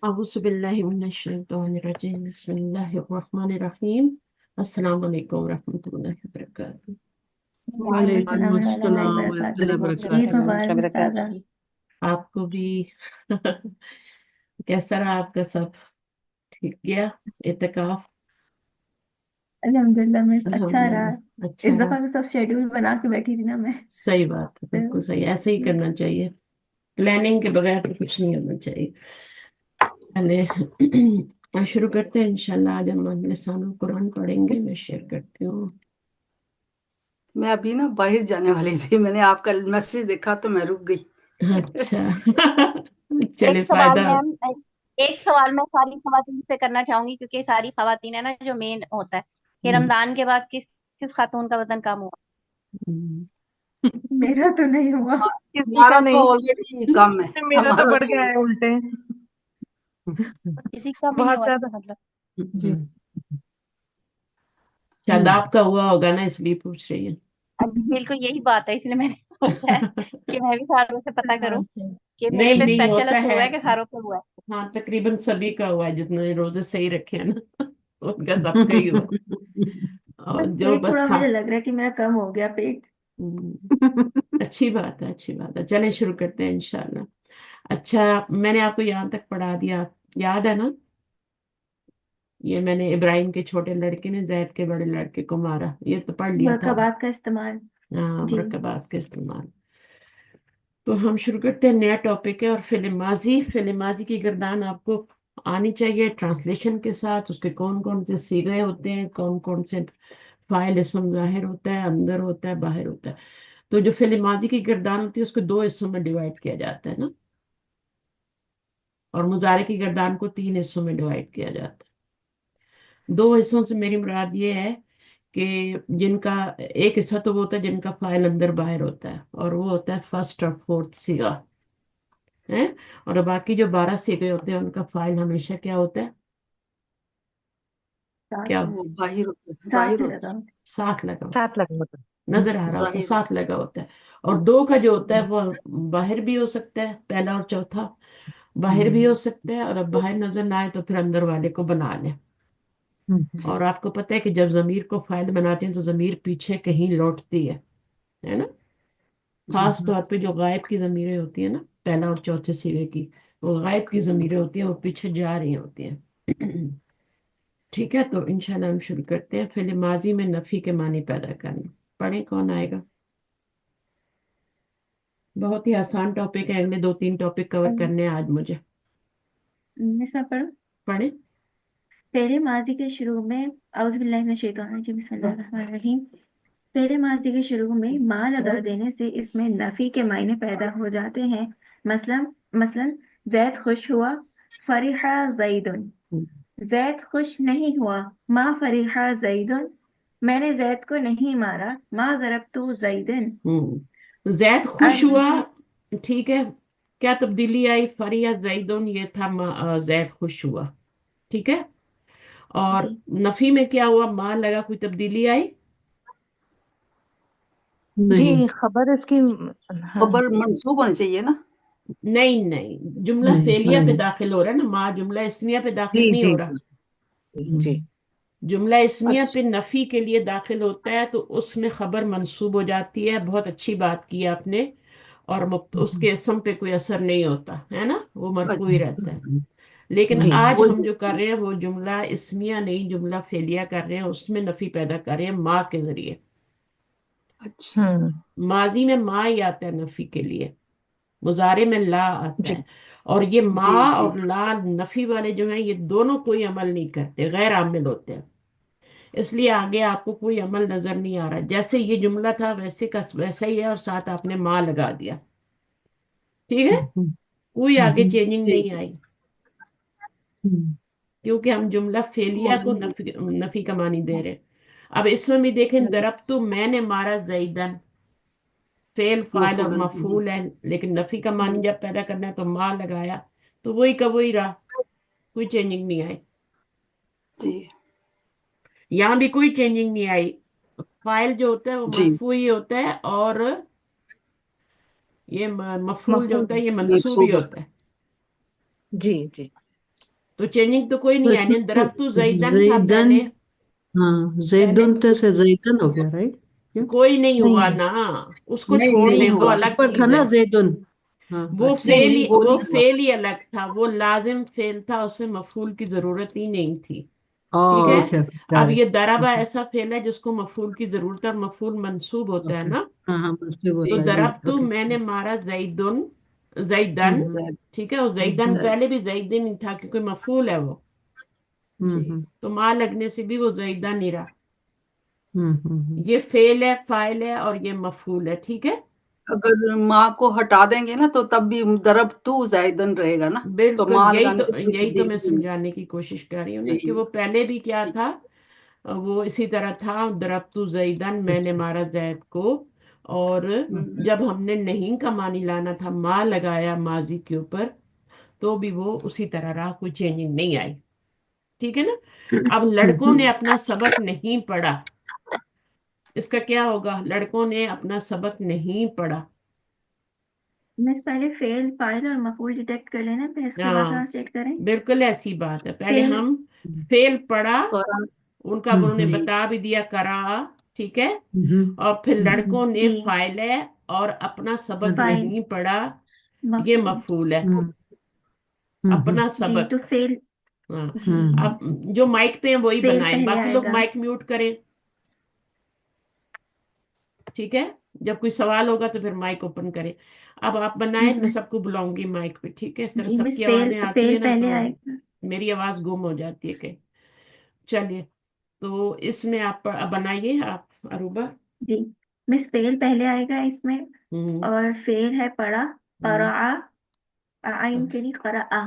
अऊज़ुबिल्लाहिमिनश्शैतानिर्रजीम बिस्मिल्लाहिर्रहमानिर्रहीम अस्सलाम वालेकुम रहमतुल्लाहि व बरकातहू। वालेकुम वालेकुम अस्सलाम अस्सलाम वरहमतुल्लाहि वरहमतुल्लाहि वबरकातुहू। ईद वबरकातुहू। मुबारक उस्ताजा। आपको भी। कैसा रहा आपका सब? ठीक गया इत्तेकाफ? अल्हम्दुलिल्लाह मैं अच्छा रहा। अल्हम्दुलिल्लाह अच्छा इस रहा। दफा तो सब शेड्यूल बना के बैठी थी ना मैं। सही बात है, बिल्कुल तो सही, ऐसे ही करना चाहिए। प्लानिंग के बगैर तो कुछ नहीं करना चाहिए। पहले शुरू करते हैं इंशाल्लाह। आज हम लिसानुल कुरान पढ़ेंगे, मैं शेयर करती हूँ। मैं अभी ना बाहर जाने वाली थी, मैंने आपका मैसेज देखा तो मैं रुक गई। अच्छा। एक चले सवाल फायदा। मैम, एक सवाल मैं सारी खवातीन से करना चाहूंगी, क्योंकि सारी खवातीन है ना, जो मेन होता है कि हम्म, रमजान के बाद किस किस खातून का वतन कम हुआ? हम्म। मेरा तो नहीं हुआ। किसी का हमारा तो नहीं। ऑलरेडी कम है, मेरा तो हमारा बढ़ गया तो है उल्टे। किसी का भी नहीं बहुत हुआ ज्यादा। मतलब? जी। शायद आपका हुआ होगा ना, इसलिए पूछ रही है। अब बिल्कुल यही बात है, इसलिए मैंने सोचा है कि मैं भी सारों से पता करूं कि मेरे नहीं पे नहीं, स्पेशल होता असर है। हुआ है कि सारों पे हुआ है। हाँ, तकरीबन सभी का हुआ है, जितने रोजे सही रखे हैं ना। उनका सबका ही हुआ। और बस जो पेट बस थोड़ा था। मुझे लग रहा है कि मेरा कम हो गया पेट। अच्छी बात है, अच्छी बात है। चलें शुरू करते हैं इंशाल्लाह। अच्छा, मैंने आपको यहाँ तक पढ़ा दिया, याद है ना? ये मैंने इब्राहिम के छोटे लड़के ने जैद के बड़े लड़के को मारा, ये तो पढ़ लिया था। मरकबात का इस्तेमाल। हाँ, जी। मुरक्कबात का इस्तेमाल। तो हम शुरू करते हैं, नया टॉपिक है। और फिल्म माजी की गर्दान आपको आनी चाहिए ट्रांसलेशन के साथ। उसके कौन कौन से सीगे होते हैं, कौन कौन से फाइल इसम जाहिर होता है, अंदर होता है, बाहर होता है। तो जो फिल्म माजी की गर्दान होती है उसको दो हिस्सों में डिवाइड किया जाता है ना। और मुजारे की गर्दान को तीन हिस्सों में डिवाइड किया जाता है। दो हिस्सों से मेरी मुराद ये है कि जिनका एक हिस्सा तो वो होता है जिनका फाइल अंदर बाहर होता है, और वो होता है फर्स्ट और फोर्थ सीगा है। और बाकी जो 12 सीगे होते हैं उनका फाइल हमेशा क्या होता है? साथ क्या? वो बाहिर होता है, साथ जाहिर में होता लगा। साथ लगा होता साथ लगा होता है, नजर आ है, रहा होता है, जाहिर साथ होता लगा होता है। और दो का जो होता है वो बाहर भी हो सकता है, पहला और चौथा बाहर भी हो सकता है। और अब बाहर नजर ना आए तो फिर अंदर वाले को बना ले। जी। और आपको पता है कि जब जमीर को फाइल बनाते हैं तो जमीर पीछे कहीं लौटती है ना। जी। खास तौर पे जो गायब की जमीरें होती है ना, पहला और चौथे सिरे की, वो गायब की जमीरें होती हैं, वो पीछे जा रही होती हैं। ठीक है, तो इंशाल्लाह हम शुरू करते हैं। फिर माजी में नफी के मानी पैदा करना। पढ़े, कौन आएगा? बहुत ही आसान टॉपिक है, अगले दो तीन टॉपिक कवर करने हैं आज मुझे। इसमें पढ़ो। पढ़े। पहले माजी के शुरू में औज़ु बिल्लाहि मिनश शैतानिर रजीम बिस्मिल्लाहिर्रहमानिर्रहीम। पहले माजी के शुरू में माँ लगा देने से इसमें नफी के मायने पैदा हो जाते हैं। मसलन मसलन जैद खुश हुआ, फरिहा जैदुन। जैद खुश नहीं हुआ, माँ फरिहा जैदुन। मैंने जैद को नहीं मारा, माँ ज़रबतु जैदन। तो जैद खुश अन हुआ, ठीक है। क्या तब्दीली आई? फरिया जैदुन ये था, जैद खुश हुआ, ठीक है। और जी नफी में क्या हुआ? माँ लगा, कोई तब्दीली आई? नहीं, जी, खबर इसकी। हाँ। खबर मंसूब होनी चाहिए ना। नहीं नहीं, जुमला नहीं। फेलिया पे दाखिल हो रहा है ना, माँ जुमला इस्मिया पे दाखिल जी नहीं जी हो रहा। जी जी। जुमला इस्मिया अच्छा। पे नफी के लिए दाखिल होता है तो उसमें खबर मंसूब हो जाती है। बहुत अच्छी बात की आपने। और उसके इसम पे कोई असर नहीं होता है ना, वो मरफू ही रहता है। अच्छा। लेकिन जी आज वो हम जो कर रहे हैं वो जुमला इस्मिया नहीं, जुमला फेलिया कर रहे हैं, उसमें नफी पैदा कर रहे हैं माँ के जरिए। अच्छा। हम्म। माजी में माँ ही आता है नफी के लिए, मुजारे में ला आता जी है। और ये जी माँ जी। और ला नफी वाले जो हैं, ये दोनों कोई अमल नहीं करते, गैर आमिल होते हैं। इसलिए आगे आपको कोई अमल नजर नहीं आ रहा। जैसे ये जुमला था वैसे का वैसा ही है, और साथ आपने माँ लगा दिया, ठीक है। हम्म कोई आगे हम्म चेंजिंग जी नहीं जी। आई, हम्म क्योंकि हम जुमला फेलिया और को नफी नफी का मानी दे रहे हैं। अब इसमें भी देखें, दरब तो मैंने मारा जैदन, फेल फाइल और मफूलन जी। मफूल है। लेकिन नफी का मानी जब पैदा करना है तो माँ लगाया, तो वही का वही रहा, कोई चेंजिंग नहीं आई। जी यहाँ भी कोई चेंजिंग नहीं आई। फाइल जो होता है वो जी। मरफू ही होता है, और ये मफूल जो मफूल होता है ये मंसूब ही मंसूब होता होता है। जी जी। तो चेंजिंग तो कोई तो नहीं है, इसमें यानी दरअब्तु जैदन था जैदन, पहले। हाँ पहले जैदुन तो से जैदन हो गया, राइट? क्या कोई नहीं नहीं हुआ नहीं ना, उसको नहीं, छोड़ नहीं दें, वो हुआ। अलग ऊपर था चीज ना है। जैदुन। हाँ वो अच्छा। नहीं फेल नहीं, ही वो वो नहीं हुआ। फेल ही अलग था, वो लाजिम फेल था, उससे मफूल की जरूरत ही नहीं थी। ठीक है। ओके ओके, अब गॉट ये इट। दराबा ऐसा फेल है जिसको मफूल की जरूरत है, और मफूल मंसूब होता है ओके, ना। हाँ हाँ मुझे तो होता जी है जी, दरअब्तु ओके। मैंने मारा जैदुन, जैदन। हम्म जैद, ठीक है, और जैदन हम्म जैद, पहले भी जैदन ही था क्योंकि मफूल है वो। जी। हम्म तो माँ लगने से भी वो जैदन ही रहा। हम्म। ये फेल है, फाइल है, और ये मफूल है। ठीक है। अगर माँ को हटा देंगे ना तो तब भी दरब तू जायदन रहेगा ना, तो बिल्कुल, माँ यही लगाने तो से कोई यही तो तब्दीली मैं नहीं होगी। समझाने की कोशिश कर रही हूँ ना, कि जी वो पहले भी क्या जी। था, वो इसी तरह था, दरब्तु जैदन, मैंने अच्छा। मारा जैद को। और हम्म, जब हमने नहीं का मानी लाना था, माँ लगाया माजी के ऊपर, तो भी वो उसी तरह रहा, कोई चेंजिंग नहीं आई। ठीक है ना। अब लड़कों ने हम्म। अपना सबक नहीं पढ़ा, इसका क्या होगा? लड़कों ने अपना सबक नहीं पढ़ा। मिस पहले फेल फाइल और मफूल डिटेक्ट कर लेना, फिर इसके बाद हाँ, ट्रांसलेट करें। बिल्कुल ऐसी बात है। पहले फेल। हम फेल पढ़ा, करा, उनका उन्होंने हम्म जी बता भी दिया, करा। ठीक है। हम्म और फिर हम्म लड़कों ने जी। फाइल है और अपना सबक फाइल नहीं पढ़ा, ये मफूल। मफूल है। हम्म अपना जी तो सबक। फेल। हाँ। जी अब जो माइक पे हैं वही फेल बनाएं, पहले बाकी लोग आएगा। माइक म्यूट करें। ठीक है। जब कोई सवाल होगा तो फिर माइक ओपन करें। अब आप बनाएं, मैं सबको बुलाऊंगी माइक पे। ठीक है, इस तरह जी मिस सबकी फेल आवाजें आती फेल है ना, पहले तो आएगा। मेरी आवाज गुम हो जाती है कहीं। चलिए, तो इसमें आप बनाइए आप, अरूबा। जी मिस फेल पहले आएगा इसमें। हम्म और फेल है पढ़ा। हम्म। पढ़ा। आइन के लिए करा आ।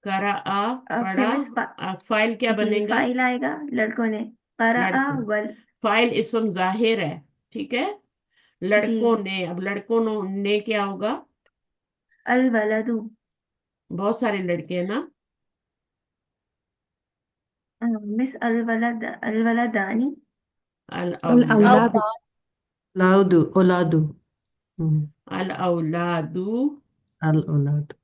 करा आ, अब फिर पढ़ा। मिस फाइल क्या जी बनेगा? फाइल आएगा। लड़कों ने करा आ लड़कों। वल। फाइल इसम जाहिर है। ठीक है। जी लड़कों ने, अब लड़कों ने क्या होगा? अल वलदू। बहुत सारे लड़के हैं ना। मिस अल वलदानी। अल अल औलाद। औलाद। लाउदू ओलादू। हम्म अल औलादू। अल औलाद।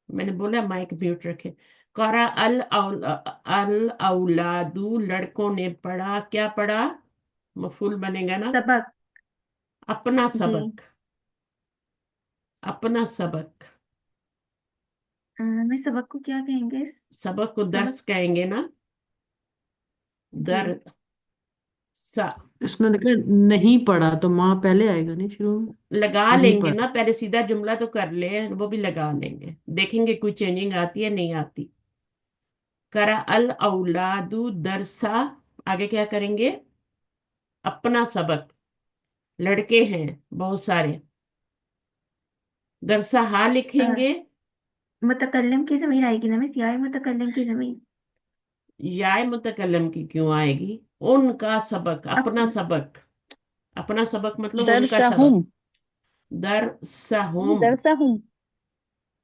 मैंने बोला माइक म्यूट रखे। करा अल औलादू, लड़कों ने पढ़ा, क्या पढ़ा? मफूल बनेगा ना। सबक। अपना जी सबक। अपना सबक। मिस सबक को क्या कहेंगे? सबक को सबक। दर्स कहेंगे ना। जी दर सा। इसमें लिखा नहीं पढ़ा, तो माँ पहले आएगा नहीं शुरू में? लगा नहीं लेंगे पढ़ा। ना, पहले सीधा जुमला तो कर ले, वो भी लगा लेंगे, देखेंगे कोई चेंजिंग आती है नहीं आती। करा अल औलादू दरसा। आगे क्या करेंगे? अपना सबक। लड़के हैं बहुत सारे, दरसा हा लिखेंगे। मुतकल्लिम की जमीन आएगी ना मिस, या मुतकल्लिम की जमीन। याय मुतकल्लम की क्यों आएगी? उनका सबक, अपना अपन। सबक। अपना सबक मतलब उनका सबक। दरसहुम। दरसहुम। दरसहुम।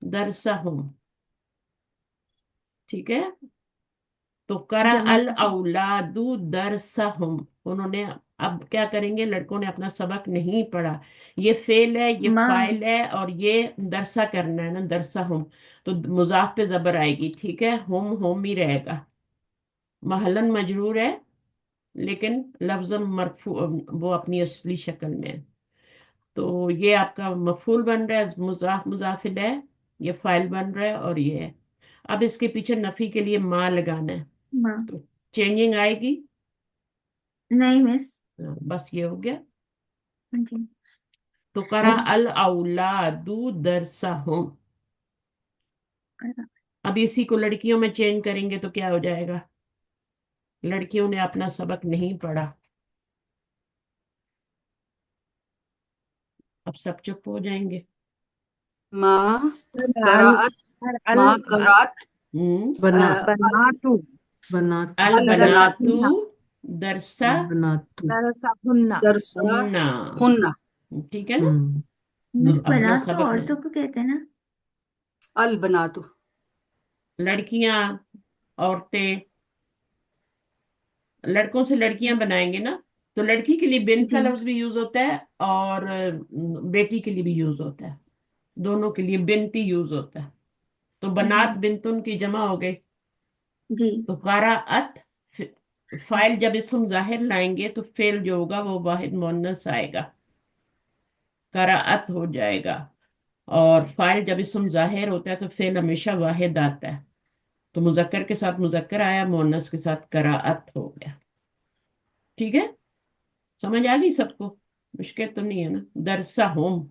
दरसहुम। ठीक है। तो करा जमीन अल जी। औलादू दरसहुम, उन्होंने। अब क्या करेंगे? लड़कों ने अपना सबक नहीं पढ़ा। ये फेल है, ये माँ। फाइल है, और ये दरसा करना है ना, दरसहुम। तो मुजाफ पे जबर आएगी। ठीक है, हुम होम ही रहेगा। महलन मजरूर है, लेकिन लफ्जन मरफू, वो अपनी असली शक्ल में है। तो ये आपका मफूल बन रहा है, मुजाफ मुजाफिल है। ये फाइल बन रहा है, और ये है। अब इसके पीछे नफी के लिए माँ लगाना है। माँ। तो चेंजिंग आएगी। नहीं मिस। बस ये हो गया। जी तो करा अल औलादू दरसहुम। अब इसी को लड़कियों में चेंज करेंगे तो क्या हो जाएगा? लड़कियों ने अपना सबक नहीं पढ़ा। अब सब चुप हो जाएंगे। माँ अल करात, अल माँ करात, हम्म। बना अल बनातु। बनातू। अल अल बनातु, बनातू हुन्ना। दरसा बनातू। दरसहुन्ना। दरसा हुन्ना। हुन्ना, ठीक है ना। हम्म तो मिस अपना बनात तो सबक नहीं। औरतों को कहते हैं ना। अल बनातु। लड़कियां, औरतें, लड़कों से लड़कियां बनाएंगे ना, تو لڑکی کے لیے بنت کا جی لفظ بھی یوز ہوتا ہے اور بیٹی کے لیے بھی یوز ہوتا ہے، دونوں کے لیے بنتی یوز ہوتا ہے. تو بنات بنتن کی جمع ہو گئی. جی تو قراءت فائل جب اسم ظاہر لائیں گے تو فعل جو ہوگا وہ واحد مؤنث آئے گا، قراءت ہو جائے گا. اور فائل جب اسم ظاہر ہوتا ہے تو فعل ہمیشہ واحد آتا ہے. تو مذکر کے ساتھ مذکر آیا، مؤنث کے ساتھ قراءت ہو گیا. ٹھیک ہے، سمجھ آ گئی سب کو؟ مشکل تو نہیں ہے نا؟ درسہ ہوم.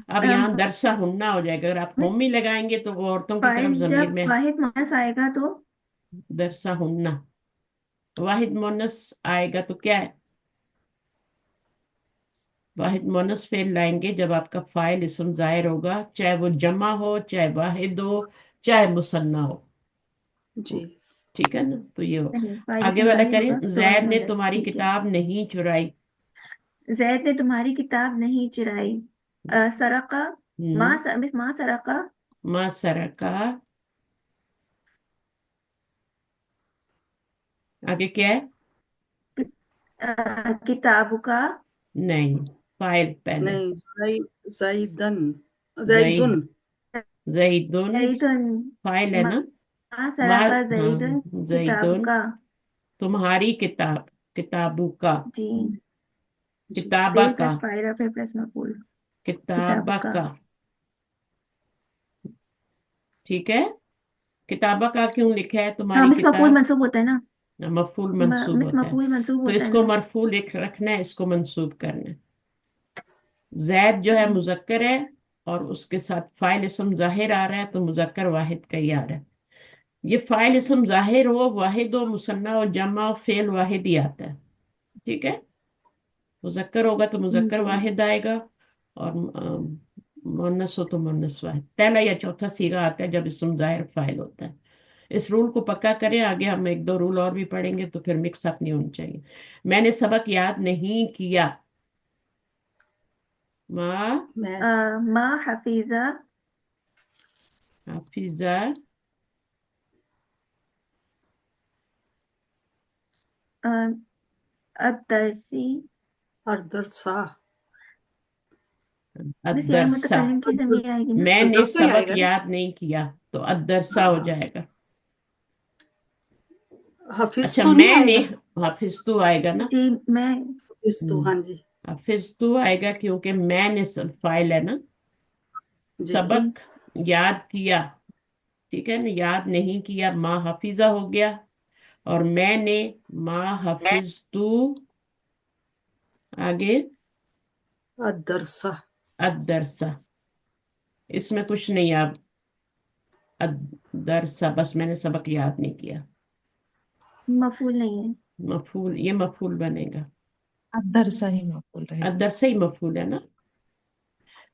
اب یہاں درسہ ہننا ہو جائے گا. اگر آپ ہوم ہی لگائیں گے تو وہ عورتوں کی طرف فائل ضمیر جب میں واحد مؤنث آئے گا تو درسہ ہننا. واحد مؤنث آئے گا تو کیا ہے؟ واحد مؤنث فعل لائیں گے جب آپ کا فاعل اسم ظاہر ہوگا، چاہے وہ جمع ہو، چاہے واحد ہو، چاہے مثنیٰ ہو. جی ٹھیک ہے نا؟ تو یہ ہو. نہیں، فائل آگے اسم والا ظاہر کریں. ہوگا تو واحد زید نے مؤنث. تمہاری ٹھیک ہے. کتاب نہیں چرائی. زید نے تمہاری کتاب نہیں چرائی. سرقہ ماں سرقہ. ما سرقہ. آگے کیا ہے؟ کتاب کا. نہیں، فاعل پہلے. نہیں، زیدن زید، زیدن زیدن زیدن فاعل ہے نا. ماں ما سرقہ ہاں، زیدن کتاب زیدن کا. تمہاری کتاب، کتابوں کا، جی جی کتابہ فعل کا، پلس فاعل اور پھر پلس مفعول. کتاب کتابہ کا. کا. ٹھیک ہے. کتابہ کا کیوں لکھا ہے؟ ہاں تمہاری مس مفعول کتاب منصوب ہوتا ہے نا. مفعول منصوب مس ہوتا ہے. مفعول منصوب تو ہوتا اس ہے کو نا. مرفوع رکھنا ہے، اس کو منصوب کرنا ہے. زید جو ہے مذکر ہے اور اس کے ساتھ فاعل اسم ظاہر آ رہا ہے تو مذکر واحد کا ہی آ رہا ہے. یہ فاعل اسم ظاہر ہو، واحد ہو، مثنیٰ ہو، جمع ہو، فعل واحد ہی آتا ہے. ٹھیک ہے. مذکر ہوگا تو مذکر واحد آئے گا، اور مؤنث ہو تو مؤنث واحد. پہلا یا چوتھا صیغہ آتا ہے جب اسم ظاہر فاعل ہوتا ہے. اس رول کو پکا کریں. آگے ہم ایک دو رول اور بھی پڑھیں گے تو پھر مکس اپ نہیں ہونی چاہیے. میں نے سبق یاد نہیں کیا. ما میں ماں حفیظہ. حافظہ. الدرسی. اور درسا بس یہاں الدرسہ. متکلم کی ضمیر آئے گی نا. میں نے درسا ہی آئے سبق گا نا. یاد نہیں کیا تو الدرسہ ہو ہاں، جائے گا. حفظ اچھا، تو نہیں میں آئے نے گا. حافظ تو آئے گا نا. جی میں. حفظ تو ہاں جی. حافظ تو آئے گا کیونکہ میں نے فائل ہے نا. جی جی سبق یاد کیا. ٹھیک ہے نا. یاد نہیں کیا ما حفظہ ہو گیا، اور میں نے ما حفظ تو. آگے الدرسا الدرسہ. اس میں کچھ نہیں. اب الدرسہ بس میں نے سبق یاد نہیں کیا. مفعول نہیں ہے. مفعول، یہ مفعول بنے گا. الدرسہ ہی مقبول رہے گا. الدرسہ ہی مفعول ہے نا.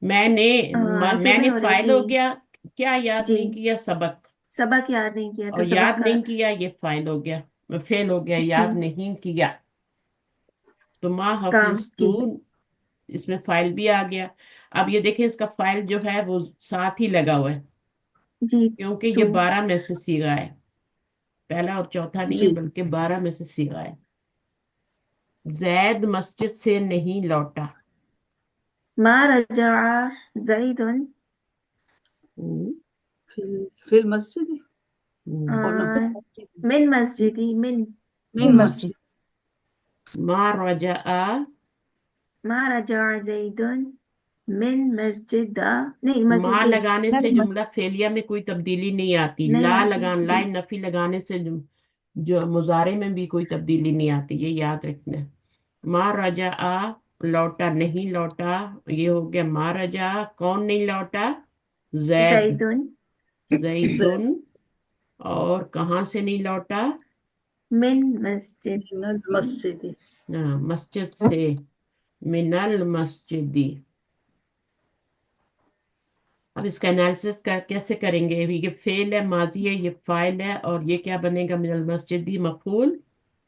میں نے میں سیون نے ہو رہی فائل جی. ہو گیا. کیا یاد جی نہیں کیا؟ سبق. سبق یاد نہیں کیا اور تو یاد سبق کا. نہیں کیا یہ فائل ہو گیا، فعل ہو گیا. جی یاد نہیں کیا تو ما کام. حفظ تو، جی اس میں فائل بھی آ گیا. اب یہ دیکھیں اس کا فائل جو ہے وہ ساتھ ہی لگا ہوا ہے جی کیونکہ تو یہ 12 میں سے صیغہ ہے. پہلا اور چوتھا نہیں ہے جی. بلکہ 12 میں سے صیغہ ہے. زید مسجد سے نہیں لوٹا. ما رجع زید. ہم، فی المسجد ہم. اور نہ من مسجدی. من من مسجد. مسجد. ما رجع. ما رجع زید من مسجد. نہیں ما مسجد. لگانے سے جملہ فعلیہ میں کوئی تبدیلی نہیں آتی. نہیں لا آتی. لا جی نفی لگانے سے جو مضارع میں بھی کوئی تبدیلی نہیں آتی. یہ یاد رکھنا ہے. ما رجع لوٹا، نہیں لوٹا. یہ ہو گیا ما رجع. کون نہیں لوٹا؟ زید. زید زیدن. اور کہاں سے نہیں لوٹا؟ من مسجد. من المسجد. مسجد سے. من المسجدی. اب اس کا انالیسس کیسے کریں گے؟ یہ فعل ہے، ماضی ہے، یہ فاعل ہے، اور یہ کیا بنے گا؟ من المسجدی مفعول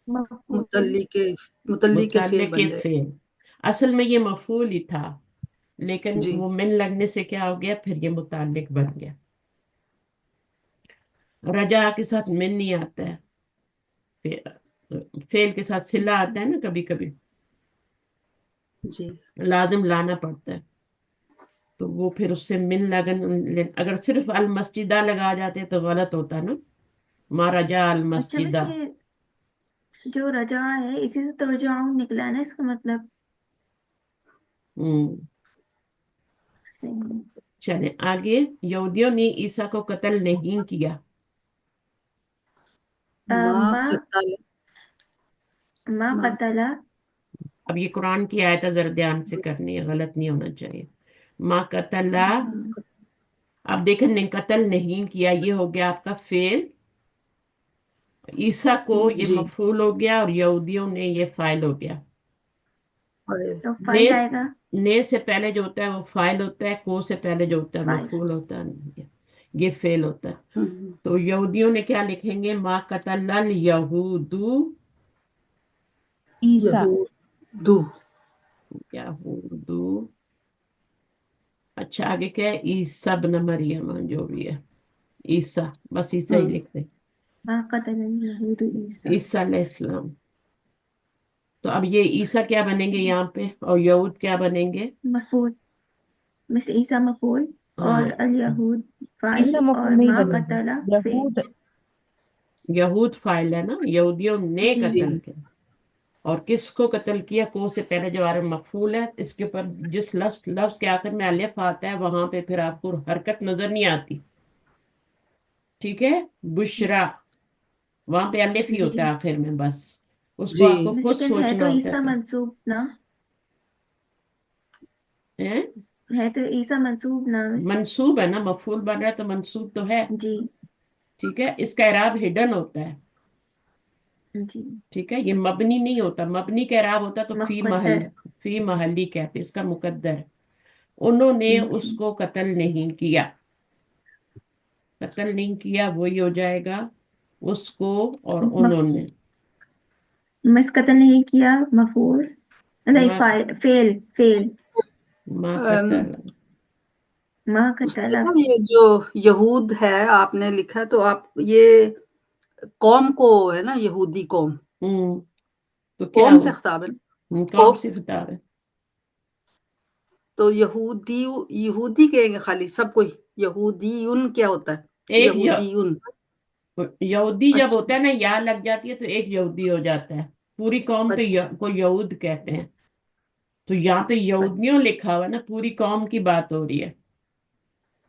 مفعول. متعلق کے فعل متعلق بن جائے. فعل. اصل میں یہ مفعول ہی تھا لیکن جی وہ من لگنے سے کیا ہو گیا؟ پھر یہ متعلق بن گیا. رجا کے ساتھ من نہیں آتا ہے. फेल के साथ सिला आता है ना कभी कभी, जी लाजिम लाना पड़ता है, तो वो फिर उससे मिल लगन अगर सिर्फ अल मस्जिदा लगा जाते तो गलत होता ना, मा रजा अल अच्छा, मस्जिदा। वैसे जो रजा है इसी से तो रजाऊं निकला है ना इसका मतलब। हम्म। सही। चले आगे। यहूदियों ने ईसा को कत्ल नहीं किया। माँ माँ कतल माँ माँ कतला। अब ये कुरान की आयत है, जरा ध्यान से करनी है, गलत नहीं होना चाहिए। मा कतला। अब देखें, ने कत्ल नहीं किया, ये हो गया आपका फेल। ईसा को ये जी मफूल हो गया, और यहूदियों ने ये फाइल हो गया। फाइल तो ने फाइल आएगा। ने से पहले जो होता है वो फाइल होता है, को से पहले जो होता है फाइल। मफूल होता है, ये फेल होता है। हम्म, तो यहूदियों ने क्या लिखेंगे, मा कतल यहूदू, ईसा। यहूदू यहूदू। अच्छा, आगे क्या है, ईसा बिन मरियम, जो भी है, ईसा, बस ईसा ही हम्म, लिख दे, माँ कतला यहूद ईसा। ईसा अलैहिस्सलाम। तो अब ये ईसा क्या बनेंगे यहाँ पे, और यहूद क्या बनेंगे। मफूल में से ईसा मफूल और हाँ, अल यहूद फाइल ईसा मफूल और नहीं माँ बनेगा, कतला फेल। यहूद। यहूद फाइल है ना, यहूदियों ने जी। कत्ल जी किया। और किसको कत्ल किया, को से पहले जो आर मफूल है, इसके ऊपर जिस लफ्ज लफ्ज के आखिर में अलिफ आता है, वहां पे फिर आपको हरकत नजर नहीं आती, ठीक है। बुशरा, वहां पे अलिफ ही होता जी। है आखिर में, बस उसको जी आपको खुद लेकिन है सोचना तो होता है ईसा फिर। मंसूब ना। है, है तो ईसा मंसूब ना मंसूब है ना, मफूल बन रहा है तो मंसूब तो है। जी। ठीक है, इसका इराब हिडन होता है। जी। ठीक है, ये मबनी नहीं होता, मबनी का इराब होता तो मुकद्दर। फी महली कहते, इसका मुकद्दर है। उन्होंने जी। उसको कत्ल नहीं किया, कत्ल नहीं किया वही हो जाएगा, उसको और मफ- उन्होंने। मिस कत्ल नहीं किया मफूल। नहीं, माँ फाइल फेल फेल। माँ अम, कत्ल। माँ उसमें कतला। ना ये जो यहूद है आपने लिखा है, तो आप ये कौम को है ना, यहूदी कौम, हम्म। तो क्या कौम से हुआ, खिताब है ना, कौन सी कौप्स। किताब है। तो यहूदी यहूदी कहेंगे खाली सब कोई, यहूदीयुन क्या होता है, एक यहूदीयुन। यहूदी जब होता अच्छा है ना, या लग जाती है तो एक यहूदी हो जाता है। पूरी कौम पे अच्छा को यहूद कहते हैं। तो यहाँ पे अच्छा यहूदियों लिखा हुआ है ना, पूरी कौम की बात हो रही है,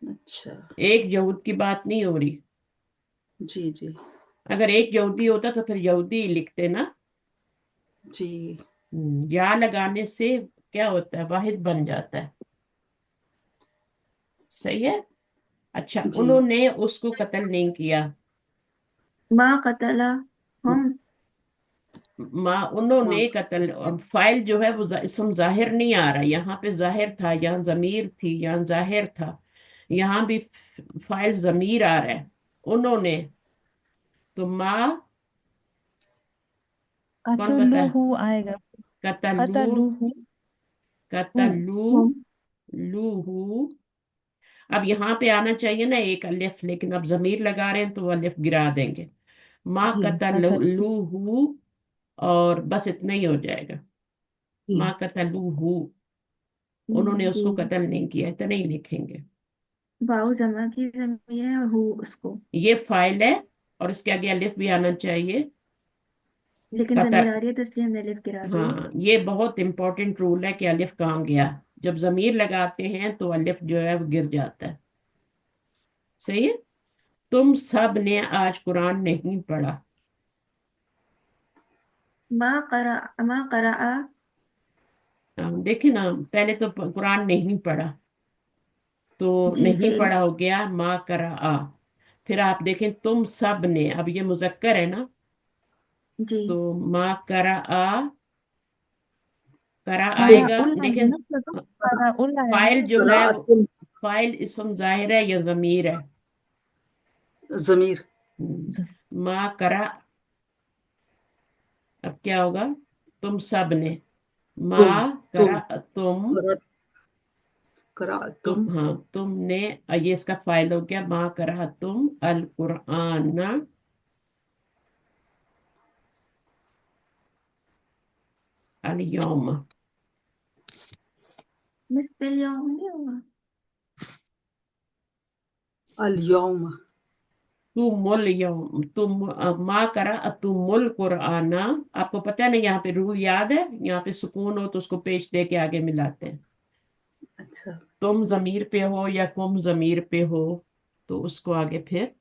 अच्छा। एक यहूद की बात नहीं हो रही। जी जी अगर एक यहूदी होता तो फिर यहूदी ही लिखते ना। जी या लगाने से क्या होता है, वाहिद बन जाता है। सही है। अच्छा, जी। उन्होंने उसको कत्ल नहीं किया। माँ कतला हम। माँ उन्होंने माँ कत्ल, अब फाइल जो है वो इसम जाहिर नहीं आ रहा, यहाँ पे जाहिर था, यहाँ जमीर थी, यहाँ जाहिर था, यहाँ भी फाइल जमीर आ रहा है, उन्होंने। तो माँ, कौन बता, कतलुहु आएगा। कतलू, कतलुहु हु कतलू हम। लूहू। अब यहाँ पे आना चाहिए ना एक अलिफ, लेकिन अब जमीर लगा रहे हैं तो वो अलिफ गिरा देंगे। माँ जी कतल कतलूहू, और बस इतना ही हो जाएगा, जी माँ कतलूहू। उन्होंने जी। उसको कत्ल नहीं किया, इतना ही लिखेंगे। वाऊ जमा की जमीर है और हु उसको। ये फाइल है, और इसके आगे अलिफ भी आना चाहिए। लेकिन कतल, जमीर आ रही है तो इसलिए हमने लिख गिरा दिया। हाँ, ये बहुत इंपॉर्टेंट रूल है कि अलिफ कहाँ गया। जब जमीर लगाते हैं तो अलिफ जो है वो गिर जाता है। सही है। तुम सब ने आज कुरान नहीं पढ़ा। माँ करा। देखिए ना, पहले तो कुरान नहीं पढ़ा, तो जी नहीं फेल। पढ़ा हो गया माँ करा आ। फिर आप देखें, तुम सब ने, अब ये मुजक्कर है ना, जी। तो माँ करा आ, करा तुम करा आएगा, उल आएगा लेकिन ना, तो करा उल आएगा फाइल ना। जो है वो, कराअतुल फाइल इसम जाहिर है या जमीर है। जमीर। ज- माँ करा, अब क्या होगा, तुम सब ने, तुम माँ तुम करा तुम, करा कराअतुम। हाँ तुमने, ये इसका फाइल हो गया, माँ करा तुम अल कुरान, अल-यौम। मिस पेल यौम नहीं होगा? अल-यौम। तुमुल यौम, तुम मा करा तुमुल कुराना। आपको पता है ना, यहाँ पे रूल याद है, यहाँ पे सुकून हो तो उसको पेश दे के आगे मिलाते हैं। अच्छा, तुम जमीर पे हो या कुम जमीर पे हो तो उसको आगे फिर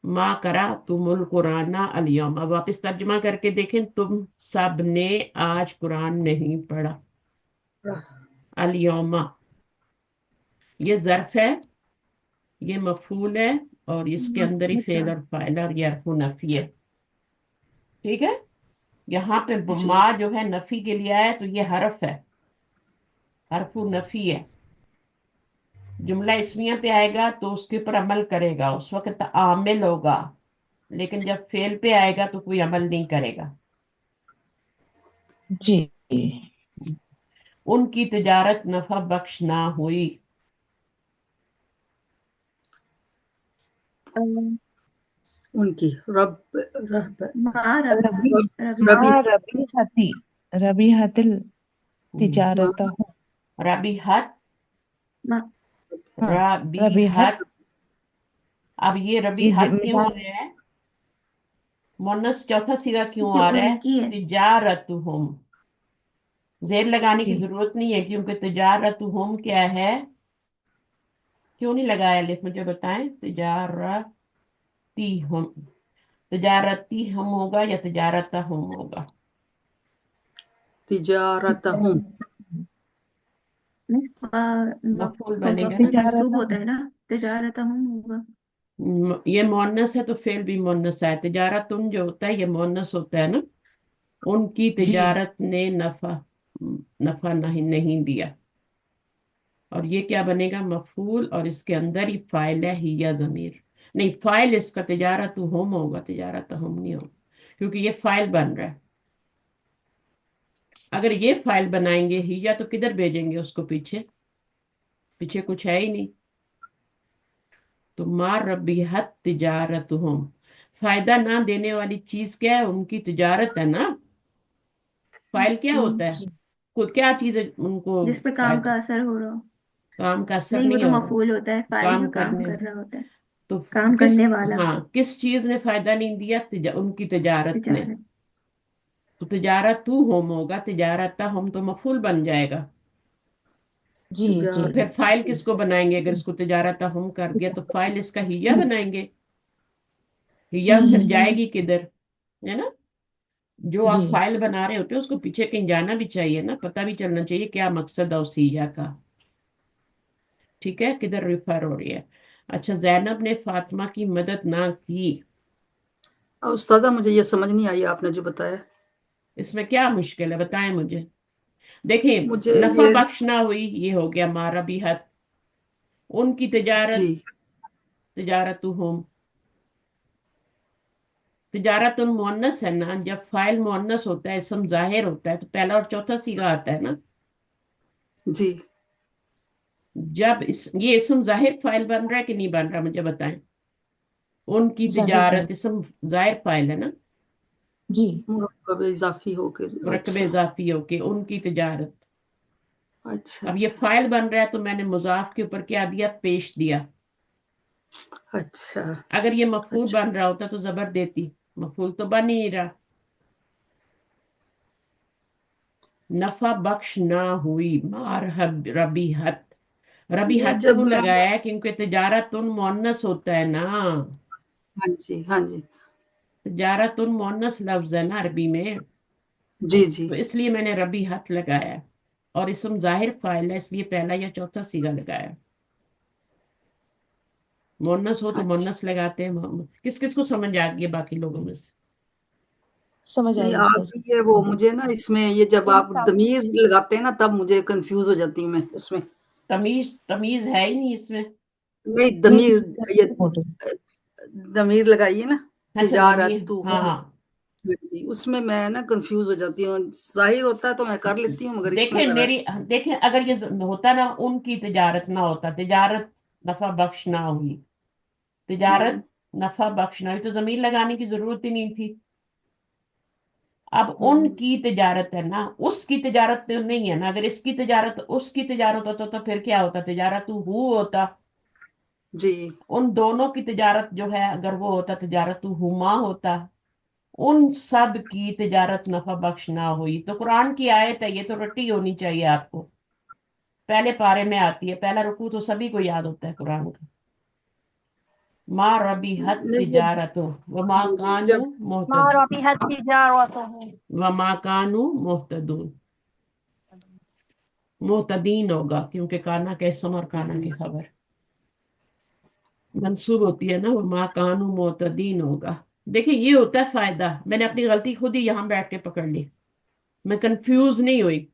मा करा तुमुल कुराना अल-यौम। अब वापस तर्जमा करके देखें, तुम सब ने आज कुरान नहीं पढ़ा। अल-यौमा ये ज़र्फ है, ये मफूल है, और इसके अंदर ही फेल और फाइल और ये हरफु नफी है। ठीक है, यहाँ पे जी मा जो है नफी के लिए आया, तो ये हरफ है, हरफु नफी है। जुमला इसमिया पे आएगा तो उसके ऊपर अमल करेगा, उस वक्त आमिल होगा, लेकिन जब फेल पे आएगा तो कोई अमल नहीं करेगा। जी। उनकी तिजारत नफा बख्श ना हुई। उनकी रब रब माँ रबी रबी रबी हाँ रबी हती रबी हतिल माँ तिजारत हूँ। रबीहत, माँ हाँ रबी हत रबीहत। अब ये ये रबीहत क्यों हो जिम्मेदार रहा है, मुन्नस चौथा सिगा क्यों ये आ रहा है? उनकी है। तिजारतुहुम, जेर लगाने की जी जरूरत नहीं है, क्योंकि तिजारतुहुम क्या है? क्यों नहीं लगाया अलिफ, मुझे बताएं। तिजारतीहुम, तिजारतीहुम होगा या तिजारतहुम होगा? तिजारतहुम। मिस मफूल बनेगा ना। मंसूब तिजारत होता हूँ। है ना, तिजारत हम होगा। ये मोनस है तो फेल भी मोनस है। तिजारतुन जो होता है ये मोनस होता है ना। उनकी जी तिजारत ने नफा नफा नहीं दिया। और ये क्या बनेगा? मफूल, और इसके अंदर ही फाइल है हिया जमीर। नहीं, फाइल इसका तिजारत हम होगा, तिजारत हम नहीं होगा, क्योंकि ये फाइल बन रहा है। अगर ये फाइल बनाएंगे हिया तो किधर भेजेंगे उसको? पीछे, पीछे कुछ है ही नहीं। तो मार रबीहत तिजारत हम, फायदा ना देने वाली चीज क्या है? उनकी तिजारत है ना। फाइल क्या होता है? जी कोई क्या चीज है उनको जिस पे काम फायदा? का असर हो रहा हो। काम का असर नहीं, वो नहीं तो हो रहा, मफूल होता है, फाइल काम जो काम करने। कर रहा होता है, तो काम किस, करने वाला। हाँ, किस चीज ने फायदा नहीं दिया? उनकी तिजारत ने। तिजारत। तो तिजारत तू होम होगा, तिजारत हम तो मफूल बन जाएगा। जी जी तो फिर फाइल किसको बनाएंगे? अगर इसको तिजारत हम कर दिया तो फाइल इसका हिया बनाएंगे। हिया फिर जी जाएगी किधर? है ना। जो आप जी फाइल बना रहे होते हैं उसको पीछे कहीं जाना भी चाहिए ना, पता भी चलना चाहिए क्या मकसद है उस हिया का। ठीक है, किधर रिफर हो रही है? अच्छा, जैनब ने फातिमा की मदद ना की। उस्ताजा मुझे ये समझ नहीं आई आपने जो बताया। इसमें क्या मुश्किल है, बताएं मुझे। देखिए, मुझे नफा ये बख्श ना हुई, ये हो गया मारा भी हद। उनकी जी तिजारत, तिजारत हम, तिजारत उन मुअन्नस है ना। जब फाइल मुअन्नस होता है, इसम जाहिर होता है, तो पहला और चौथा सीगा आता है ना। जी जब ये इसम जाहिर फाइल बन रहा है कि नहीं बन रहा, मुझे बताएं। उनकी जाहिर बन तिजारत इसम जाहिर फाइल है ना, जी मुरक्कब इजाफी हो के। मुरक्कब अच्छा इजाफी होके उनकी तिजारत। अच्छा अब ये अच्छा फाइल बन रहा है तो मैंने मुजाफ के ऊपर क्या दिया? पेश दिया। अच्छा अगर ये मफूल अच्छा बन रहा होता तो जबर देती, मफूल तो बन ही नहीं रहा। नफा बख्श ना हुई मार रबीहत। ये रबीहत जब क्यों लगाया है? क्योंकि तिजारत उन मुअन्नस होता है ना। हाँ जी हाँ जी तिजारत उन मुअन्नस लफ्ज है ना अरबी में, जी जी तो इसलिए मैंने रबीहत लगाया है। और इसम जाहिर फाइल है, इसलिए पहला या चौथा सीगा लगाया। मुअन्नस हो तो अच्छा। मुअन्नस लगाते हैं। किस किस को समझ आ गई है बाकी लोगों में से? समझ नहीं आई आप उस्ताद। ये वो मुझे ना इसमें ये जब आप दमीर लगाते हैं ना तब मुझे कंफ्यूज हो जाती हूँ मैं उसमें। तमीज, तमीज है ही नहीं इसमें। नहीं नहीं दमीर ये बोल रही। दमीर लगाइए ना अच्छा, तिजारत जमीर, तू हाँ हाँ। हाँ जी उसमें मैं ना कंफ्यूज हो जाती हूँ। जाहिर होता है तो मैं कर लेती हूँ मगर इसमें देखें जरा मेरी, देखें अगर ये होता ना, उनकी तिजारत ना होता, तिजारत नफा बख्श ना हुई, हम्म, तिजारत नफा बख्श ना हुई, तो जमीर लगाने की जरूरत ही नहीं थी। अब उनकी तिजारत है ना, उसकी तिजारत तो नहीं है ना। अगर इसकी तिजारत उसकी तिजारत होता तो फिर क्या होता, तिजारत हु होता। जी उन दोनों की तिजारत जो है, अगर वो होता तिजारत हुमा होता। उन सब की तिजारत नफा बख्श ना हुई। तो कुरान की आयत है, ये तो रट्टी होनी चाहिए आपको, पहले पारे में आती है। पहला रुकू तो सभी को याद होता है कुरान का। माँ रबी हत नहीं वो तिजारत व माँ जी कानू जब ما मोहतद ربحت تجارتهم व माँ कानू मोहतदून। मोहतदीन होगा क्योंकि काना के इसम और काना की खबर मंसूब होती है ना, वो माँ कानू मोहतदीन होगा। देखिए ये होता है फायदा। मैंने अपनी गलती खुद ही यहाँ बैठ के पकड़ ली, मैं कंफ्यूज नहीं हुई।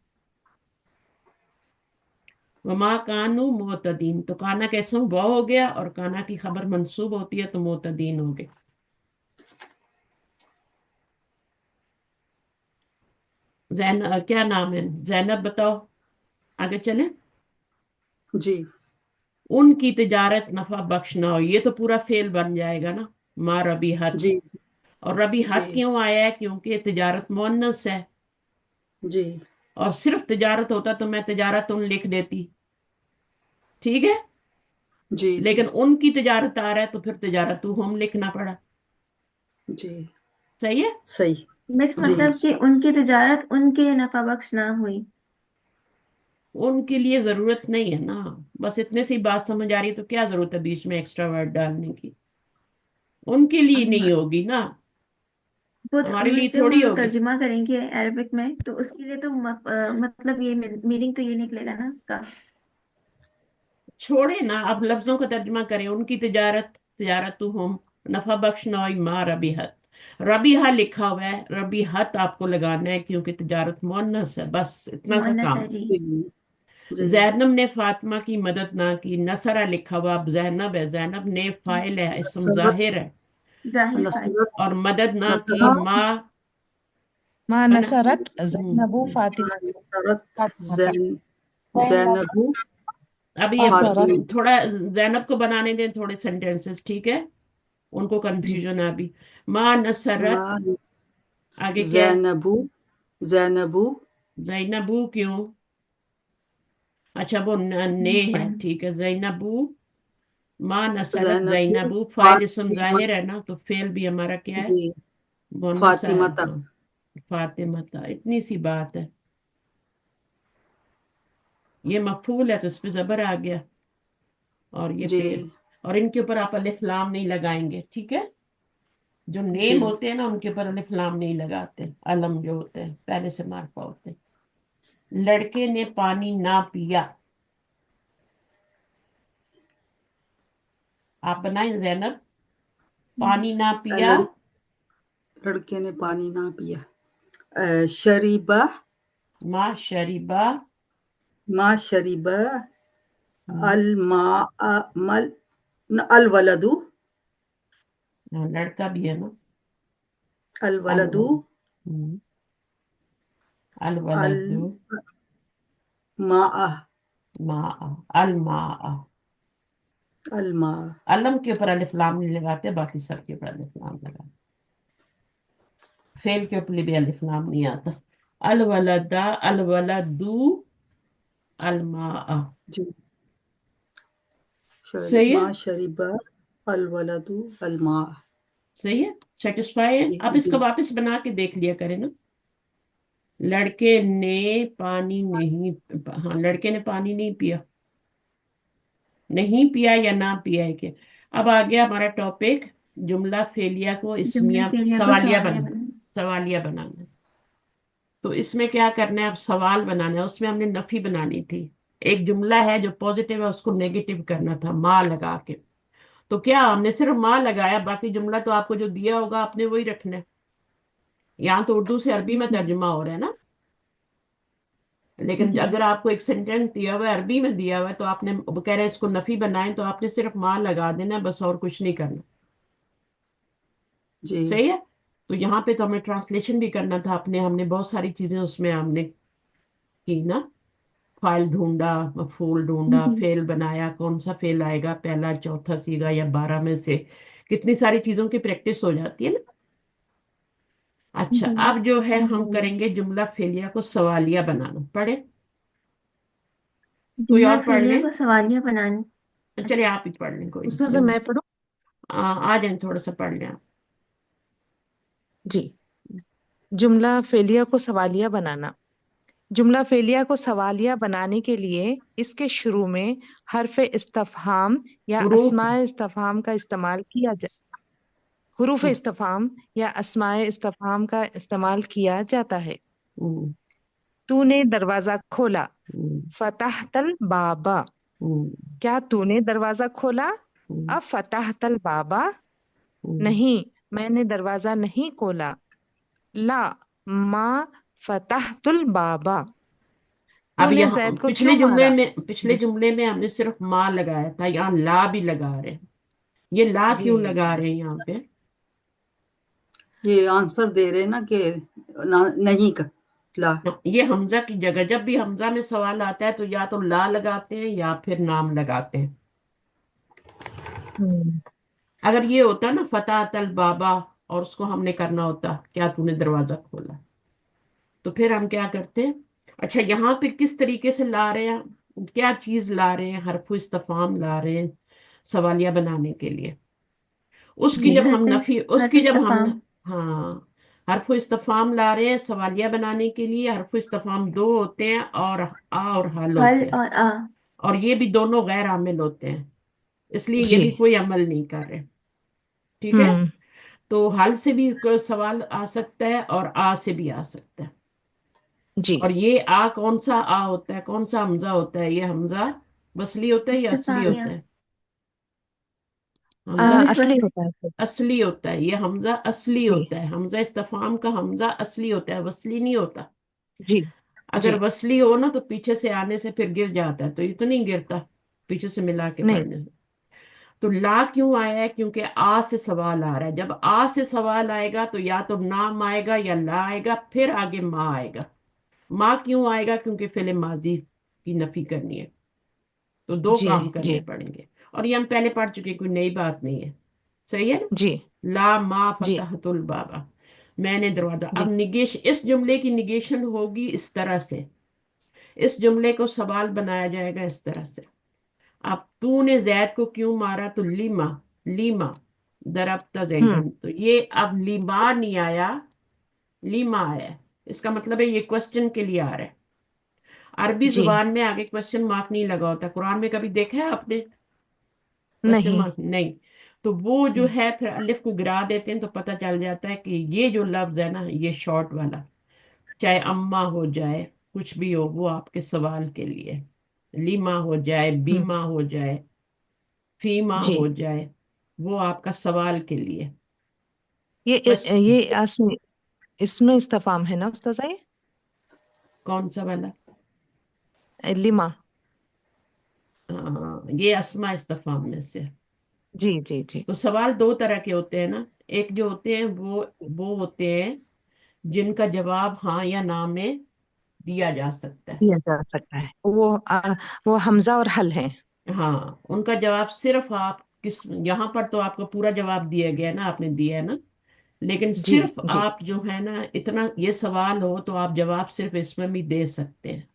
वमा कानू मोतदीन, तो काना का इसम वाव हो गया और काना की खबर मंसूब होती है तो मोतदीन हो गए। क्या नाम है, जैनब बताओ, आगे चले। जी उनकी तिजारत नफा बख्श ना हो, ये तो पूरा फेल बन जाएगा ना, माँ रबी हत। जी और रबी जी हत क्यों आया है, क्योंकि तिजारत मुअन्नस है। जी और सिर्फ तिजारत होता तो मैं तिजारत उन लिख देती, ठीक है। जी जी लेकिन उनकी तिजारत आ रहा है तो फिर तिजारत तू हम लिखना पड़ा। जी सही है। सही मिस जी मतलब कि उनकी तिजारत उनके लिए नफा बख्श ना हुई। उनके लिए जरूरत नहीं है ना, बस इतने सी बात समझ आ रही है तो क्या जरूरत है बीच में एक्स्ट्रा वर्ड डालने की। उनके लिए नहीं होगी ना, वो हमारे लिए जब थोड़ी हम लोग होगी। तर्जुमा करेंगे अरबिक में तो उसके लिए तो मतलब ये मीनिंग तो ये निकलेगा ना उसका। छोड़े ना, अब लफ्जों का तर्जमा करें। उनकी तिजारत, तिजारत हम नफा बख्श नौई माँ रबीहत। रबीहा लिखा हुआ है, रबीहत आपको लगाना है क्योंकि तिजारत मुअन्नस है, बस इतना सा मुअन्नस है काम। जी। जी जी जैनब ने फातिमा की मदद ना की, नसरा लिखा हुआ, अब जैनब है, जैनब ने फाइल है, इसम नसरत जाहिर है। जाहिर फाइल। नसरत और मदद ना की नसरत माँ, माँ है ना। नसरत जैनबू हम्म। फातिमा नसरत फातिमा जैन जैनब जैनबू अब ये असरत थोड़ा जैनब को बनाने दें थोड़े सेंटेंसेस, ठीक है। उनको जी कंफ्यूजन है अभी। माँ नसरत, माँ आगे क्या है, जैनबू जैनबू जैनबू क्यों, अच्छा वो ने है, ठीक है। जैनबू, माँ नसरत जैनबू जैनबू, फाइल इसम फातिमा जाहिर है ना, तो फेल भी हमारा क्या है, जी मुन्नस है। फातिमा तक हाँ, फातिमा था, इतनी सी बात है। ये मफूल है तो इस पे जबर आ गया, और ये जी फेल। और इनके ऊपर आप अलिफ लाम नहीं लगाएंगे, ठीक है। जो जी नेम होते हैं ना उनके ऊपर अलिफ लाम नहीं लगाते, अलम जो होते हैं पहले से मार्फा होते हैं। लड़के ने पानी ना पिया, आप बनाए जैनब, पानी ना पिया। लड़के ने पानी ना पिया शरीबा माँ शरीबा, माँ शरीबा अल मा मल अल वलदू हाँ, लड़का भी है ना, अल वलदू अलवल, अल अलवलदु, मा माँ, अलमा। अल मा अलम के ऊपर अलिफ लाम नहीं लगाते, बाकी सब के ऊपर अलिफ लाम लगाते। फेल के ऊपर भी अलिफ लाम नहीं आता। अलवलदा, अलवलदू, अलमा। जी सही है। माँ शरीबा अल वलदू अल मा सही है, सेटिस्फाई है। जी आप इसका जी वापस बना के देख लिया करें ना। लड़के ने पानी नहीं, हाँ लड़के ने पानी नहीं पिया, नहीं पिया या ना पिया है क्या। अब आ गया हमारा टॉपिक, जुमला फेलिया को जुमला इसमिया फेलिया को सवालिया सवालिया बना, बनाना। सवालिया बनाना। तो इसमें क्या करना है, अब सवाल बनाना है। उसमें हमने नफी बनानी थी। एक जुमला है जो पॉजिटिव है उसको नेगेटिव करना था माँ लगा के। तो क्या हमने सिर्फ माँ लगाया, बाकी जुमला तो आपको जो दिया होगा आपने वही रखना है। यहाँ तो उर्दू से अरबी में तर्जुमा हो रहा है ना, लेकिन जी अगर आपको एक सेंटेंस दिया हुआ है अरबी में दिया हुआ है तो आपने, वो कह रहे हैं इसको नफी बनाए, तो आपने सिर्फ माँ लगा देना है बस, और कुछ नहीं करना। जी सही है। तो यहाँ पे तो हमें ट्रांसलेशन भी करना था अपने, हमने बहुत सारी चीजें उसमें हमने की ना। फाइल ढूंढा, मफूल ढूंढा, जी फेल बनाया, कौन सा फेल आएगा, पहला चौथा सीगा या 12 में से। कितनी सारी चीजों की प्रैक्टिस हो जाती है ना। अच्छा, अब जो है हम करेंगे जुमला फेलिया को सवालिया बनाना। पढ़े? कोई जुमला और पढ़ ले? फेलिया को सवालिया बनाने। चलिए आप ही पढ़ लें, कोई उससे जो मैं पढ़ूं? आ जाए, थोड़ा सा पढ़ लें आप। जी। जुमला फेलिया को सवालिया बनाना। जुमला फेलिया को सवालिया बनाने के लिए इसके शुरू में हर्फ इस्तफहाम या हुरूफ। अस्माए इस्तफहाम का इस्तेमाल किया हुरूफ इस्तफहाम या अस्माए इस्तफहाम का इस्तेमाल किया जाता है। हम्म, तूने दरवाजा खोला, हम्म, फतहतल बाबा। हम्म, क्या तूने दरवाजा खोला? हम्म, अब फतहतल बाबा। हम्म। नहीं, मैंने दरवाजा नहीं खोला। ला, माँ फतहतुल बाबा। अब तूने यहाँ जैद को क्यों मारा? पिछले जुमले में हमने सिर्फ माँ लगाया था, यहाँ ला भी लगा रहे हैं। ये ला जी क्यों लगा जी रहे हैं यहाँ पे? ये आंसर दे रहे हैं ना कि नहीं का ला। ये हमजा की जगह, जब भी हमजा में सवाल आता है तो या तो ला लगाते हैं या फिर नाम लगाते हैं। हम्म, अगर ये होता ना फतेह तल बाबा, और उसको हमने करना होता क्या तूने दरवाजा खोला, तो फिर हम क्या करते? अच्छा, यहाँ पे किस तरीके से ला रहे हैं, क्या चीज ला रहे हैं? हरफु इस्तफाम ला रहे हैं सवालिया बनाने के लिए। उसकी जी जब हम हर्फ नफी हर्फ उसकी जब हम इस्तफाम। हाँ, हरफु इस्तफाम ला रहे हैं सवालिया बनाने के लिए। हरफु इस्तफाम दो होते हैं, और आ और हल हल होते हैं, और आ। और ये भी दोनों गैर आमिल होते हैं, इसलिए ये जी। भी कोई अमल नहीं कर रहे। ठीक है? हम्म। तो हल से भी कोई सवाल आ सकता है और आ से भी आ सकता है। जी। और ये आ कौन सा आ होता है, कौन सा हमजा होता है? ये हमजा वसली होता है या असली इस्तफामिया। होता है? हमजा असली वसली। होता है फिर। असली होता है, ये हमजा असली जी होता है। हमजा इस्तफाम का हमजा असली होता है, वसली नहीं होता। जी अगर जी। वसली हो ना तो पीछे से आने से फिर गिर जाता है, तो ये तो नहीं गिरता पीछे से मिला के नहीं। पढ़ने से। तो ला क्यों आया है? क्योंकि आ से सवाल आ रहा है। जब आ से सवाल आएगा तो या तो नाम आएगा या ला आएगा, फिर आगे माँ आएगा। माँ क्यों आएगा? क्योंकि फेले माजी की नफी करनी है, तो दो जी काम जी करने पड़ेंगे। और ये हम पहले पढ़ चुके, कोई नई बात नहीं है। सही है ना? जी ला मा जी फतहतुल बाबा, मैंने दरवाजा। अब जी। निगेश, इस जुमले की निगेशन होगी इस तरह से, इस जुमले को सवाल बनाया जाएगा इस तरह से। अब तूने जैद को क्यों मारा? तो लीमा, लीमा दरबता हम्म। जैदन। तो ये अब लीमा नहीं आया, लीमा आया है। इसका मतलब है ये क्वेश्चन के लिए आ रहा है। अरबी जी। जुबान में आगे क्वेश्चन मार्क नहीं लगा होता। कुरान में कभी देखा है आपने क्वेश्चन नहीं। मार्क? नहीं। तो वो जो हम्म, है फिर अलिफ को गिरा देते हैं, तो पता चल जाता है कि ये जो लफ्ज है ना, ये शॉर्ट वाला, चाहे अम्मा हो जाए, कुछ भी हो, वो आपके सवाल के लिए है। लीमा हो जाए, हम्म, बीमा हो जाए, फीमा जी। हो जाए, वो आपका सवाल के लिए। बस। ये इसमें इस्तफाम है ना उस्ताद? कौन सा वाला? लिमा। हाँ, ये अस्मा इस्तफाम में से। जी जी जी। तो सवाल दो तरह के होते हैं ना। एक जो होते हैं वो होते हैं जिनका जवाब हाँ या ना में दिया जा सकता है। दिया जा सकता है। वो हमजा और हल है। हाँ, उनका जवाब सिर्फ आप किस, यहाँ पर तो आपको पूरा जवाब दिया गया ना, आपने दिया है ना, लेकिन जी सिर्फ जी आप जो है ना, इतना ये सवाल हो तो आप जवाब सिर्फ इसमें भी दे सकते हैं।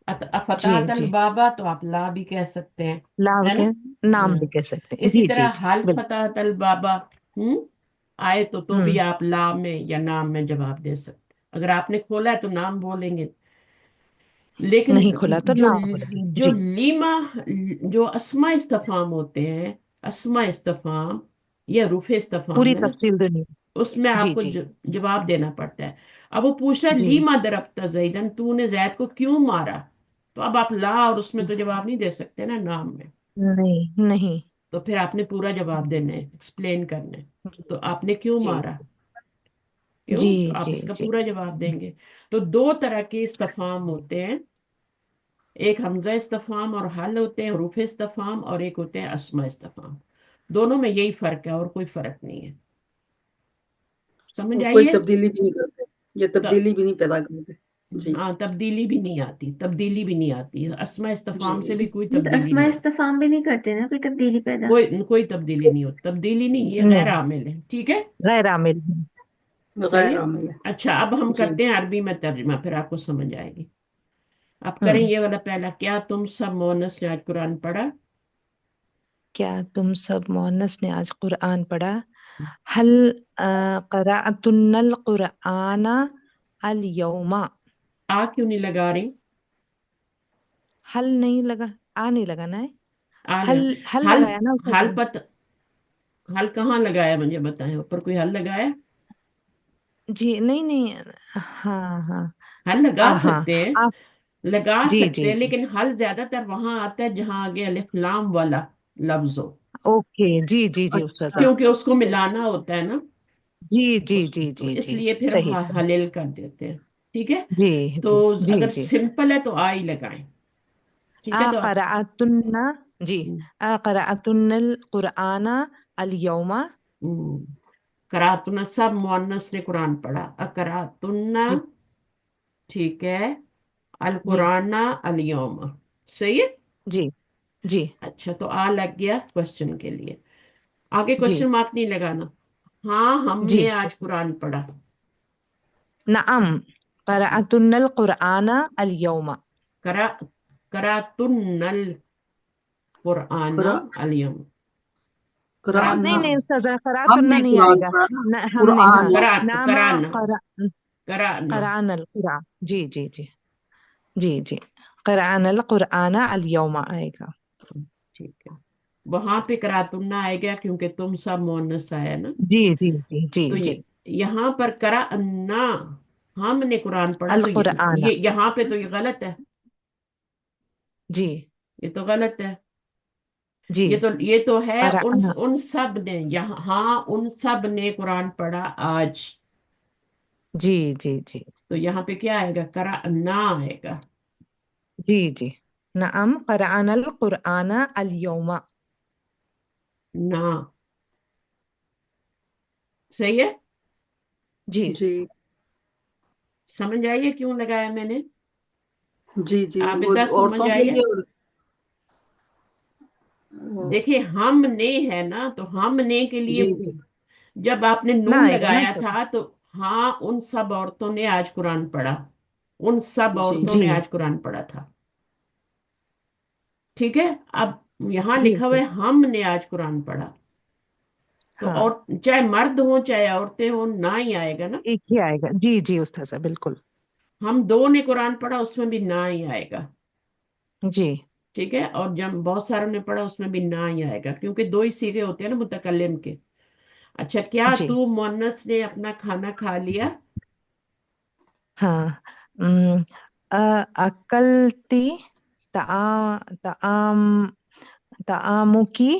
जी फतातल जी। बाबा तो आप ला भी कह सकते हैं, लाभ है ना? के नाम भी हाँ। कह सकते हैं। इसी जी जी तरह जी हाल बिल्कुल। फतातल बाबा आए तो भी हम्म। आप ला में या नाम में जवाब दे सकते हैं। अगर आपने खोला है तो नाम बोलेंगे, लेकिन नहीं खुला तो जो नाम बोलेंगे। जो जी लीमा, जो अस्मा इस्तफाम होते हैं, अस्मा इस्तफाम या रूफे इस्तफाम पूरी है ना, तफसील देनी। उसमें जी आपको जी जवाब देना पड़ता है। अब वो पूछा जी। लीमा दरबता जैदन, तूने जैद को क्यों मारा? तो अब आप ला और उसमें तो जवाब नहीं दे सकते ना, नाम में। नहीं नहीं। तो फिर आपने पूरा जवाब देना है, एक्सप्लेन करना है। तो आपने क्यों जी मारा, क्यों? जी तो आप जी इसका जी पूरा जवाब देंगे। तो दो तरह के इस्तफाम होते हैं, एक हमजा इस्तफाम और हल होते हैं, हरूफ इस्तफाम, और एक होते हैं अस्मा इस्तफाम। दोनों में यही फर्क है और कोई फर्क नहीं है। समझ और आई कोई है? तब्दीली भी नहीं करते, ये त, तब्दीली भी नहीं पैदा करते। जी, हाँ, तब्दीली भी नहीं आती, तब्दीली भी नहीं आती। अस्मा इस्तफाम से भी जी। कोई ये तो तब्दीली अस्मा नहीं आती। इस्तफाम भी नहीं करते ना, कोई तब्दीली पैदा। कोई कोई तब्दीली नहीं होती, तब्दीली नहीं, ये गैर नहीं। आमिल है। ठीक है? गैर आमिल। सही गैर है। आमिल है। अच्छा, अब हम जी। करते हैं अरबी में तर्जुमा, फिर आपको समझ आएगी। आप करें हम्म ये वाला पहला, क्या तुम सब मोनस ने आज कुरान पढ़ा? क्या तुम सब मोहनस ने आज कुरान पढ़ा? हल क़राअतुन्नल कुराना अल यौमा। आ क्यों नहीं लगा रही? हल नहीं लगा, आ नहीं लगाना है। आ हल लगा। हल हल, लगाया ना उसका हल जब। पत हल कहाँ लगाया, मुझे बताएं, ऊपर कोई हल लगाया? जी नहीं नहीं। हाँ हाँ। हल लगा हाँ सकते हैं, आप। लगा जी सकते जी हैं, जी। लेकिन हल ज्यादातर वहां आता है जहां आगे अलिफ लाम वाला लफ्ज हो, ओके जी जी जी उस्ताद अच्छा। साहब। क्योंकि उसको अच्छा। मिलाना होता है ना। जी जी जी तो जी जी। इसलिए फिर हम सही सही। हलिल कर देते हैं। ठीक है। जी तो जी जी अगर जी। सिंपल है तो आ ही लगाएं। ठीक है, तो क़राअतुन्ना। जी। हम्म, क़राअतुन्नल कुराना अल यौमा। करातुना, सब मुअन्नस ने कुरान पढ़ा। अकरातुन्ना, जी ठीक है। अल जी कुराना अल यौम, सही है। जी जी अच्छा, तो आ लग गया क्वेश्चन के लिए। आगे जी क्वेश्चन मार्क नहीं लगाना। हाँ, हमने जी। आज कुरान पढ़ा। नअम क़राअतुन्नल कुराना अल यौमा। करा करातुन्नल कुराना कुरा अल यौम। कुरान, नहीं हाँ। करातुन नहीं उस्ताद क़राअतुन्ना हमने नहीं कुरान आएगा। पढ़ा ना। न हमने, हाँ। कुरान। करा नामा कराना क़रा कराना। क़राअनल कुरान। जी जी जी जी जी। क़राअनल कुराना अल यौमा आएगा। ठीक है, वहां पे करातुन्ना आएगा क्योंकि तुम सब मोनस आया ना। जी जी जी जी तो जी। यहाँ पर करा अन्ना, हमने कुरान पढ़ा, अल तो कुराना। ये यहाँ पे तो ये गलत है। जी ये तो गलत है। जी। ये तो है उन क़राअना। उन सब ने, यहाँ हाँ, उन सब ने कुरान पढ़ा आज। जी जी जी तो यहाँ पे क्या आएगा? करा अन्ना आएगा। जी जी। नअम क़राअनल कुराना अल यौमा। ना, सही है। जी जी समझ आइए क्यों लगाया मैंने? जी जी। वो आबिदा समझ औरतों के आई है। लिए वो। देखिए, हमने है ना, तो हमने के लिए जी जी। जब आपने ना नून आएगा ना लगाया उस्ताद। था, तो हाँ, उन सब औरतों ने आज कुरान पढ़ा। उन सब जी औरतों जी ने आज कुरान पढ़ा था। ठीक है। अब यहाँ जी लिखा हुआ उस्ताद। है हमने आज कुरान पढ़ा। तो हाँ, और चाहे मर्द हो चाहे औरतें हो, ना ही आएगा ना। एक ही आएगा। जी जी उस्ताद साहब बिल्कुल। हम दो ने कुरान पढ़ा, उसमें भी ना ही आएगा। जी ठीक है। और जब बहुत सारों ने पढ़ा, उसमें भी ना ही आएगा, क्योंकि दो ही सीगे होते हैं ना मुतकल्लिम के। अच्छा, क्या जी। तू मुअन्नस ने अपना खाना खा लिया? हाँ। अम, अकलती तआ तआम तआमुकी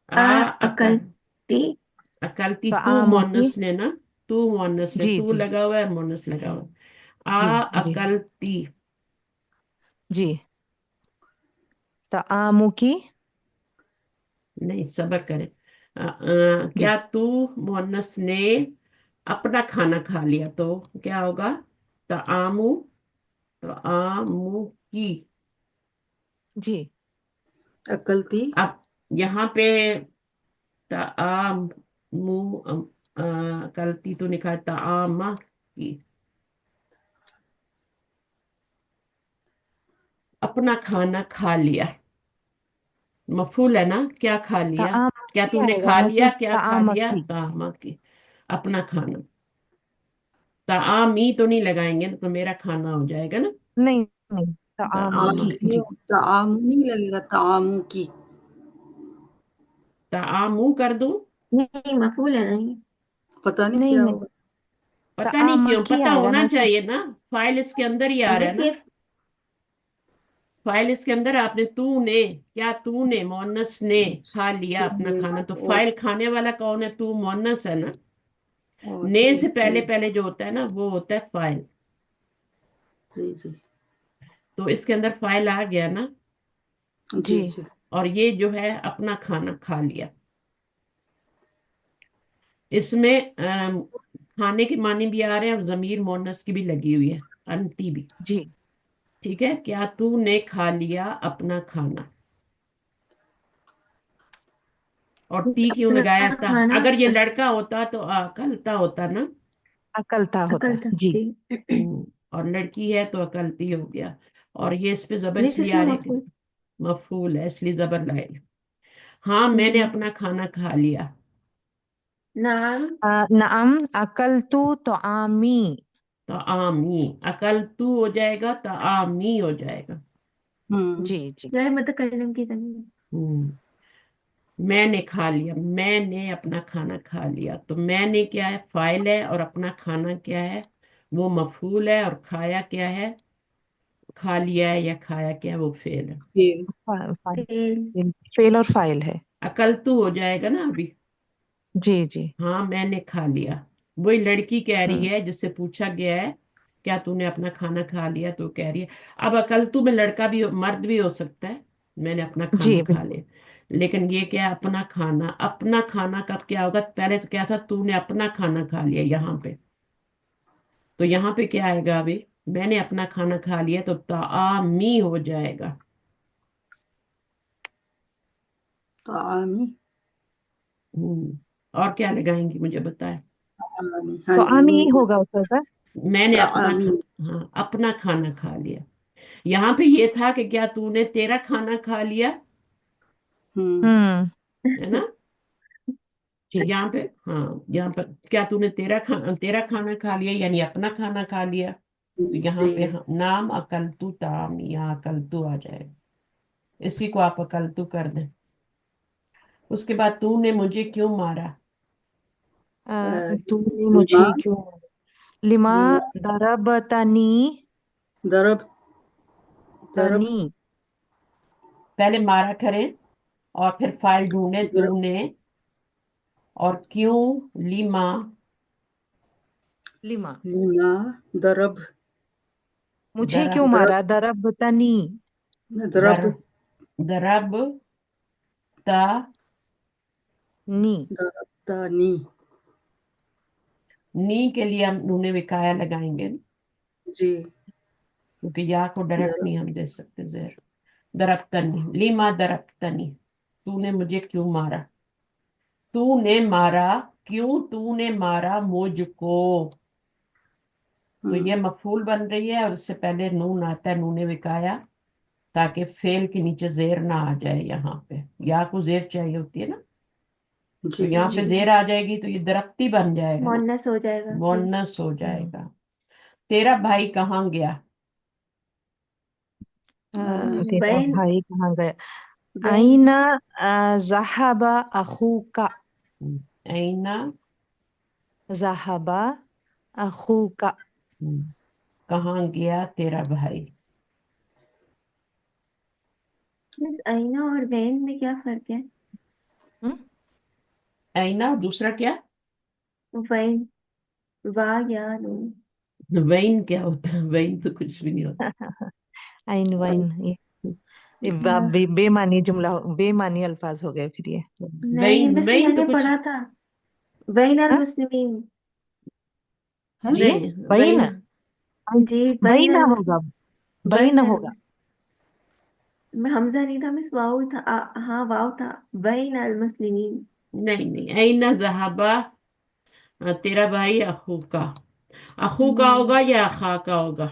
आ अकल अकलती। अकलती, तू तआमुकी। मुअन्नस ने ना, तू मुअन्नस ने, जी तू जी लगा हुआ है, मुअन्नस लगा हुआ है। जी आ जी अकलती, जी। तआमुकी। नहीं, सब्र करें। जी क्या तू मुअन्नस ने अपना खाना खा लिया, तो क्या होगा? तआमु, तआमु की। अकल थी। अब यहाँ पे तआमु, कलती तो लिखा है तआमा की। अपना खाना खा लिया, मफूल है ना, क्या खा लिया? क्या तआमुकी तूने आएगा खा ना लिया? तो क्या खा लिया? तआमकी। तामा की, अपना खाना। तामी तो नहीं लगाएंगे ना, तो मेरा खाना हो जाएगा ना। नहीं नहीं। तामा तआमुकी। की, जी तामू नहीं लगेगा, तामू की। तामू कर दूं? नहीं, मफूल है नहीं। पता नहीं नहीं क्या नहीं। होगा। पता नहीं क्यों, तआमकी पता आएगा होना ना तो। चाहिए ना। फाइल इसके अंदर ही आ रहा है बस ना। ये फाइल इसके अंदर, आपने तूने, क्या तूने मोहनस ने खा लिया अपना खाना, तो और फाइल खाने वाला कौन है? तू मोहनस है ना। ने से ठीक पहले है। पहले जो होता है ना, वो होता है फाइल। जी जी तो इसके अंदर फाइल आ गया ना। जी जी जी। और ये जो है अपना खाना खा लिया, इसमें खाने के मानी भी आ रहे हैं और जमीर मोनस की भी लगी हुई है, अंती भी। जी ठीक है, क्या तूने खा लिया अपना खाना? और ती क्यों अपना लगाया था? खाना। अगर ये लड़का होता तो अकलता होता ना। अकलता होता अकल है था जी। जी। और लड़की है तो अकलती हो गया। और ये इस पे जबर नहीं इसलिए इसमें आ रही है मफूल मफूल है इसलिए जबर लाए। हाँ जी। मैंने अपना खाना खा लिया। नाम नअम अकलतु तो आमी। तो आमी अकल तू हो जाएगा तो आमी हो जाएगा। जी जी। गैर मुतकल्लिम की जमीन। हम्म मैंने खा लिया, मैंने अपना खाना खा लिया। तो मैंने क्या है, फाइल है, और अपना खाना क्या है, वो मफूल है, और खाया क्या है, खा लिया है या खाया क्या है, वो फेल है। फेल। फाइल। फेल। फेल और फाइल है। अकल तू हो जाएगा ना अभी। जी जी। हाँ मैंने खा लिया। वही लड़की कह रही हम्म है जिससे पूछा गया है क्या तूने अपना खाना खा लिया, तो कह रही है। अब अकल तू में लड़का भी मर्द भी हो सकता है, मैंने अपना खाना जी खा बिल्कुल। लिया। लेकिन ये क्या है, अपना खाना कब क्या होगा, पहले तो क्या था, तूने अपना खाना खा लिया यहाँ पे। तो यहाँ पे क्या आएगा अभी, मैंने अपना खाना खा लिया तो तामी हो जाएगा। तामी। और क्या लगाएंगी मुझे बताए। तामी, हाँ तो जी। आमी ही होगा उसका सर। मैंने तामी। हाँ अपना खाना खा लिया। यहाँ पे ये था कि क्या तूने तेरा खाना खा लिया, हम्म। हम्म है ना। जी यहाँ पे हाँ, यहाँ पर क्या तूने तेरा खाना खा लिया, यानी अपना खाना खा लिया। तो यहाँ पे जी। हाँ, नाम अकलतू ताम, यहाँ अकलतू आ जाएगा। इसी को आप अकलतू कर दें। उसके बाद तूने मुझे क्यों मारा। तूने लिमा। मुझे क्यों। लिमा लिमा। दरबतनी। दरब। दरब। तनी। पहले मारा करें और फिर फाइल ढूंढे, दरब। तूने और क्यों, लिमा। Lima lima. दरब। मुझे दरा क्यों दरब। मारा दरबतनी। दर दरब। दरब ता नी। दरबतानी। नी के लिए हम नूने विकाया लगाएंगे, जी। क्योंकि या को डायरेक्ट दरब। नहीं हम दे सकते जेर। दरबतनी, लिमा दरबतनी, तूने मुझे क्यों मारा। तूने मारा, क्यों तूने मारा मुझको। तो ये मफूल बन रही है, और इससे पहले नून आता है, नूने विकाया, ताकि फेल के नीचे जेर ना आ जाए। यहाँ पे या को जेर चाहिए होती है ना, तो जी। यहाँ पे जी जेर आ जाएगी तो ये दरख्ती बन जाएगा ना, मोनस हो जाएगा जी। मोनस हो जाएगा। तेरा भाई कहाँ गया। तेरा बैन। भाई कहाँ गया। बैन। आईना ज़हाबा अखूका। ऐना ज़हाबा अखूका। कहाँ गया तेरा भाई। मिस आईना और बैन में क्या फर्क है। हम्म? ऐना और दूसरा क्या, वैन। वाह या नून। वैन क्या होता है, वैन तो कुछ भी नहीं होता। आइन वाइन ये हाँ। बेमानी जुमला, बेमानी अल्फाज हो गए फिर ये। नहीं वैन मिस वैन तो मैंने कुछ पढ़ा था। वैन अल हाँ मुस्लिमीन। है। जी। नहीं, वही वैन ना। जी वही बैन ना अल होगा। मुस्लिम। वही बैन ना अल होगा। में हमजा नहीं था मिस वाव था हाँ वाव था। बैन अल मुस्लिमीन। नहीं नहीं, ऐना जहाबा तेरा भाई अखू का। अखू का हम्म। होगा या अखा का होगा।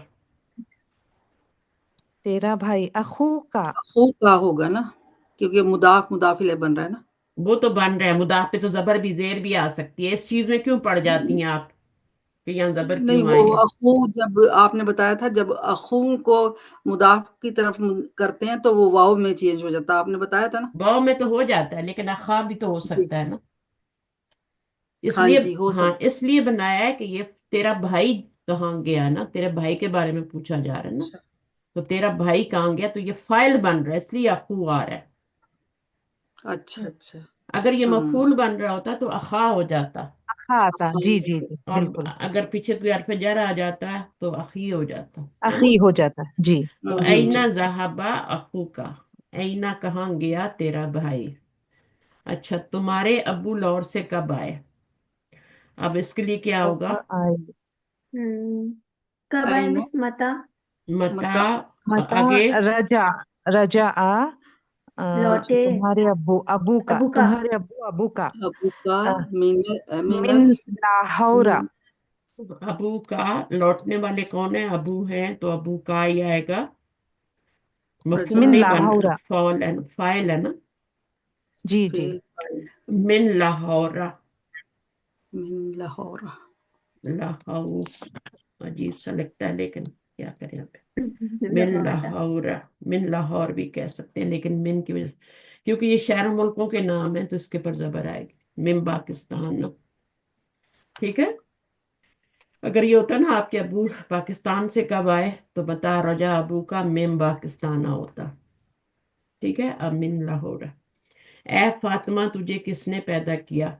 तेरा भाई अखू का। अखू का होगा ना, क्योंकि मुदाफ मुदाफ इलैह बन रहा है ना। वो तो बन रहा है, मुदाफ पे तो जबर भी जेर भी आ सकती है। इस चीज में क्यों पड़ जाती हैं आप कि यहाँ जबर नहीं, क्यों वो आए। अखू जब आपने बताया था, जब अखू को मुदाफ की तरफ करते हैं तो वो वाव में चेंज हो जाता है, आपने बताया था ना। वाव में तो हो जाता है, लेकिन अखा भी तो हो जी। सकता है ना। हाँ इसलिए जी, हो हाँ, सकता इसलिए बनाया है कि ये तेरा भाई कहाँ गया ना, तेरे भाई के बारे में पूछा जा रहा है ना। है। तो तेरा भाई कहाँ गया, तो ये फाइल बन रहा है, इसलिए अखू आ रहा है। अच्छा, अच्छा। अगर ये हुँ। मफूल बन रहा होता तो अखा हो जाता। अखा आता हाँ, जी जी जी और बिल्कुल। अगर पीछे कोई हरफ जर आ जाता तो अखी हो जाता, है ना। अखी हो जाता जी। तो जी हुँ। ऐना जी। जहाबा अखू का, ऐना कहाँ गया तेरा भाई। अच्छा, तुम्हारे अब्बू लाहौर से कब आए। अब इसके लिए क्या कब होगा, आए। हम्म। कब आए आइनो। मिस मता। मता मता। मता आगे रजा। रजा आ। लौटे। तुम्हारे अब्बू अबू का, अबू का। तुम्हारे अब्बू अबू का। अबू का। अ, मिनल मिन मिनल। लाहौरा। अबू का लौटने वाले कौन है? अबू हैं तो अबू का ही आएगा, मफूल मिन नहीं रजा बन, लाहौरा। फाइल है ना। जी जी। फेल फाइल मिन लाहौरा। मिन लाहौर। लाहौर अजीब सा लगता है लेकिन क्या करें यहाँ पे। मिन लाहौर। लाहौरा, मिन लाहौर भी कह सकते हैं लेकिन मिन की वजह, क्योंकि ये शहर मुल्कों के नाम है तो इसके पर जबर आएगी। मिन पाकिस्तान, ठीक है। अगर ये होता ना आपके अबू पाकिस्तान से कब आए तो बता, रजा अबू का मिन पाकिस्तान होता, ठीक है। अब मिन लाहौर। ए फातिमा तुझे किसने पैदा किया?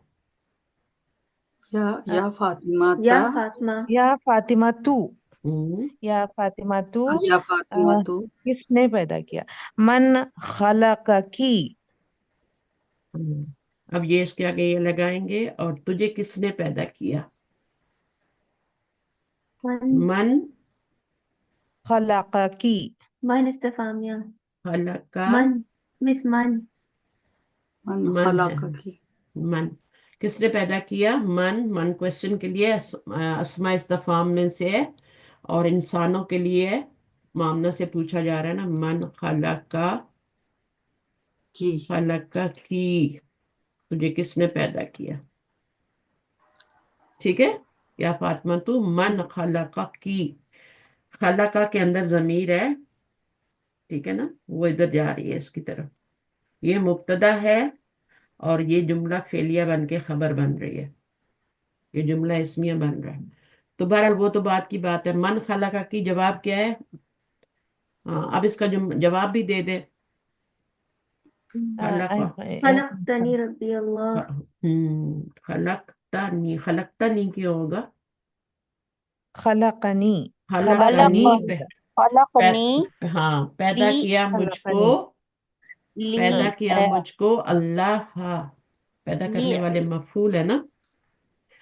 या फातिमा या ता। फातिमा। या फातिमा तू, हम्म, या फातिमा तू, या फातिमा अ, तो। किसने पैदा किया? मन खलक की। अब ये इसके आगे ये लगाएंगे, और तुझे किसने पैदा किया? मन। मन खलक की। मन इस्तिफामिया। खलका, मन। मिस मन। मन मन है, खलक की। मन किसने पैदा किया? मन, मन क्वेश्चन के लिए अस्मा इस्तफाम में से है, और इंसानों के लिए मामना से पूछा जा रहा है ना। मन खलका, की खलका की, तुझे किसने पैदा किया? ठीक है। या फातिमा तू मन खलका की, खलका के अंदर जमीर है, ठीक है ना, वो इधर जा रही है इसकी तरफ। ये मुब्तदा है और ये जुमला फेलिया बन के खबर बन रही है, ये जुमला इसमिया बन रहा है। तो बहरहाल वो तो बात की बात है। मन खलका की जवाब क्या है? हाँ, अब इसका जवाब भी दे दे। खलका, खलक़तनी रब्बी अल्लाह। खलकता खलकता क्यों होगा? खलकनी। खलकनी, खलकनी खलक होगा। खलकनी हाँ, पैदा ली किया मुझको, खलकनी। पैदा ली किया मुझको अल्लाह, पैदा ली करने वाले मफूल है ना।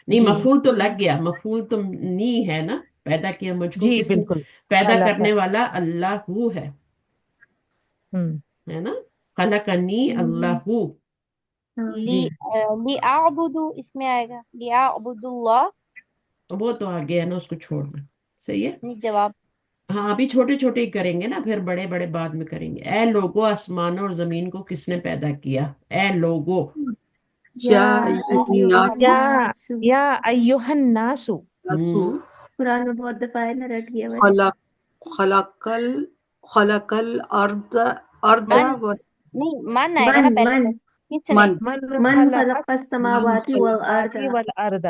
नहीं, जी मफूल तो लग गया, मफूल तो नी है ना। पैदा किया मुझको जी किस, बिल्कुल। पैदा खलक। करने वाला अल्लाह है हम्म। है ना। खलकनी अल्लाह। ली जी ली आबुदू इसमें आएगा, ली आबुदुल्लाह। वो तो आगे है ना, उसको छोड़ना, सही है। नहीं जवाब। हाँ, अभी छोटे छोटे ही करेंगे ना, फिर बड़े बड़े बाद में करेंगे। ए लोगो, आसमानों और जमीन को किसने पैदा किया? ए लोगो, या या अय्युहन या नासु। या अय्युहन नासु। नासु। हम्म, कुरान में बहुत दफा है ना, रट गया बस। खलक खलकल खलकल अर्द अर्द मन बस। नहीं, मन आएगा ना मन। पहले मन। तो। किसने? मन मन मन खलक खलक़स मन समावाति वल खलक समावाति अर्दा। वल अर्द।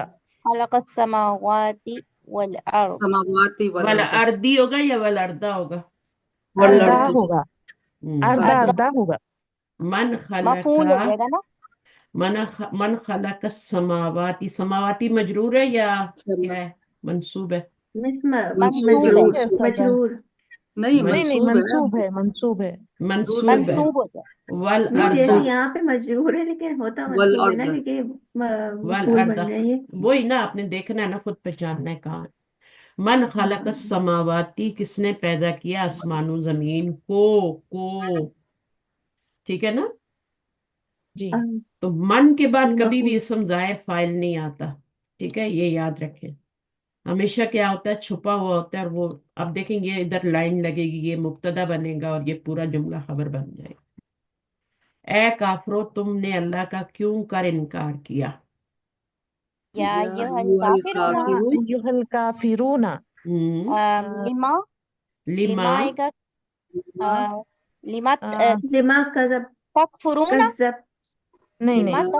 खलक़स समावाति वल अर्द। समावाति वल वाला अर्द अर्दी होगा या वाला अर्दा होगा? वल अर्दा अर्द। होगा। अर्दा अर्द। अर्द अर्दा होगा। मन मफूल खलका, हो जाएगा ना। मन खलक समावाती, समावाती मजरूर है या क्या समा- है? मंसूब है। मिस मंसूब है मंसूब है, मजरूर। कैसा था? मजरूर। नहीं मज, नहीं नहीं, मंसूब है। मंसूब है, मंसूब है। मजरूर मंसूब नहीं है। है। मंसूब हो जाए। वल मिस अर्दा, जैसे मंसूब यहाँ पे मजरूर है लेकिन होता वल मंसूब है ना, अर्द। क्योंकि वल मफूल अर्दा, बन जाए ये। वही ना, आपने देखना है ना, खुद पहचानना है कहाँ है। मन खलक समावाती, किसने पैदा किया आसमानों जमीन को, ठीक है ना। जी तो मन के बाद जी कभी भी मफूल। इसम जाए फाइल नहीं आता, ठीक है, ये याद रखें। हमेशा क्या होता है, छुपा हुआ होता है, और वो अब देखेंगे इधर लाइन लगेगी, ये मुब्तदा बनेगा और ये पूरा जुमला खबर बन जाएगा। ए काफरो, तुमने अल्लाह का क्यों कर इनकार किया? या या ये हल अय्युहल काफिर या ना। काफिरू। अय्युहल काफिरूना। हम्म, लिमा लिमा, लिमा आएगा। लिमा लिमा आ, दिमाग कज़ब। तकफुरूना। कज़्ज़ब। नहीं लिमा नहीं लिमा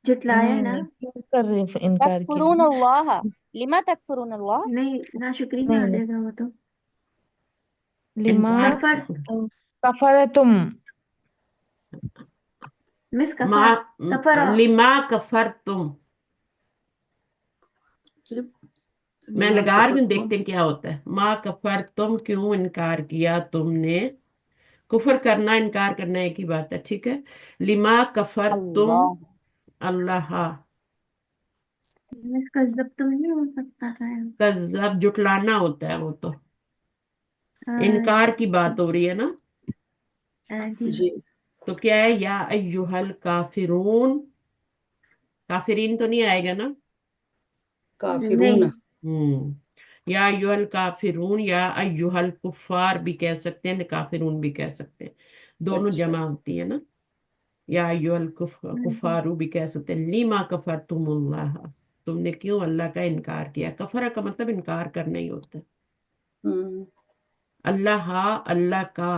जुटलाया नहीं ना। नहीं, क्यों कर इनकार किया? तकफुरून अल्लाह। लिमा तकफुरून अल्लाह। नहीं, नाशुक्री में नहीं आ नहीं। जाएगा वो तो। लिमा इनकार, कफर। कफर तुम। मिस मा कफर। कफरा। लिमा कफर तुम। मैं लिमा लगा रही हूँ, कफरतुम। देखते हैं क्या होता है। मा कफर तुम, क्यों इनकार किया तुमने। कुफर करना इनकार करना एक ही बात है, ठीक है। लिमा कफर तुम अल्लाह। अल्लाह, मिस कज़्ज़ब तो नहीं हो सकता है। कज़्ज़ब जुटलाना होता है वो तो, आ, इनकार की बात हो रही है ना। जी। जी तो क्या है, या अय्युहल काफिरून, काफिरीन तो नहीं आएगा ना। नहीं। काफिरून। या अय्युहल काफिरून या अय्युहल कुफार भी कह सकते हैं, काफिरून भी कह सकते हैं, दोनों अच्छा। जमा होती है ना। या अय्युहल कुफारू भी कह सकते हैं। लीमा कफरतुमुल्लाह, तुमने क्यों अल्लाह का इनकार किया। कफरा का मतलब इनकार करना ही होता है। हम्म। अल्लाह अल्लाह का,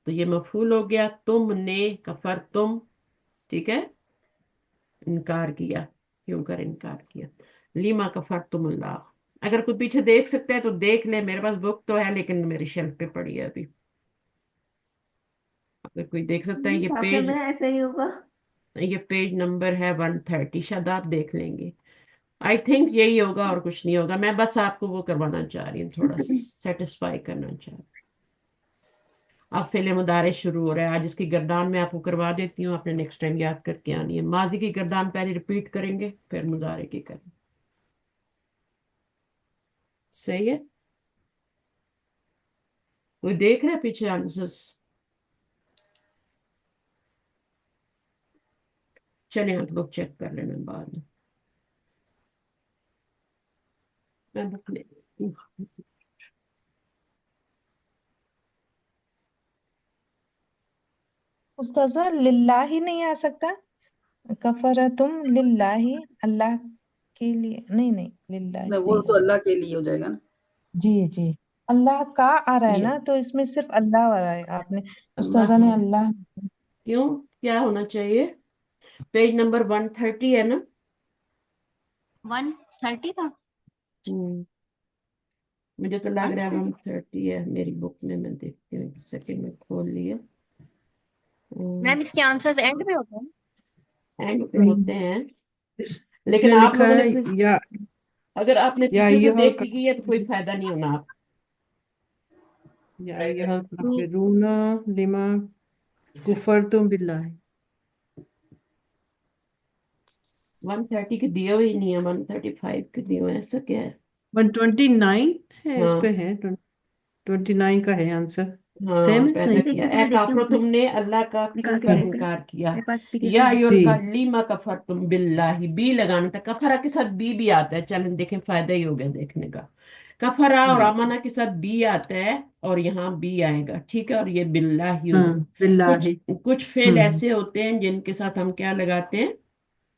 तो ये मफूल हो गया। तुमने कफर तुम, ठीक है, इनकार किया, क्यों कर इनकार किया। लीमा कफर तुम अल्लाह। अगर कोई पीछे देख सकता है तो देख ले, मेरे पास बुक तो है लेकिन मेरी शेल्फ पे पड़ी है अभी। अगर कोई देख सकता है, वाकई में ऐसा ही होगा। ये पेज नंबर है 130, शायद आप देख लेंगे। आई थिंक यही होगा और कुछ नहीं होगा। मैं बस आपको वो करवाना चाह रही हूँ, थोड़ा सेटिस्फाई करना चाह रही हूँ। अब फेले मुदारे शुरू हो रहा है। आज इसकी गर्दान मैं आपको करवा देती हूँ, आपने नेक्स्ट टाइम याद करके आनी है। माजी की गर्दान पहले रिपीट करेंगे, फिर मुदारे की करेंगे। सही है। कोई देख रहा है पीछे आंसर्स? चलिए आप लोग चेक कर लेना बाद में। मैं बुक ले लेती हूँ। उस्ताजा लिल्लाही नहीं आ सकता? कफरा तुम लिल्लाही, अल्लाह के लिए, नहीं नहीं लिल्लाही नहीं, वो नहीं तो आ अल्लाह सकता। के लिए हो जाएगा ना। जी जी, अल्लाह का आ रहा है ये ना, तो इसमें सिर्फ अल्लाह आ रहा है। आपने अल्लाह उस्ताजा ने अल्लाह। क्यों, क्या होना चाहिए? पेज नंबर 130 है ना? 130 था। हम्म, मुझे तो लग रहा है 130 है मेरी बुक में। मैं देखती हूँ, एक सेकंड में खोल लिया। मैम इसके आंसर्स एंड में होते हैं। एंड पे होते हैं, लेकिन इसमें आप लिखा लोगों है ने अगर आपने या पीछे से अय्युहल देख ली है तो कोई फायदा नहीं होना। आप या अय्युहल काफिरून लिमा कुफरतुम बिल्लाह। 130 के दिए हुए ही नहीं है, 135 के दिए हुए हैं, ऐसा क्या है? 129 है, इस पे हाँ है 29 का है आंसर। हाँ, सेम है पैदा नहीं? किया। देखिए तो ए मैं देखती हूँ काफरो, उसमें तुमने अल्लाह का क्यों निकाल के कर बुक है इनकार किया। मेरे पास पीडीएफ या में बुक। अय्युहल जी कलीमा कफर तुम बिल्लाही, बी लगाना था। कफरा के साथ बी भी आता है, चलें देखें, फायदा ही हो गया देखने का। कफरा और जी। अमाना के साथ बी आता है और यहाँ बी आएगा, ठीक है, और ये बिल्लाही हाँ होगा। कुछ बिल्लाही। कुछ फेल हम्म ऐसे होते हैं जिनके साथ हम क्या लगाते हैं,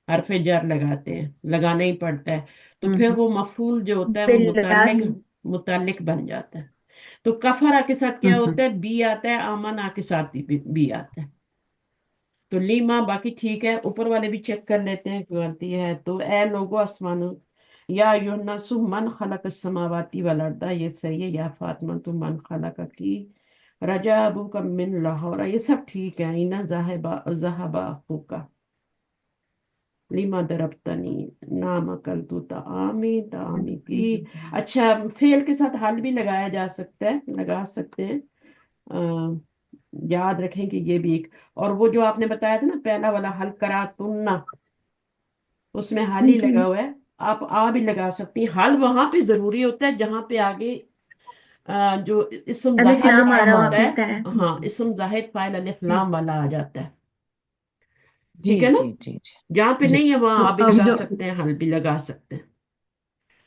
हरफे जर लगाते हैं, लगाना ही पड़ता है। तो फिर हम्म वो मफूल जो होता है वो मुतल्लिक, बिल्लाही। मुतल्लिक बन जाता है। तो कफरा के साथ क्या हम्म होता है, बी आता है। आमना के साथ बी आता है। तो लीमा बाकी ठीक है, ऊपर वाले भी चेक कर लेते हैं क्यों गलती है। तो ए लोगो आसमानो, या युन्नसु मन खलक समावाती वल अर्दा, ये सही है। या फातिमा तु मन खलक की रजा अबू का मिन लाहौर, ये सब ठीक है। इना जहाबा जहाबा अखूका लिमा दरबतनी नाम कल तू तामी तामी की। अच्छा, फेल के साथ हाल भी लगाया जा सकता है, लगा सकते हैं। याद रखें कि ये भी एक, और वो जो आपने बताया था ना पहला वाला, हल करा तुन्ना, उसमें हाल ही जी। लगा हुआ है। आप आ भी लगा सकती हैं। हाल वहां पे जरूरी होता है जहां पे आगे जो इस्म अलिफ जाहिद लाम आ फाइल रहा होता वहां है। मिलता है। हाँ, इस्म जाहिद फाइल अलिफ लाम वाला आ जाता है, जी ठीक है ना। जी जी जी जहां पे जी। नहीं है तो वहां आ भी अब लगा जो सकते हैं, हल भी लगा सकते हैं।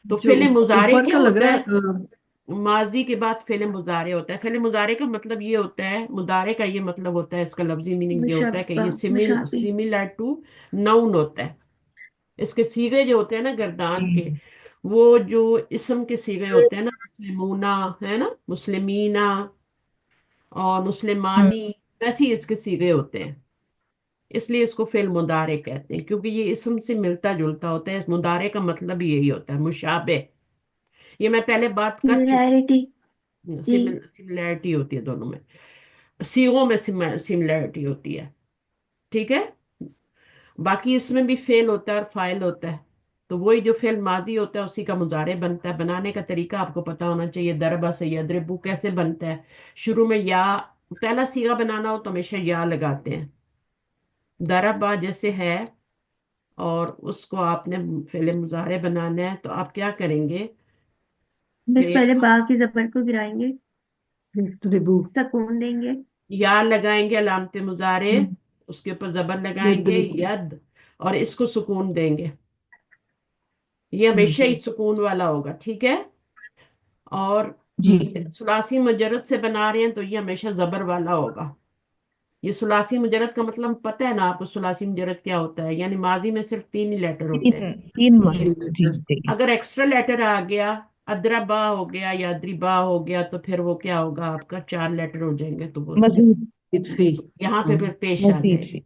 तो जो फेले मुजारे ऊपर क्या का लग होता रहा है, है माजी के बाद फेले मुजारे होता है। फेले मुजारे का मतलब ये होता है, मुदारे का ये मतलब होता है, इसका लफ्जी मीनिंग ये होता है कि मुशब्बा ये मुशाबी। सिमिलर टू नाउन होता है। इसके सीगे जो होते हैं ना गर्दान के, जी वो जो इस्म के सीगे होते हैं ना, मुस्लिमूना है ना, मुस्लिमीना और हम्म मुस्लिमानी, वैसे ही इसके सीगे होते हैं। इसलिए इसको फेल मुदारे कहते हैं, क्योंकि ये इस्म से मिलता जुलता होता है। मुदारे का मतलब यही होता है, मुशाबे। ये मैं पहले बात कर चुकी सिमिलैरिटी। हूँ। जी। सिमिलैरिटी होती है दोनों में, सीगों में सिमिलैरिटी होती है, ठीक है। बाकी इसमें भी फेल होता है और फाइल होता है। तो वही जो फेल माजी होता है उसी का मुजारे बनता है। बनाने का तरीका आपको पता होना चाहिए। दरबा से यदरिबु कैसे बनता है, शुरू में या, पहला सीगा बनाना हो तो हमेशा या लगाते हैं। दरबा जैसे है, और उसको आपने फेले मुजारे बनाना है तो आप क्या करेंगे बस कि पहले बा की जबर को गिराएंगे, रिबू सुकून देंगे। या लगाएंगे अलामत मुजारे, उसके ऊपर जबर लगाएंगे यद्रिबू। यद, और इसको सुकून देंगे। ये हमेशा ही सुकून वाला होगा, ठीक है। और जी सुलासी मुजर्रद से बना रहे हैं तो ये हमेशा जबर वाला होगा। ये सुलासी मुजर्रद का मतलब पता है ना आपको? सुलासी मुजर्रद क्या होता है? यानी माजी में सिर्फ 3 ही लेटर होते हैं। 3 तीन जी लेटर। जी अगर एक्स्ट्रा लेटर आ गया, अदरबा हो गया या अदरिबा हो गया, तो फिर वो क्या होगा आपका? 4 लेटर हो जाएंगे, तो वो मजीद इतनी। यहाँ पे हाँ। फिर पेश आ मजीद जाएगी।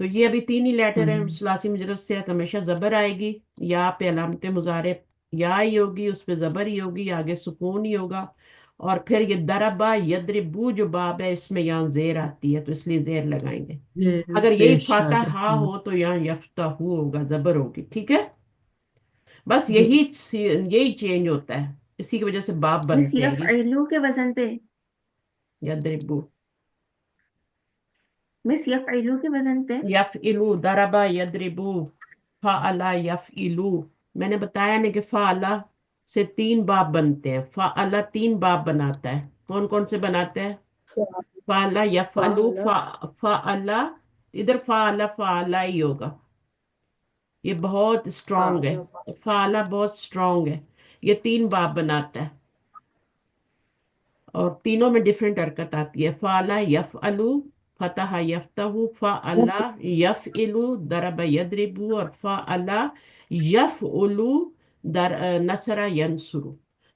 तो ये अभी 3 ही लेटर है। हम्म। सलासी मुजरद से तो हमेशा जबर आएगी, या पे अलामत मुजारे या ही होगी, उस पे जबर ही होगी, आगे सुकून ही होगा। और फिर ये दरबा यदरिबू जो बाब है, इसमें यहाँ जेर आती है, तो इसलिए जेर लगाएंगे। ये अगर यही पेश आ गया। फातहा हो तो यहाँ यफ्ताहू होगा, जबर होगी, ठीक है। बस जी यही चेंज होता है, इसी की वजह से बाब मिस बनते हैं ये। यफ़इलू के वजन पे, यदरिबू, मिस यफ़इलू के वजन पे। यफइलू, दरबा यदरिबू, फाअला यफइलू। मैंने बताया ना कि फाअला से 3 बाब बनते हैं। फाअला 3 बाब बनाता है। कौन कौन से बनाते हैं? फाअला यफअलू, फाला फाअला। इधर फाअला फाअला ही होगा। ये बहुत स्ट्रांग है, फाला फाअला बहुत स्ट्रांग है। ये 3 बाब बनाता है, और तीनों में डिफरेंट हरकत आती है। फाला यफअलु, फतह यफ्तहु, फाअला यफइलु, दरब यदरिबु, और फाअला यफउलु, दर नसरा यंसुरु।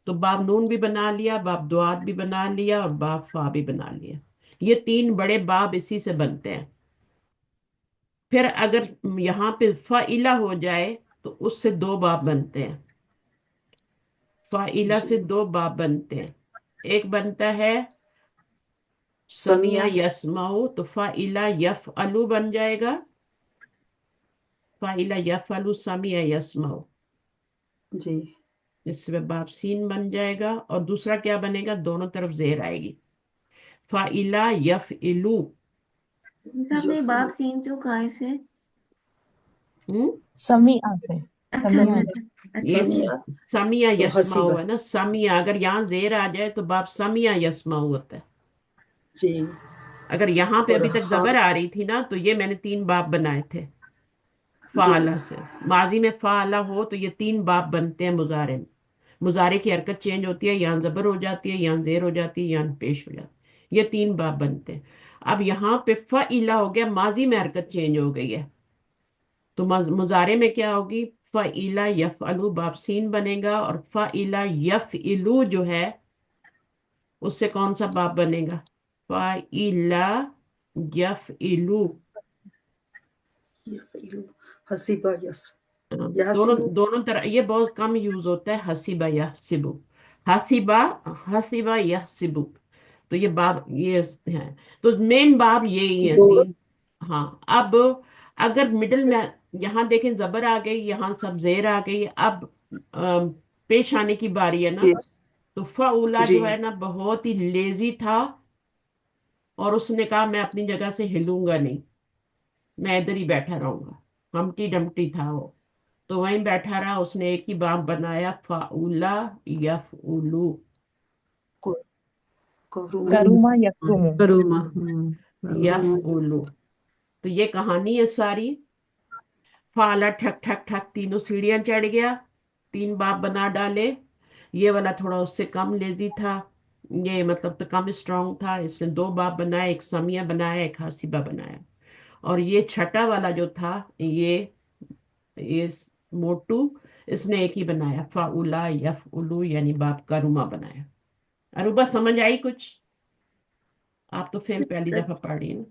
तो बाब नून भी बना लिया, बाब दुआत भी बना लिया, और बाब फा भी बना लिया। ये 3 बड़े बाब इसी से बनते हैं। फिर अगर यहाँ पे फाइला हो जाए तो उससे 2 बाब बनते हैं। फाइला से जी 2 बाब बनते हैं। एक बनता है समिया समिया यस्माउ, तो फाइला यफअलु बन जाएगा। फाइला यफअलु समिया यस्माउ, जी इसमें बाप सीन बन जाएगा। और दूसरा क्या बनेगा? दोनों तरफ जेर आएगी। फाइला यफइलु। मिस आपने बाप यफइलू सीन क्यों कहा इसे? हम्म समी आते अच्छा समी अच्छा आते अच्छा अच्छा ये अच्छा। समिया समिया तो यस्माउ हसीबा है ना। समिया, अगर यहाँ जेर आ जाए तो बाप समिया यस्माउ होता है। जी। अगर यहाँ पे और अभी तक हाँ जबर आ रही थी ना, तो ये मैंने 3 बाप बनाए थे। जी फाला से माजी में फाला हो तो ये 3 बाप बनते हैं मुजारे में। मुजारे की हरकत चेंज होती है, यहाँ जबर हो जाती है, यहाँ जेर हो जाती है, यहाँ पेश हो जाती है। ये 3 बाप बनते हैं। अब यहाँ पे फ़इला हो गया, माजी में हरकत चेंज हो गई है, तो मुजारे में क्या होगी? फ़इला यफ़अलु, बाप सीन बनेगा। और फ़इला यफ़इलु जो है, उससे कौन सा बाप बनेगा? फ़इला यफ़इलु। यफइलू हसीबा यस हाँ, दोनों यासिबू दोनों तरह ये बहुत कम यूज होता है। हसीबा यहसिबु, हसीबा, हसीबा यहसिबु। तो ये बाब ये है। तो मेन बाब यही है, दो 3। हाँ, अब अगर मिडिल में यहाँ देखें जबर आ गई, यहाँ सब जेर आ गई, अब पेश आने की बारी है ना। पेश तो फऊला जी जो है ना, बहुत ही लेजी था, और उसने कहा मैं अपनी जगह से हिलूंगा नहीं, मैं इधर ही बैठा रहूंगा। हमटी डमटी था वो, तो वहीं बैठा रहा। उसने एक ही बाप बनाया, फाउला यफउलू, को करूमा करूमा यकरुमु करूमा। करूमा। यफउलू। तो ये कहानी है सारी। फाला ठक ठक ठक तीनों सीढ़ियां चढ़ गया, 3 बाप बना डाले। ये वाला थोड़ा उससे कम लेजी था, ये मतलब तो कम स्ट्रांग था, इसने 2 बाप बनाए, एक समिया बनाया, एक हसीबा बनाया। और ये छठा वाला जो था, ये मोटू, इसने एक ही बनाया, फाउला यफउलू, यानी बाप का रुमा बनाया। अरुबा समझ आई कुछ? आप तो फेल पहली दफा पढ़ रही हैं ना।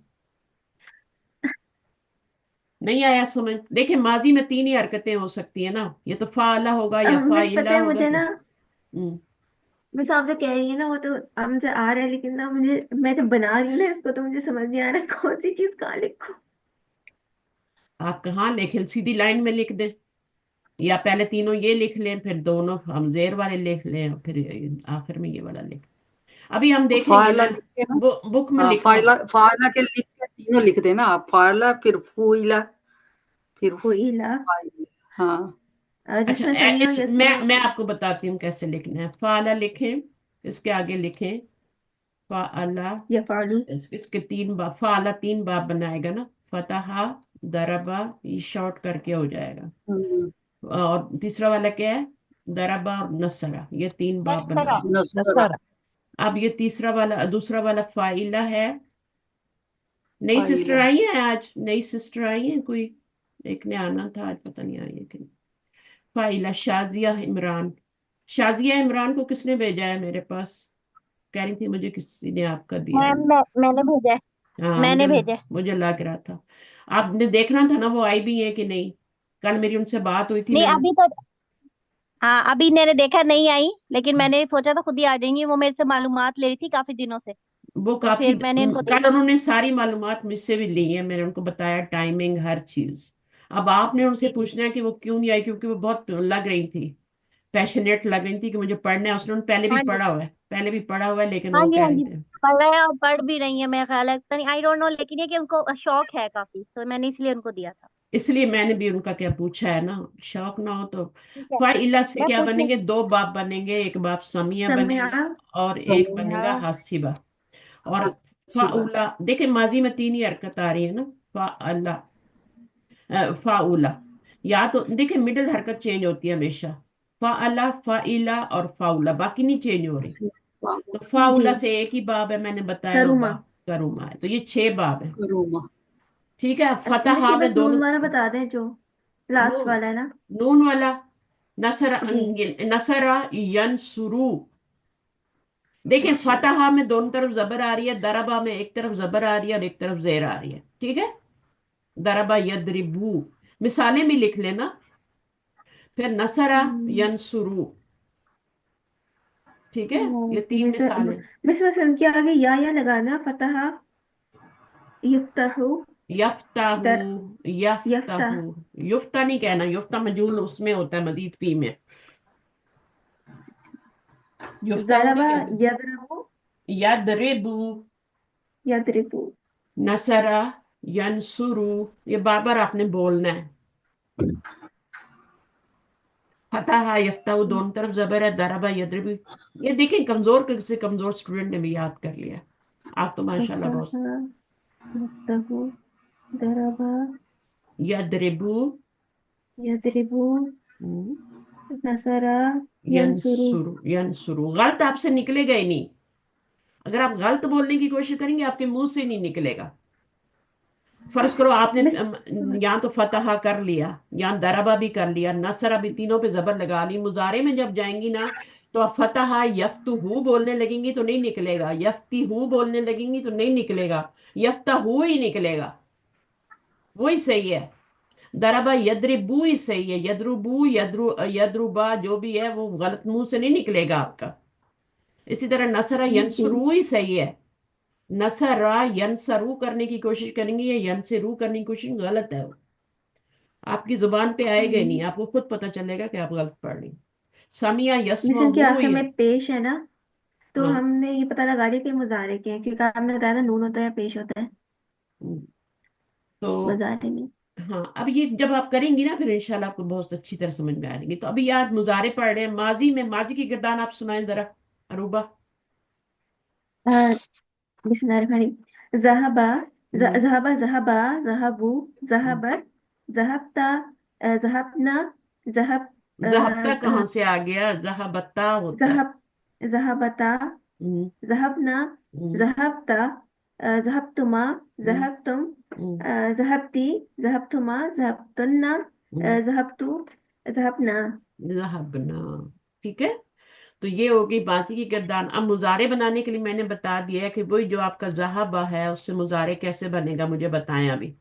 नहीं आया समझ? देखिए, माजी में 3 ही हरकतें हो सकती है ना, ये तो फाला होगा या मिस पता फाइला है होगा मुझे फिर। ना, हम्म मिस आप जो कह रही है ना वो तो अब मुझे आ रहा है, लेकिन ना मुझे, मैं जब बना रही हूँ ना इसको, तो मुझे समझ नहीं आ रहा कौन सी चीज कहाँ लिखूं। आप कहाँ लिखें? सीधी लाइन में लिख दें, या पहले तीनों ये लिख लें, फिर दोनों हम जेर वाले लिख लें, और फिर आखिर में ये वाला लिख। अभी हम देखेंगे फाला ना, लिख के ना बुक में हाँ लिखा। फाइला फाला के लिख के तीनों लिख देना आप फाला फिर फूइला फिर कोई ला, फाइल हाँ अच्छा, जिसमें समिया इस यस्मा हो। मैं आपको बताती हूँ कैसे लिखना है। फाला लिखें, इसके आगे लिखें फाला। या फालू। इसके 3 बाप, फाला 3 बाप बनाएगा ना। फतहा, दरबा, ये शॉर्ट करके हो जाएगा। हम्म, और तीसरा वाला क्या है? दरबा और नसरा, ये 3 बाब बना नसरा। लिए। नसरा, अब ये तीसरा वाला, दूसरा वाला फाइला है। नई सिस्टर फाइला, आई है आज, नई सिस्टर आई है कोई? एक ने आना था आज, पता नहीं आई है कि नहीं। फाइला शाजिया इमरान। शाजिया इमरान को किसने भेजा है मेरे पास? कह रही थी मुझे किसी ने आपका दिया है। मैंने भेजा है। हाँ, मैंने भेजा है। मुझे लग रहा था। आपने देखना था ना वो आई भी है कि नहीं। कल मेरी उनसे बात हुई थी, नहीं मैंने। अभी तो, हाँ अभी मैंने देखा नहीं आई, लेकिन मैंने सोचा था खुद ही आ जाएंगी। वो मेरे से मालूमात ले रही थी काफी दिनों से, वो तो काफी फिर मैंने इनको दे कल दी। उन्होंने सारी मालूमात मुझसे भी ली है, मैंने उनको बताया टाइमिंग हर चीज। अब आपने उनसे जी जी। पूछना है कि वो क्यों नहीं आई, क्योंकि वो बहुत लग रही थी, पैशनेट लग रही थी कि मुझे पढ़ना है। उसने पहले भी हाँ जी। पढ़ा हुआ है, पहले भी पढ़ा हुआ है, लेकिन हाँ वो जी कह हाँ रहे जी। थे। पढ़ रहे हैं और पढ़ भी रही है, मेरा ख्याल है। पता नहीं, आई डोंट नो, लेकिन ये कि उनको शौक है काफी, तो मैंने इसलिए उनको दिया था। इसलिए मैंने भी उनका क्या पूछा है ना, शौक ना हो तो। ठीक है, फाइला से मैं क्या पूछ बनेंगे? 2 बाप बनेंगे, एक बाप समिया समिया, बनेगा और एक समिया, बनेगा हासिबा। और हसीबा, फाउला, देखिए माजी में 3 ही हरकत आ रही है ना। फाअला, फाउला। या तो देखिए मिडिल हरकत चेंज होती है हमेशा, फाअला, फाइला और फाउला, बाकी नहीं चेंज हो रही। हसीबा, तो जी, फाउला से एक ही बाब है, मैंने बताया वो करूमा। बाब करूमा है, तो ये 6 बाब है। करूमा, ठीक है। मिस ये फतहा में बस नून दोनों। वाला बता दें जो लास्ट नून, वाला है ना। नून वाला। नसरा, जी, नसरा यनसुरू। देखिए अच्छा, फतहा में दोनों तरफ जबर आ रही है, दरबा में एक तरफ जबर आ रही है और एक तरफ जेर आ रही है। ठीक है। दरबा यदरिबू, मिसालें भी लिख लेना। फिर नसरा हम्म, यनसुरू। ठीक है। ये ओके। 3 मिसालें। मिस बस उनके आगे या लगाना, फतहा, युफ्तहु, यफ्ताहू, दर, यफ्ताहू। यफ्तह, युफ्ता नहीं कहना, युफ्ता मजूल उसमें होता है, मजीद फी में। युफ्ताहू नहीं ज़रबा, कहना। यदरबु, यदरिबू, यदरिबु। नसरा, यनसुरू। ये बार बार आपने बोलना है। फतह यफ्ताहू दोनों तरफ जबर है, दरबा यदरिबू। ये देखिए कमजोर से कमजोर स्टूडेंट ने भी याद कर लिया। आप तो माशाल्लाह बहुत। फतहा, युफ्तहु, दरबा, यदरिबू, यदरिबु, हम्म, नसरा, यंसुरु। यनसुरू, यनसुरू गलत आपसे निकलेगा ही नहीं। अगर आप गलत बोलने की कोशिश करेंगे, आपके मुंह से नहीं निकलेगा। फर्ज करो आपने मिस, यहाँ तो फतहा कर लिया, यहाँ दरबा भी कर लिया, नसरा भी, तीनों पे जबर लगा ली। मुजारे में जब जाएंगी ना, तो आप फतहा यफ्तहू बोलने लगेंगी तो नहीं निकलेगा, यफ्तिहू बोलने लगेंगी तो नहीं निकलेगा, यफ्तहू ही निकलेगा। वही सही है। दरबा यदरिबू ही सही है। यदरुबू, यदरुबा जो भी है वो गलत मुंह से नहीं निकलेगा आपका। इसी तरह नसरा जी, यनसुरू ही सही है। नसरा यनसरू करने की कोशिश करेंगे या यनसरू करने की कोशिश, गलत है वो। आपकी जुबान पे आएगा ही नहीं, हम्म। आपको खुद पता चलेगा कि आप गलत पढ़ रही हैं। समिया मिस इनके यस्माहू आखिर में पेश है ना, तो हाँ। हमने ये पता लगा लिया कि मुजारे के हैं, क्योंकि आपने बताया था नून होता है या पेश होता है तो मुजारे में। हाँ, अब ये जब आप करेंगी ना, फिर इंशाल्लाह आपको बहुत अच्छी तरह समझ में आएंगी। तो अभी आप मुजारे पढ़ रहे हैं, माजी में माजी की गिरदान आप सुनाएं जरा, अरूबा। बिस्मिल्लाहिर्रहमानिर्रहीम। ज़हबा, हम्म, ज़हबा, ज़हबा, ज़हबू, ज़हबत, ज़हबता, ज़हबना, ज़हब, जहबता कहाँ से आ गया? जहबता होता है। ज़हब, ज़हबता, हम्म, ज़हबना, हम्म, ज़हबता, ज़हबतुमा, हम्म, ज़हबतुम, हम्म, ज़हबती, ज़हबतुमा, ज़हबतुन्ना, हम्म, ज़हबतु, ज़हबना। जहबना। ठीक है। तो ये होगी बाजी की गिरदान। अब मुजारे बनाने के लिए मैंने बता दिया है कि वही जो आपका जहाबा है उससे मुजारे कैसे बनेगा, मुझे बताएं अभी।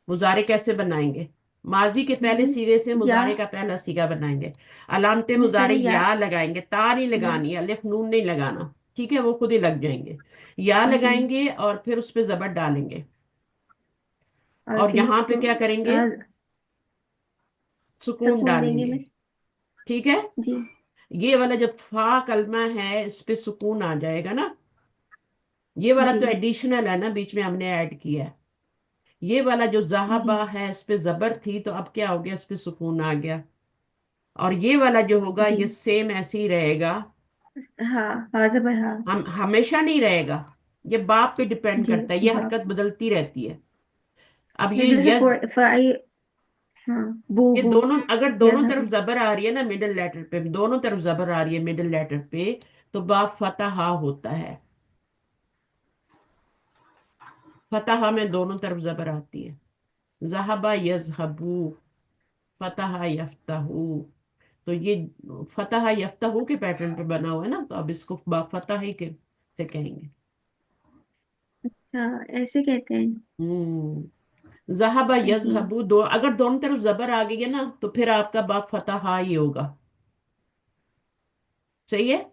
मुजारे कैसे बनाएंगे? माजी के पहले सीगे से या, मुजारे का पहला सीगा बनाएंगे। अलामते मिस मुजारे पहले या, या लगाएंगे, ता नहीं या, लगानी, अलिफ नून नहीं लगाना। ठीक है, वो खुद ही लग जाएंगे। या जी, लगाएंगे और फिर उस पे जबर डालेंगे। और और फिर यहाँ पे इसको क्या करेंगे? सुकून सुकून देंगे डालेंगे। मिस। ठीक है। जी, ये वाला जो फा कलमा है इस पे सुकून आ जाएगा ना। ये वाला जी, तो एडिशनल है ना, बीच में हमने ऐड किया है। ये वाला जो जी, जहाबा है इस पे जबर थी, तो अब क्या हो गया? इस पे सुकून आ गया। और ये वाला जो होगा जी, ये सेम ऐसे ही रहेगा। हाँ, हाँ जबर हाँ। हम हमेशा नहीं रहेगा, ये बाप पे डिपेंड जी, करता है, ये हाँ। हरकत बदलती रहती है। अब मैं ये जैसे यज, फाई, हाँ, बू ये बू दोनों, अगर दोनों तरफ यज़हबू। जबर आ रही है ना मिडिल लेटर पे, दोनों तरफ जबर आ रही है मिडिल लेटर पे, तो बाप फतहा होता है। फतहा में दोनों तरफ जबर आती है। ज़हबा यज़हबू, फतहा यफ्तहू। तो ये फतहा यफ्तहू के पैटर्न पे बना हुआ है ना, तो अब इसको फतह ही के से कहेंगे। हाँ, ऐसे कहते हैं। ज़हबा जी यज़हबू, दो अगर दोनों तरफ जबर आ गई है ना, तो फिर आपका बाप फतहा ही होगा। सही है।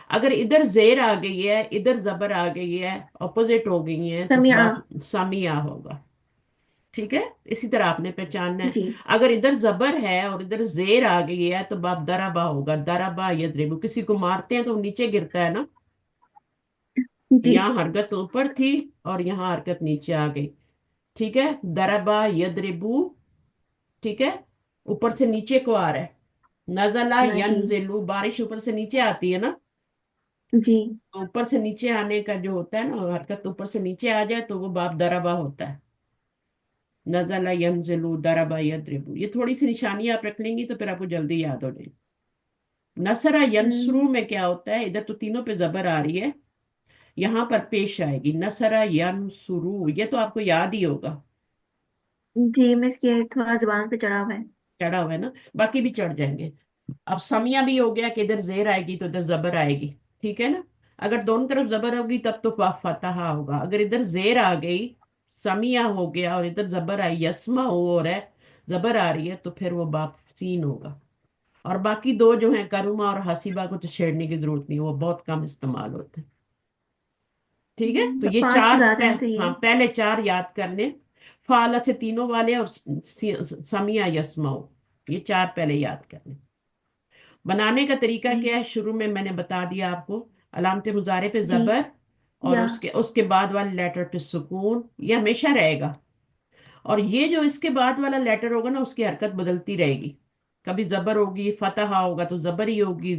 अगर इधर जेर आ गई है, इधर जबर आ गई है, ऑपोजिट हो गई है, तो समिया। बाप सामिया होगा। ठीक है, इसी तरह आपने पहचानना है। जी अगर इधर जबर है और इधर जेर आ गई है, तो बाप दराबा होगा। दराबा यदरिबु, किसी को मारते हैं तो वो नीचे गिरता है ना, जी यहाँ हरकत ऊपर थी और यहाँ हरकत नीचे आ गई। ठीक है, दराबा यदरिबु। ठीक है, ऊपर से नीचे को आ रहा है। नजला हाँ जी यनजिलु, बारिश ऊपर से नीचे आती है ना, जी तो ऊपर से नीचे आने का जो होता है ना, हरकत ऊपर से नीचे आ जाए तो वो बाप दराबा होता है। नजला यनजिलु, दराबा यदरिबु, ये थोड़ी सी निशानी आप रख लेंगी तो फिर आपको जल्दी याद हो जाएगी। नसरा यनसरू हम्म, में क्या होता है, इधर तो तीनों पे जबर आ रही है, यहाँ पर पेश आएगी नसरा यनसुरू, ये तो आपको याद ही होगा। जी मैं इसके थोड़ा जुबान पे चढ़ा हुआ है। चढ़ा हुआ है ना, बाकी भी चढ़ जाएंगे। अब समिया भी हो गया कि इधर जेर आएगी तो इधर जबर आएगी। ठीक है ना, अगर दोनों तरफ जबर होगी तब तो फतहा होगा। अगर इधर जेर आ गई, समिया हो गया, और इधर जबर आई, यस्मा हो रहा है, जबर आ रही है, तो फिर वो बाप सीन होगा। और बाकी दो जो हैं, करुमा और हसीबा, को तो छेड़ने की जरूरत नहीं, वो बहुत कम इस्तेमाल होते हैं। ठीक है, तो ये पांच चार ज्यादा है तो ये। हाँ, पहले चार याद कर लें। फाला से तीनों वाले, और समिया यस्माओ, ये चार पहले याद कर लें। बनाने का तरीका जी क्या है, शुरू में मैंने बता दिया आपको। अलामत मुजारे पे जी जबर, और या उसके उसके बाद वाले लेटर पे सुकून, ये हमेशा रहेगा। और ये जो इसके बाद वाला लेटर होगा ना, उसकी हरकत बदलती रहेगी। कभी जबर होगी, फतहा होगा तो जबर ही होगी,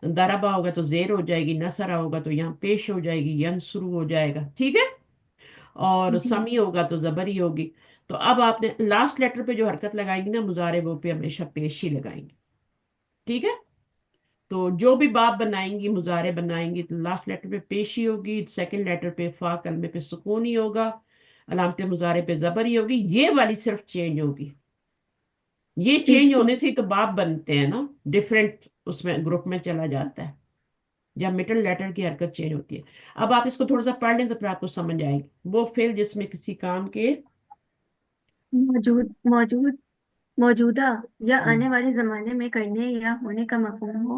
दरबा होगा तो जेर हो जाएगी, नसरा होगा तो यहाँ पेश हो जाएगी, यंसुरू हो जाएगा। ठीक है, और जी समी होगा तो जबर ही होगी। तो अब आपने लास्ट लेटर पे जो हरकत लगाएंगी ना मुजारे, वो पे हमेशा पेश ही लगाएंगे। ठीक है, तो जो भी बाप बनाएंगी, मुजारे बनाएंगी, तो लास्ट लेटर पे पेशी होगी, सेकंड लेटर पे फा कलमे पे सुकून ही होगा, अलामत मुजारे पे जबर ही होगी, ये वाली सिर्फ चेंज होगी। ये चेंज जी होने से ही तो बाप बनते हैं ना, डिफरेंट उसमें ग्रुप में चला जाता है जब मिडिल लेटर की हरकत चेंज होती है। अब आप इसको थोड़ा सा पढ़ लें तो फिर आपको समझ आएगी। वो फेल जिसमें किसी काम के मौजूद मौजूद मौजूदा या हम्म, आने वाले जमाने में करने या होने का मफहूम हो,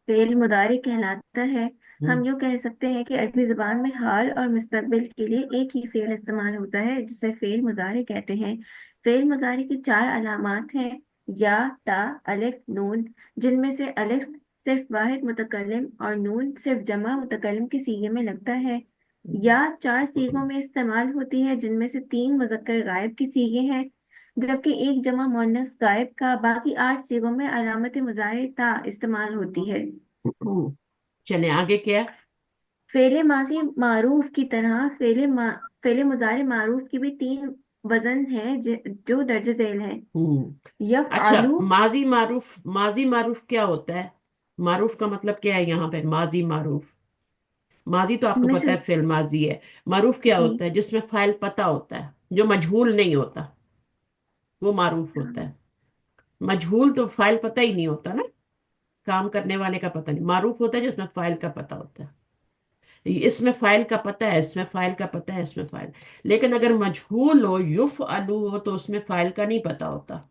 फेल मुदारे कहलाता है। हम्म, हम यूँ कह सकते हैं कि अरबी जुबान में हाल और मुस्तकबिल के लिए एक ही फेल इस्तेमाल होता है, जिसे फेल मुजारे कहते हैं। फेल मुजारे की चार अलामात हैं: या, ता, अलिफ, नून। जिनमें से अलिफ सिर्फ वाहिद मुतकल्लिम और नून सिर्फ जमा मुतकल्लिम के सीगे में लगता है। या चार सीगों में इस्तेमाल होती है, जिनमें से तीन मुज़क्कर गायब की सीगे हैं, जबकि एक जमा मुअन्नस गायब का। बाकी आठ सीगों में अलामत मुजारे ता इस्तेमाल होती है। चले आगे क्या है? फेले माजी मारूफ की तरह फेले मुजारे मारूफ की भी तीन वजन हैं, जो दर्ज झेल हैं: अच्छा, यफ़अलु। माजी मारूफ क्या होता है? मारूफ का मतलब क्या है यहाँ पे? माजी मारूफ, माजी तो आपको पता है, मिस्र। फिल माजी है। मारूफ क्या जी होता है? जिसमें फाइल पता होता है, जो मजहूल नहीं होता, वो मारूफ होता है। मजहूल तो फाइल पता ही नहीं होता ना, काम करने वाले का पता नहीं। मारूफ होता है जिसमें फाइल का पता होता है। इसमें फाइल का पता है, इसमें फाइल का पता है, इसमें फाइल। लेकिन अगर मजहूल हो, युफ अलू हो, तो उसमें फाइल का नहीं पता होता।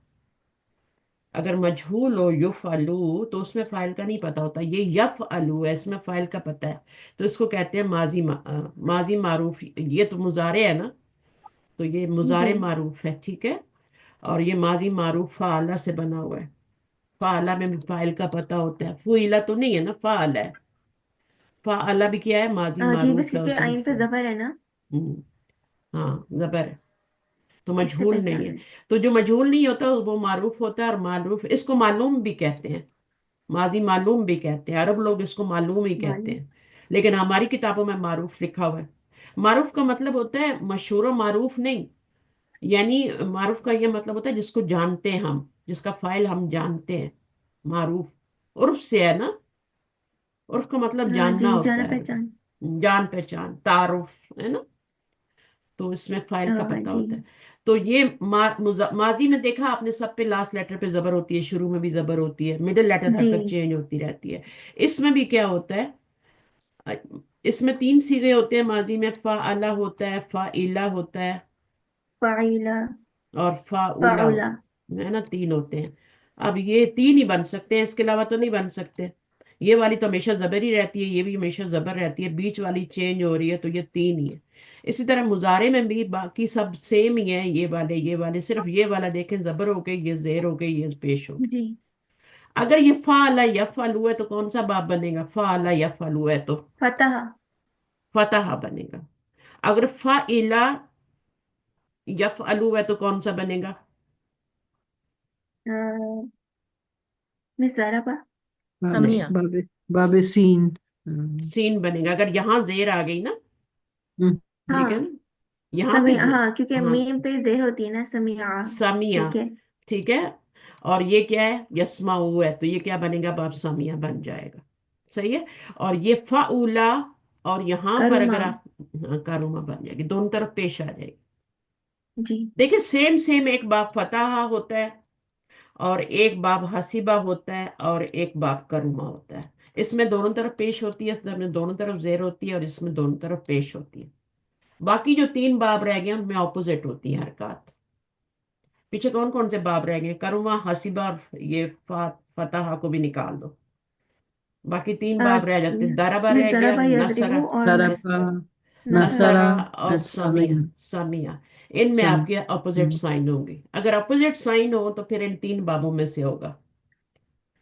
अगर मजहूल हो, युफ अलू, तो उसमें फाइल का नहीं पता होता। ये यफ अलू है, इसमें फाइल का पता है। तो इसको कहते हैं माजी मारूफ। ये तो मुजारे है ना, तो ये जी मुजारे मारूफ है। ठीक है, और ये माजी मारूफ फाला से बना हुआ है। फाला में भी फाइल का पता होता है, फुइला तो नहीं है ना, फाला है। फाला भी क्या है? माजी जी बस मारूफ है, क्योंकि उसमें आइन पे जबर है ना, हम्म, हाँ, जबर है, तो इससे मजहूल नहीं है। पहचान है। तो जो मजहूल नहीं होता वो मारूफ होता है। और मारूफ, इसको मालूम भी कहते हैं, माजी मालूम भी कहते हैं। अरब लोग इसको मालूम ही कहते मालूम। हैं, लेकिन हमारी किताबों में मारूफ लिखा हुआ है। मारूफ का मतलब होता है मशहूर और मारूफ नहीं। यानी मारूफ का ये मतलब होता है जिसको जानते हैं हम, जिसका फाइल हम जानते हैं। मारूफ उर्फ से है ना, उर्फ का मतलब हाँ जानना जी, होता जाना है, पहचान। जान पहचान, तारुफ है ना। तो इसमें फाइल का पता जी होता है। तो ये माजी में देखा आपने, सब पे लास्ट लेटर पे जबर होती है, शुरू में भी जबर होती है, मिडिल लेटर हर जी। पर चेंज होती रहती है। इसमें भी क्या होता है, अ, इसमें तीन सीगे होते हैं माजी में, फा अला होता है, फा इला होता है, फाइला, और फा उला फाउला। है ना, तीन होते हैं। अब ये तीन ही बन सकते हैं, इसके अलावा तो नहीं बन सकते। ये वाली तो हमेशा जबर ही रहती है, ये भी हमेशा जबर रहती है, बीच वाली चेंज हो रही है, तो ये तीन ही है। इसी तरह मुजारे में भी बाकी सब सेम ही है, ये वाले सिर्फ ये वाला देखें जबर हो गई, ये जेर हो गई, ये पेश हो गई। जी। अगर ये फा अला यफअलु है तो कौन सा बाब बनेगा? फा अला यफअलु है तो फतह। फतहा बनेगा। अगर फा इला यफअलु है तो कौन सा बनेगा? मिस ज़ारा पा। बाबे नहीं, समिया। बाबे बाबे सीन। सीन बनेगा। अगर यहां जेर आ गई ना, हम्म, ठीक है हाँ, ना, यहाँ पे समी, हाँ, क्योंकि हाँ, मीम पे जेर होती है ना, समिया। सामिया, ठीक है। ठीक है। और ये क्या है? यस्माऊ है, तो ये क्या बनेगा? बाप सामिया बन जाएगा। सही है। और ये फाउला, और यहाँ पर करुमा। अगर आप, हाँ, कारुमा बन जाएगी, दोनों तरफ पेश आ जाएगी। जी। देखिए सेम सेम, एक बाप फताहा होता है, और एक बाप हसीबा होता है, और एक बाप करुमा होता है। इसमें दोनों तरफ पेश होती है, इसमें दोनों तरफ जेर होती है, और इसमें दोनों तरफ पेश होती है। बाकी जो तीन बाब रह गए उनमें ऑपोजिट होती है हरकत। पीछे कौन कौन से बाब रह गए? करुमा, हसीबा, और ये फतहा को भी निकाल दो। बाकी तीन आ, बाब रह जाते हैं। दरबा मिस रह ज़ारा गया, पा नसरा, यजरिबू और तरफा, नसरा। नसरा, नसरा, और सामिया। सामिया, सामिया, इनमें सम। आपके अपोजिट हम्म, साइन होंगे। अगर अपोजिट साइन हो तो फिर इन तीन बाबों में से होगा।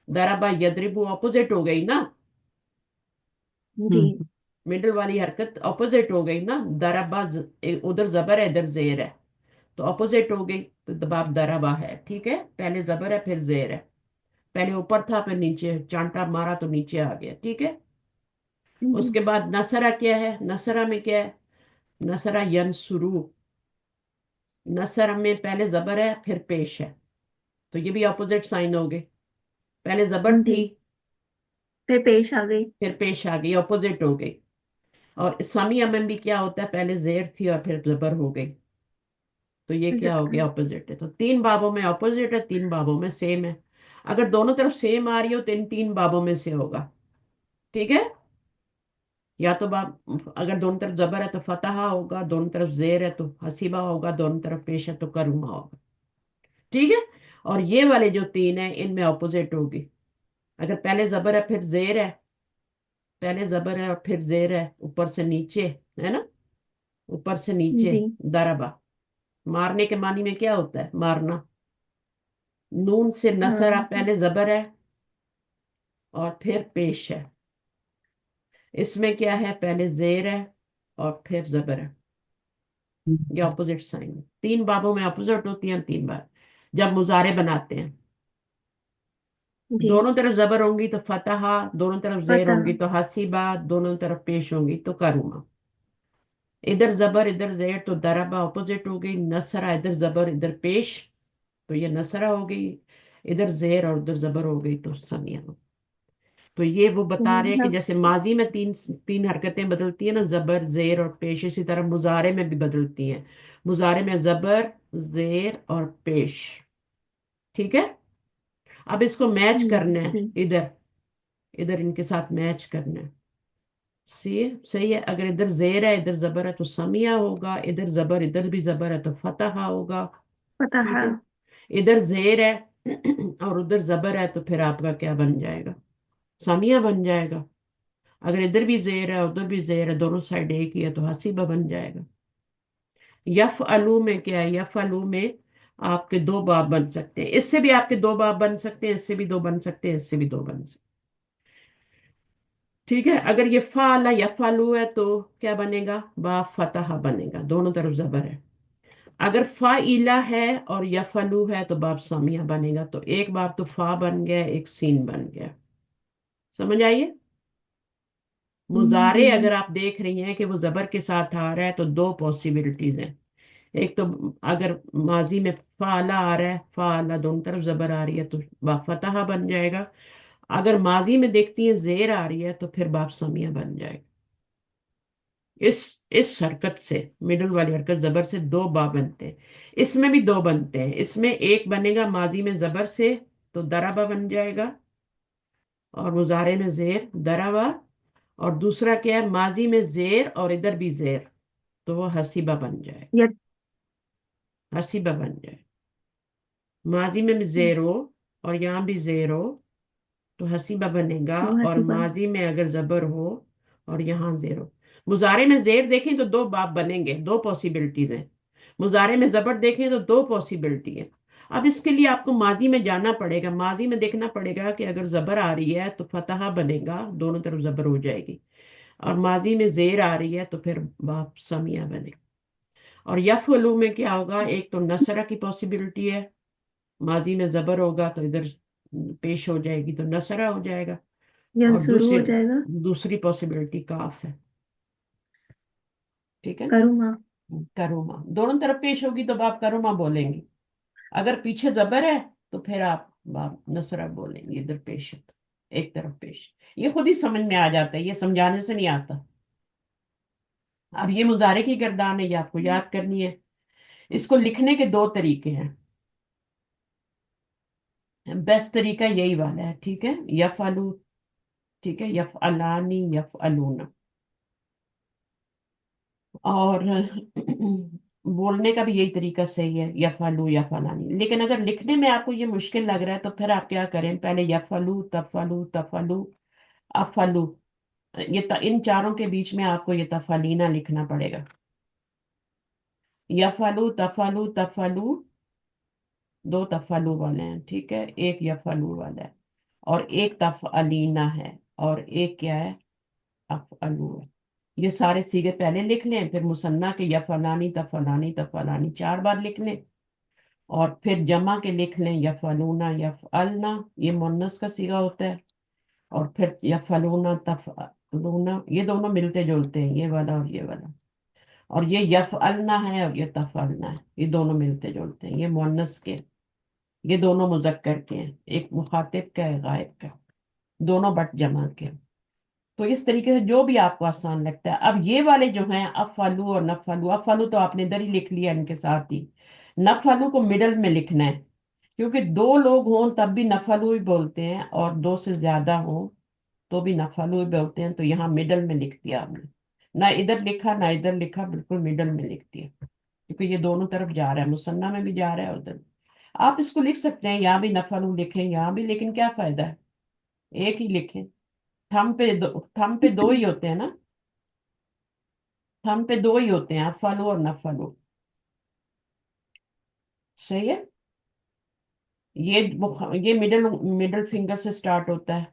दरबा यदरिबू अपोजिट हो गई ना, जी। हम्म, मिडिल वाली हरकत अपोजिट हो गई ना। दरबा उधर जबर है, इधर जेर है, तो अपोजिट हो गई, तो दबाब दरबा है। ठीक है, पहले जबर है फिर जेर है, पहले ऊपर था फिर नीचे, चांटा मारा तो नीचे आ गया। ठीक है। जी। उसके बाद नसरा क्या है? नसरा में क्या है? नसरा यनसुरू, नसर में पहले जबर है फिर पेश है, तो ये भी अपोजिट साइन हो गए। पहले जबर जी, थी, फिर पेश आ गई। फिर पेश आ गई, अपोजिट हो गई। और सामिया में भी क्या होता है? पहले जेर थी और फिर जबर हो गई, तो ये क्या हो गया? ऑपोजिट है। तो तीन बाबों में ऑपोजिट है, तीन बाबों में सेम है। अगर दोनों तरफ सेम आ रही हो तो इन तीन बाबों में से होगा। ठीक है। या तो बाब, अगर दोनों तरफ जबर है तो फतहा होगा, दोनों तरफ जेर है तो हसीबा होगा, दोनों तरफ पेश है तो करुमा होगा। ठीक है। और ये वाले जो तीन है इनमें ऑपोजिट होगी। अगर पहले जबर है फिर जेर है, पहले जबर है और फिर जेर है, ऊपर से नीचे, है ना, ऊपर से नीचे। जी। दरबा, मारने के मानी में क्या होता है? मारना। नून से नसरा, हाँ पहले जबर है और फिर पेश है। इसमें क्या है? पहले जेर है और फिर जबर है। ये ऑपोजिट साइन है। तीन बाबों में ऑपोजिट होती हैं तीन बार जब मुजारे बनाते हैं। जी। दोनों तरफ जबर होंगी तो फतहा, दोनों तरफ जेर पता। होंगी तो हसीबा, दोनों तरफ पेश होंगी तो करूमा। इधर जबर इधर जेर तो दरबा ऑपोजिट हो गई। नसरा, इधर जबर इधर पेश, तो ये नसरा हो गई। इधर जेर और उधर जबर हो गई तो समिया हो। तो ये वो बता रहे हैं कि मतलब। जैसे माजी में तीन तीन हरकतें बदलती है ना, जबर जेर और पेश, इसी तरह मुजारे में भी बदलती हैं। मुजारे में जबर, जेर और पेश। ठीक है। अब इसको मैच करना है, जी। इधर इधर इनके साथ मैच करना है। सी, सही है। अगर इधर जेर है इधर जबर है तो समिया होगा, इधर जबर इधर भी जबर है तो फतहा होगा। पता है। ठीक है। इधर जेर है और उधर जबर है तो फिर आपका क्या बन जाएगा? समिया बन जाएगा। अगर इधर भी जेर है उधर भी जेर है, दोनों साइड एक ही है, तो हसीबा बन जाएगा। यफ अलू में क्या है? यफ अलू में आपके दो बाब बन सकते हैं, इससे भी आपके दो बाब बन सकते हैं, इससे भी दो बन सकते हैं, इससे भी दो बन सकते हैं। ठीक है। अगर ये फाला या फालू है तो क्या बनेगा? बा फतहा बनेगा, दोनों तरफ जबर है। अगर फा इला है और यफलू है तो बाप सामिया बनेगा, तो एक बाप तो फा बन गया, एक सीन बन गया। समझ आइए। मुजारे जी। अगर आप देख रही हैं कि वो जबर के साथ आ रहा है तो दो पॉसिबिलिटीज हैं। एक तो अगर माजी में फाला आ रहा है, फाला दोनों तरफ जबर आ रही है तो बाप फतहा बन जाएगा। अगर माजी में देखती है जेर आ रही है तो फिर बाप समिया बन जाएगा। इस इस हरकत से, मिडल वाली हरकत जबर से दो बा बनते हैं। इसमें भी दो बनते हैं। इसमें एक बनेगा माजी में जबर से तो दराबा बन जाएगा, और मुजारे में जेर दराबा। और दूसरा क्या है, माजी में जेर और इधर भी जेर, तो वो हसीबा बन जाए, या हसीबा बन जाए। माजी में भी जेर हो और यहाँ भी जेर हो तो हसीबा बनेगा। तो और हसीबा। माजी में अगर जबर हो और यहाँ जेर हो, मुजारे में जेर देखें तो दो बाप बनेंगे, दो पॉसिबिलिटीज हैं। मुजारे में जबर देखें तो दो पॉसिबिलिटी है। अब इसके लिए आपको माजी में जाना पड़ेगा, माजी में देखना पड़ेगा कि अगर जबर आ रही है तो फतहा बनेगा, दोनों तरफ जबर हो जाएगी। और माजी में जेर आ रही है तो फिर बाप समिया बनेगा। और यफलू में क्या होगा, एक तो नसरा की पॉसिबिलिटी है, माजी में जबर होगा तो इधर पेश हो जाएगी तो नसरा हो जाएगा। या और शुरू दूसरी हो जाएगा। दूसरी पॉसिबिलिटी काफ है। ठीक है, करूँगा। करूमा दोनों तरफ पेश होगी तो आप करूमा बोलेंगी। अगर पीछे जबर है तो फिर आप बाप नसरा बोलेंगे, इधर पेश है तो एक तरफ पेश। ये खुद ही समझ में आ जाता है, ये समझाने से नहीं आता। अब ये मुजारे की गर्दान है, ये आपको याद करनी है। इसको लिखने के दो तरीके हैं। बेस्ट तरीका यही वाला है, ठीक है, यफअलू, ठीक है, यफअलानी यफअलूना। और बोलने का भी यही तरीका सही है, यफअलू यफअलानी। लेकिन अगर लिखने में आपको ये मुश्किल लग रहा है तो फिर आप क्या करें, पहले यफअलू तफअलू तफअलू अफअलू, इन चारों के बीच में आपको ये तफअलीना लिखना पड़ेगा। यफअलू तफअलू तफअलू, दो तफअलू वाले हैं, ठीक है, एक यफअलू वाला है और एक तफअलीना है और एक क्या है, अफअलू है। ये सारे सीगे पहले लिख लें, फिर मुसन्ना के यफलानी तफलानी तफलानी 4 बार लिख लें। और फिर जमा के लिख लें, यफलूना यफअलना, ये मुन्नस का सीगा होता है। और फिर यफलूना तफलूना, ये दोनों मिलते जुलते हैं, ये वाला और ये वाला। और ये यफअलना है और ये तफअलना है, ये दोनों मिलते जुलते हैं, ये मुन्नस के, ये दोनों मुजक्कर के हैं, एक मुखातिब का है गायब का, दोनों बट जमा के। तो इस तरीके से जो भी आपको आसान लगता है। अब ये वाले जो हैं अफालू और नफालू, अफालू तो आपने इधर ही लिख लिया इनके साथ ही। नफालू को मिडल में लिखना है, क्योंकि दो लोग हों तब भी नफालू ही बोलते हैं और दो से ज्यादा हों तो भी नफालू ही बोलते हैं। तो यहाँ मिडल में लिख दिया आपने, ना इधर लिखा ना इधर लिखा, बिल्कुल मिडल में लिख दिया, क्योंकि ये दोनों तरफ जा रहा है, मुसन्ना में भी जा रहा है उधर भी। आप इसको लिख सकते हैं, यहाँ भी नफालू लिखें यहाँ भी, लेकिन क्या फायदा है, एक ही लिखें। थम पे दो ही होते हैं ना, थम पे दो ही होते हैं, अफालू और नफालू। सही है। ये मिडल मिडल फिंगर से स्टार्ट होता है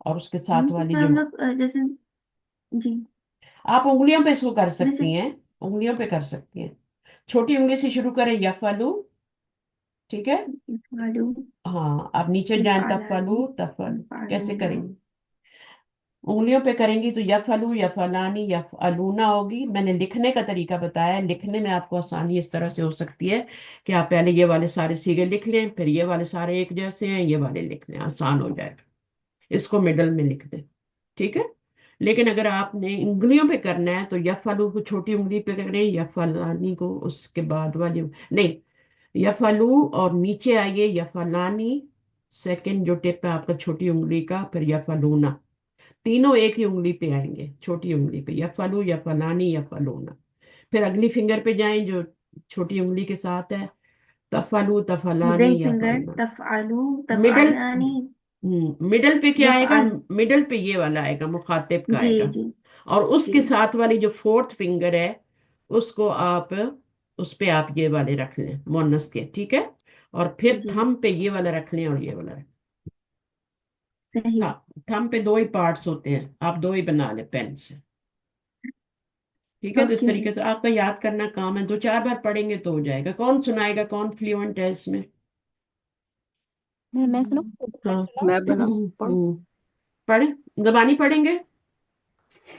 और उसके साथ वाली जिसमें जो, हम लोग जैसे जी आप उंगलियों पे इसको कर जैसे सकती हैं, उंगलियों पे कर सकती हैं। छोटी उंगली से शुरू करें यफालू, ठीक है। फालू हाँ, आप नीचे जाएं फालानी तफालू तफालू, कैसे फालूना। करेंगे, उंगलियों पे करेंगी तो यफलू यफलानी यफअलूना होगी। मैंने लिखने का तरीका बताया है, लिखने में आपको आसानी इस तरह से हो सकती है कि आप पहले ये वाले सारे सीगे लिख लें, फिर ये वाले सारे एक जैसे हैं, ये वाले लिख लें, आसान हो जाएगा। इसको मिडल में लिख दें, ठीक है। लेकिन अगर आपने उंगलियों पे करना है तो यफलू को छोटी उंगली पे करें, यफलानी को उसके बाद वाली, नहीं, यफलू और नीचे आइए यफलानी, सेकंड जो टिप है आपका छोटी उंगली का, फिर यफलूना, तीनों एक ही उंगली पे आएंगे, छोटी उंगली पे, या फलू या फलानी या फलोना। फिर अगली फिंगर पे जाएं जो छोटी उंगली के साथ है, तफलू रिंग तफलानी या फिंगर फलना। तफआलू मिडल, तफआलानी मिडल पे क्या आएगा, यफआल। मिडल पे ये वाला आएगा, मुखातिब का जी आएगा। जी और जी उसके साथ वाली जो फोर्थ फिंगर है, उसको आप, उस पे आप ये वाले रख लें मोनस के, ठीक है। और फिर जी थंब पे ये वाला रख लें और ये वाला रख। सही। हाँ, थंब पे दो ही पार्ट्स होते हैं, आप दो ही बना लें पेन से, ठीक है। तो इस ओके। तरीके से आपका याद करना काम है, 2-4 बार पढ़ेंगे तो हो जाएगा। कौन सुनाएगा, कौन फ्लुएंट है इसमें? मैं सुनो। हाँ। मैं बना पढ़। पढ़े, जबानी पढ़ेंगे।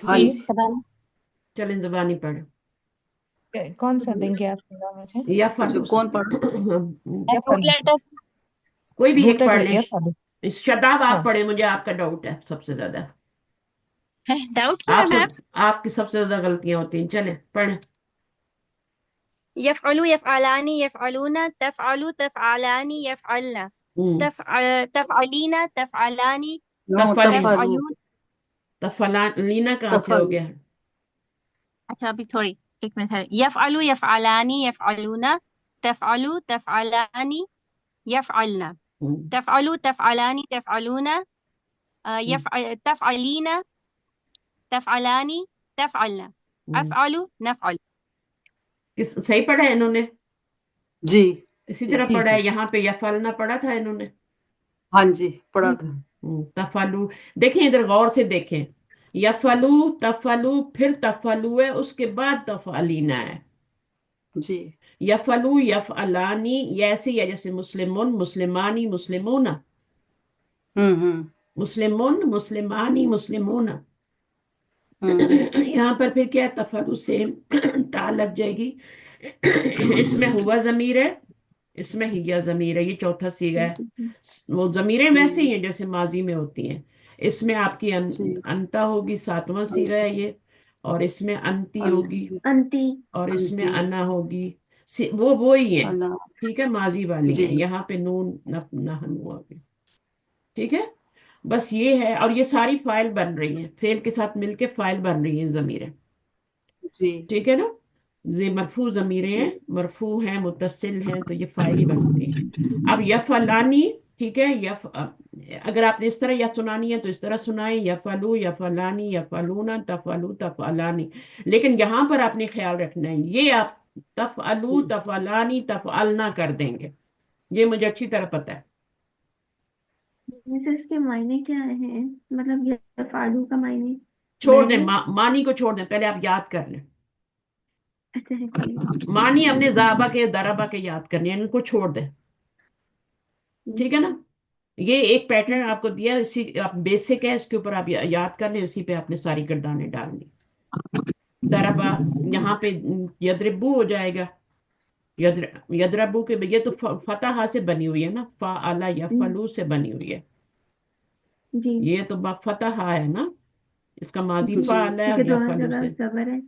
हाँ जी जी। बताना। चलें जबानी पढ़े। कौन सा देंगे आप जरा मुझे? या अच्छा, फलूस कौन पढ़ या रूट फलू, लेटर कोई भी रूट एक पढ़ लेटर लें। या फलू। शदाब आप हाँ, पढ़े, मुझे आपका डाउट है सबसे ज्यादा। है। डाउट क्यों है आप मैम? सब आपकी सबसे ज्यादा गलतियां होती हैं, चले पढ़े। यफ़अलु यफ़अलानी यफ़अलूना तफ़अलु तफ़अलानी यफ़अलना हम्म तफ़अलीना तफ़अलानी नो तफलीन, तफलू तफ़अलून। तफलीना कहाँ से हो तफलू गया? अच्छा अभी थोड़ी, एक मिनट है। यफ़अलु यफ़अलानी यफ़अलूना तफ़अलु तफ़अलानी यफ़अलना हम्म तफ़अलु तफ़अलानी तफ़अलूना हम्म तफ़अलीना तफ़अलानी तफ़अलना हम्म। अफ़अलु नफ़अल। सही पढ़ा है इन्होंने? जी इसी जी। तरह जी पढ़ा जी। है यहाँ पे, यफलना पढ़ा था इन्होंने। हाँ जी, पढ़ा था। तफलू, देखें इधर गौर से देखें। यफलू तफलू, फिर तफलू है, उसके बाद तफलीना है। जी। यफलू यफअलानी, ये ऐसे ही है जैसे मुस्लिमुन मुस्लिमानी मुस्लिमूना, हम्म। मुस्लिमुन मुस्लिमानी मुस्लिमूना। हम्म। यहाँ पर फिर क्या है, तफलू से ता लग जाएगी। इसमें हुआ जमीर है, इसमें हिया जमीर है, ये चौथा सीगा है। वो जमीरें वैसे ही जी हैं जैसे माजी में होती हैं। इसमें आपकी जी। अंता होगी, सातवां सीगा अंत है ये। और इसमें अंती होगी, अंति अंति। और इसमें अंति अना होगी। वो ही है। अना। ठीक है, माजी वाली जी है, यहाँ पे नून नहनु आ गई। ठीक है, बस ये है। और ये सारी फाइल बन रही है, फेल के साथ मिलके फाइल बन रही है जमीरें। जी ठीक है ना, ये मरफू जमीरें जी। हैं, मरफू हैं, मुत्तसिल हैं, तो ये फाइल ही बनती हैं। अब यफलानी, ठीक है, अगर आपने इस तरह या सुनानी है तो इस तरह सुनाए, यफलू यफलानी यफलूना तफलू तफलानी। लेकिन यहाँ पर आपने ख्याल रखना है, ये आप तफअलू तफलानी तफअलना कर देंगे, ये मुझे अच्छी तरह पता है। वैसे इसके मायने क्या है? मतलब ये फालू का मायने? छोड़ दें, मैंने। मानी को छोड़ दें, पहले आप याद कर लें। अच्छा है सही। मानी हमने जाबा के दराबा के याद करने हैं, इनको छोड़ दें। ठीक है ना, ये एक पैटर्न आपको दिया है, इसी आप बेसिक है, इसके ऊपर आप याद कर लें, इसी पे आपने सारी गर्दानें डालनी। दरबा, यहाँ पे यदरिबू हो जाएगा। यदरबू के, ये तो फतहा से बनी हुई है ना, फा अला या फलू से बनी हुई है। जी। ये तो फतहा है ना, इसका माजी जी फा अला है क्योंकि और या दोनों फलू जगह से। जबर है।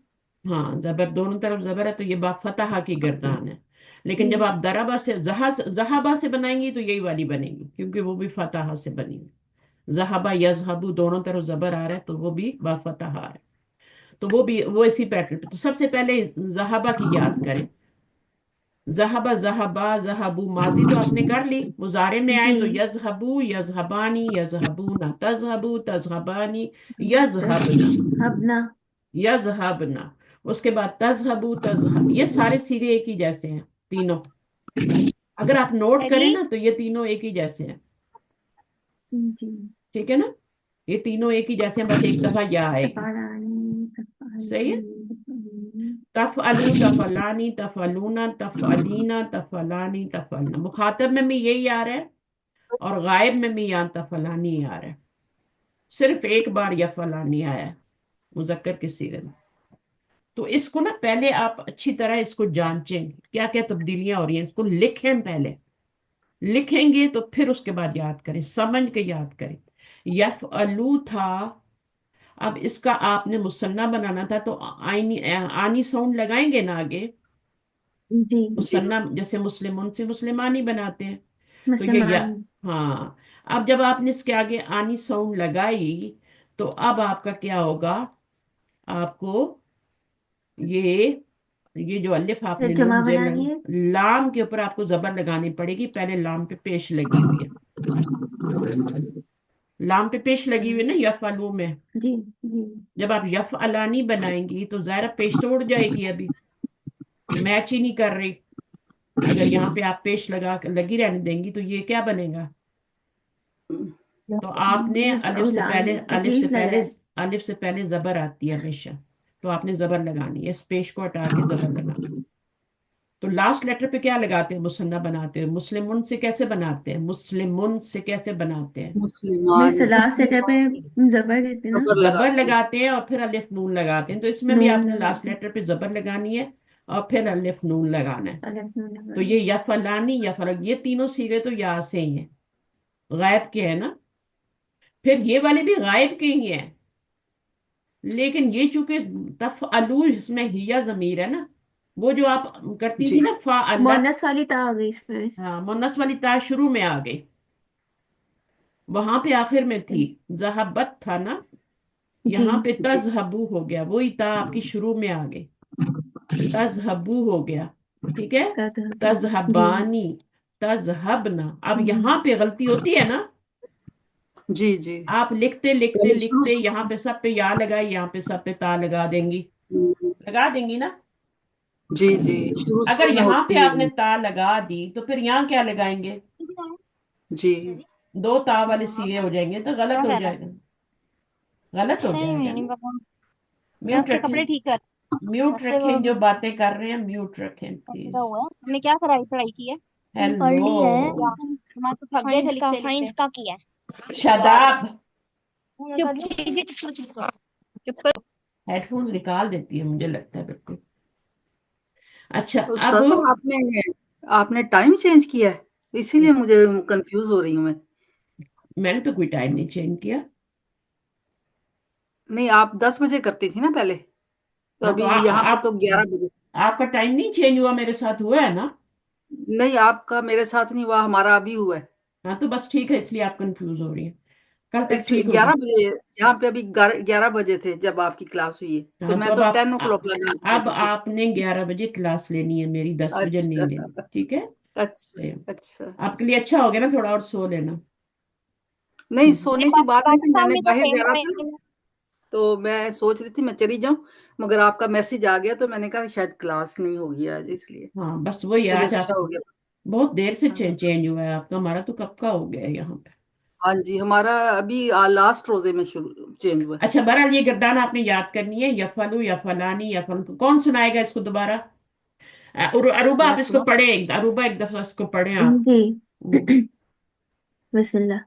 हाँ, जबर दोनों तरफ जबर है, तो ये फतहा की गर्दान है। लेकिन जब जी। आप दरबा से जहाबा से बनाएंगी तो यही वाली बनेगी, क्योंकि वो भी फतहा से बनी हुई। जहाबा यजहबू दोनों तरफ जबर आ रहा है, तो वो भी बाफतहा है। तो वो भी वो इसी पैटर्न पे। तो सबसे पहले जहाबा की याद करें। जहाबा जहाबा जहाबू, माजी तो आपने कर ली, मुजारे में आए जी। तो यजहबू यजहबानी यजहबूना, तजहबू तजहबानी दस। यजहबना हबना। यजहबना। उसके बाद तजहबू तजहब, ये सारे सीधे एक ही जैसे हैं तीनों। अगर आप नोट है करें जी। ना तो ये तीनों एक ही जैसे हैं। जी। ठीक है ना, ये तीनों एक ही जैसे हैं, बस एक दफा या आएगी। तपारानी सही है। तपारानी। तफअलू तफलानी तफलूना तफअलीना तफलानी तफलना, मुखातब में भी यही आ रहा है, और गायब में भी यहाँ तफलानी आ रहा है। सिर्फ एक बार यफलानी आया है मुजक्कर के सीगे में। तो इसको ना पहले आप अच्छी तरह इसको जांचें, क्या क्या तब्दीलियां हो रही हैं, इसको लिखें पहले। लिखेंगे तो फिर उसके बाद याद करें, समझ के याद करें। यफअलू था, अब इसका आपने मुसन्ना बनाना था, तो आनी आनी साउंड लगाएंगे ना आगे। जी। जी मुसन्ना जैसे मुस्लिमुन से मुस्लिमानी बनाते हैं, तो मुसलमान। हाँ। अब जब आपने इसके आगे आनी साउंड लगाई, तो अब आपका क्या होगा, आपको ये जो अलिफ फिर आपने जमा नून जेल बनानी है। लाम के ऊपर आपको जबर लगानी पड़ेगी, पहले लाम पे पेश लगी हुई है। लाम पे पेश लगी हुई है ना यफअलू में। जी। जी। जब आप यफअलानी बनाएंगी तो ज़ाहिर पेश तो उड़ जाएगी, अभी मैच ही नहीं कर रही। अगर यहाँ पे आप पेश लगी रहने देंगी तो ये क्या बनेगा। तो आपने उलानी अजीब लग रहा है। अलिफ से पहले जबर आती है हमेशा, तो आपने जबर लगानी है, इस पेश को हटा के जबर लगाना। तो लास्ट लेटर पे क्या लगाते हैं, मुसन्ना बनाते हैं। मुस्लिमुन से कैसे बनाते हैं, मुस्लिमुन से कैसे बनाते हैं, मैं मुस्लिमान सलाह सेटअप पे जबर देती ना। खबर जबर लगाते हैं। लगाते हैं और फिर अलिफ नून लगाते हैं। तो इसमें भी नून आपने लास्ट लगाते। लेटर पे जबर लगानी है और फिर अलिफ नून लगाना है। अलिफ नून तो लगाना। ये यफलानी यफल, ये तीनों सीगे तो या से ही हैं, गायब के है ना। फिर ये वाले भी गायब के ही हैं, लेकिन ये चूंकि तफअलू इसमें हिया जमीर है ना, वो जो आप करती थी जी ना फा अल्लाह, मोनस वाली ता आ गई इसमें। हाँ मुन्नस वाली ता शुरू में आ गई, वहां पे आखिर में थी। जहाबत था ना, जी यहाँ पे जी तजहबू हो गया, वही ता आपकी शुरू में आ गई, तजहबू हो गया। ठीक है, जी तजहबानी, तजहबना। अब यहाँ पे गलती होती है ना, जी जी आप लिखते लिखते पहले शुरू लिखते यहाँ शुरू पे सब पे या लगाई, यहाँ पे सब पे ता लगा देंगी, में लगा देंगी ना। जी जी शुरू अगर शुरू में यहाँ पे होती आपने है। ता लगा दी तो फिर यहाँ क्या लगाएंगे, जी दो ता वाले सीए हो जाएंगे, तो क्या गलत हो कर रहा है? जाएगा, गलत हो नहीं जाएगा नहीं ना। पता। मैं म्यूट उसके रखें, कपड़े ठीक कर। म्यूट उससे वो रखें, जो बातें कर रहे हैं म्यूट रखें सीधा प्लीज। हुआ है। हमने क्या कराई पढ़ाई की है? पढ़ हेलो, ली है। क्या? मैं तो थक गए थे लिखते साइंस लिखते। का किया है। शादाब। मैं कर लूं? चुप कर। हेडफोन्स निकाल देती है मुझे लगता है बिल्कुल। अच्छा अब उस्ताद साहब आपने टाइम चेंज किया है, इसीलिए मुझे कंफ्यूज हो रही हूँ मैं। मैंने तो कोई टाइम नहीं चेंज किया। नहीं, आप 10 बजे करती थी ना पहले, तो हाँ तो अभी यहाँ पे आप, तो 11 बजे। आपका टाइम नहीं चेंज हुआ, मेरे साथ हुआ है ना। नहीं, आपका मेरे साथ नहीं हुआ, हमारा अभी हुआ है। हाँ तो बस ठीक है, इसलिए आप कंफ्यूज हो रही हैं, कल तक इसलिए ठीक होगी। 11 बजे, यहाँ पे अभी 11 बजे थे जब आपकी क्लास हुई है, तो हाँ तो मैं अब तो आप 10 o'clock लगा के अब बैठी थी। आपने 11 बजे क्लास लेनी है मेरी, 10 बजे नहीं अच्छा लेनी, ठीक है। अच्छा ये अच्छा। आपके लिए अच्छा हो गया ना, थोड़ा और सो लेना। नहीं, हम्म। सोने की बात नहीं थी, पाकिस्तान मैंने में तो बाहर सेम जाना था, टाइम है। तो मैं सोच रही थी मैं चली जाऊं, मगर आपका मैसेज आ गया तो मैंने कहा शायद क्लास नहीं होगी आज, इसलिए। हाँ बस वही है, चलिए आज अच्छा आप हो गया। बहुत देर से हाँ चेंज हुआ है आपका, हमारा तो कब का हो गया है यहाँ पे। हाँ जी, हमारा अभी लास्ट रोजे में शुरू चेंज हुआ। अच्छा बहरहाल ये गर्दान आपने याद करनी है, यफलू यफलानी यफल, कौन सुनाएगा इसको दोबारा। अरूबा मैं आप इसको सुना। पढ़े, अरूबा एक दफा इसको पढ़े आप। जी हम्म, बिस्मिल्लाह।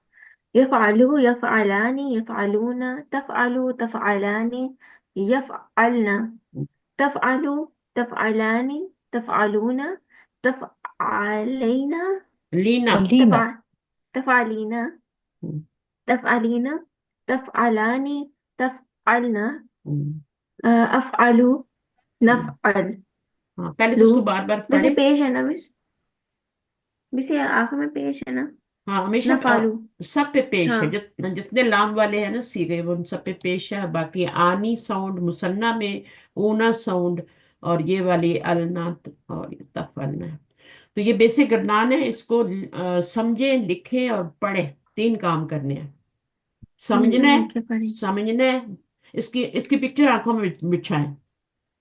यफ़अलु यफ़अलानी यफ़अलूना तफ़अलु तफ़अलानी यफ़अलना तफ़अलु तफ़अलानी तफ़अलूना तफ़अलैना लीना। लीना। तफ़अ तफ़अलीना हम्म, तफ़अलीना तफ़अलानी तफ़अलना हम्म, अफ़अलु हम्म। नफ़अल हाँ पहले तो लू। उसको बार बार वैसे पढ़े। पेश है ना मिस ये आंखों में पेश है ना। हाँ हमेशा नफ़अलु। सब पे पेश है, हाँ जितने लाम वाले हैं ना सीधे, वो उन सब पे पेश है। बाकी आनी साउंड मुसन्ना में, ऊना साउंड, और ये वाली अलना और ये तफलना है। तो ये बेसिक गर्दान है, इसको समझें लिखें और पढ़ें, तीन काम करने हैं। समझना है, क्या पढ़े। समझना है, इसकी इसकी पिक्चर आंखों में बिछाएं,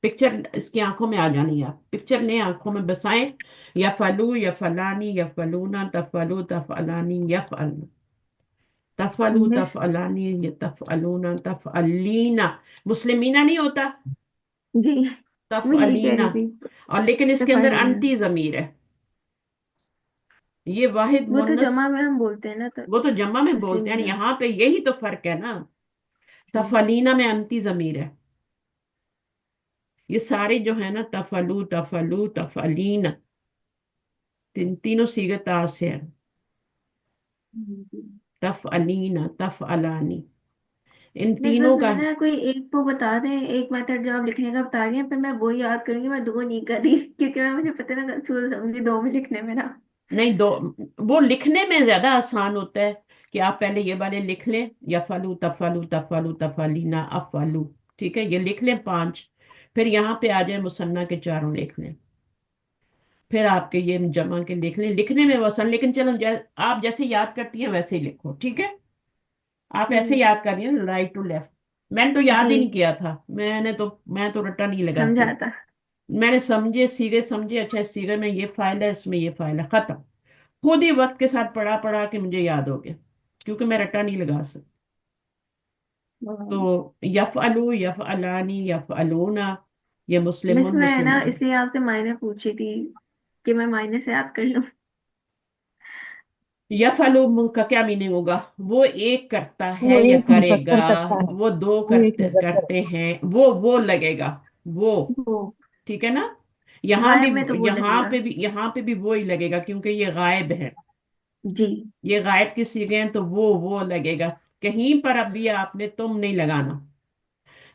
पिक्चर इसकी आंखों में आ जानी है, आप पिक्चर ने आंखों में बसाएं। या फलू या फलानी या फलूना तफलू तफलानी या फलना, तफलू मिस तफलानी या तफलूना तफअलीना। मुस्लिमीना नहीं होता, जी मैं यही कह तफअलीना। रही थी। और लेकिन इसके अंदर तफ़अलीना अंती जमीर है, ये वाहिद वो तो मुन्नस, जमा में हम बोलते हैं ना तो वो तो जम्मा में बोलते हैं, मुस्लिमीना। यहाँ पे यही तो फर्क है ना। जी तफअलीना में अंती जमीर है, ये सारे जो है ना तफलू तफलू तफअलीना, तीनों सीगे ता से है। तफअलीना तफअलानी, इन मिस बस तीनों का। मुझे ना कोई एक वो बता दें, एक मेथड जो आप लिखने का बता रही हैं, फिर मैं वो याद करूंगी, मैं दो नहीं कर रही क्योंकि मैं मुझे पता है ना कंफ्यूज होंगी दो में लिखने में ना। नहीं दो, वो लिखने में ज्यादा आसान होता है कि आप पहले ये वाले लिख लें, यफलू तफलू तफलू तफलीना अफलू, ठीक है, ये लिख लें पांच। फिर यहाँ पे आ जाए मुसन्ना के चारों लिख लें, फिर आपके ये जमा के लिख लें, लिखने में वो आसान, लेकिन चलो आप जैसे याद करती हैं वैसे ही लिखो, ठीक है। आप ऐसे ठीक है। याद करिए ना, राइट टू लेफ्ट। मैंने तो याद जी ही नहीं किया था, मैं तो रट्टा नहीं लगाती। समझा था। मैंने समझे सीधे समझे, अच्छा इस सीधे में ये फाइल है, इसमें ये फाइल है, खत्म। खुद ही वक्त के साथ पढ़ा पढ़ा के मुझे याद हो गया, क्योंकि मैं रट्टा नहीं लगा सकती। तो यफअलु यफअलानी यफअलूना, ये मिस मुस्लिमुन मैं ना मुस्लिमान। इसलिए आपसे मायने पूछी थी कि मैं मायने से याद कर लूं। यफअलु का क्या मीनिंग होगा, वो एक करता वो है या एक करेगा, मुकद्दर करता है। वो दो वो एक करते मुकद्दर करते हैं, वो लगेगा, वो, वो ठीक है ना। यहाँ भी गायब में तो वो लगेगा। यहाँ पे भी वो ही लगेगा क्योंकि ये गायब है, जी। ये गायब की सीगे हैं तो वो लगेगा। कहीं पर अब भी आपने तुम नहीं लगाना,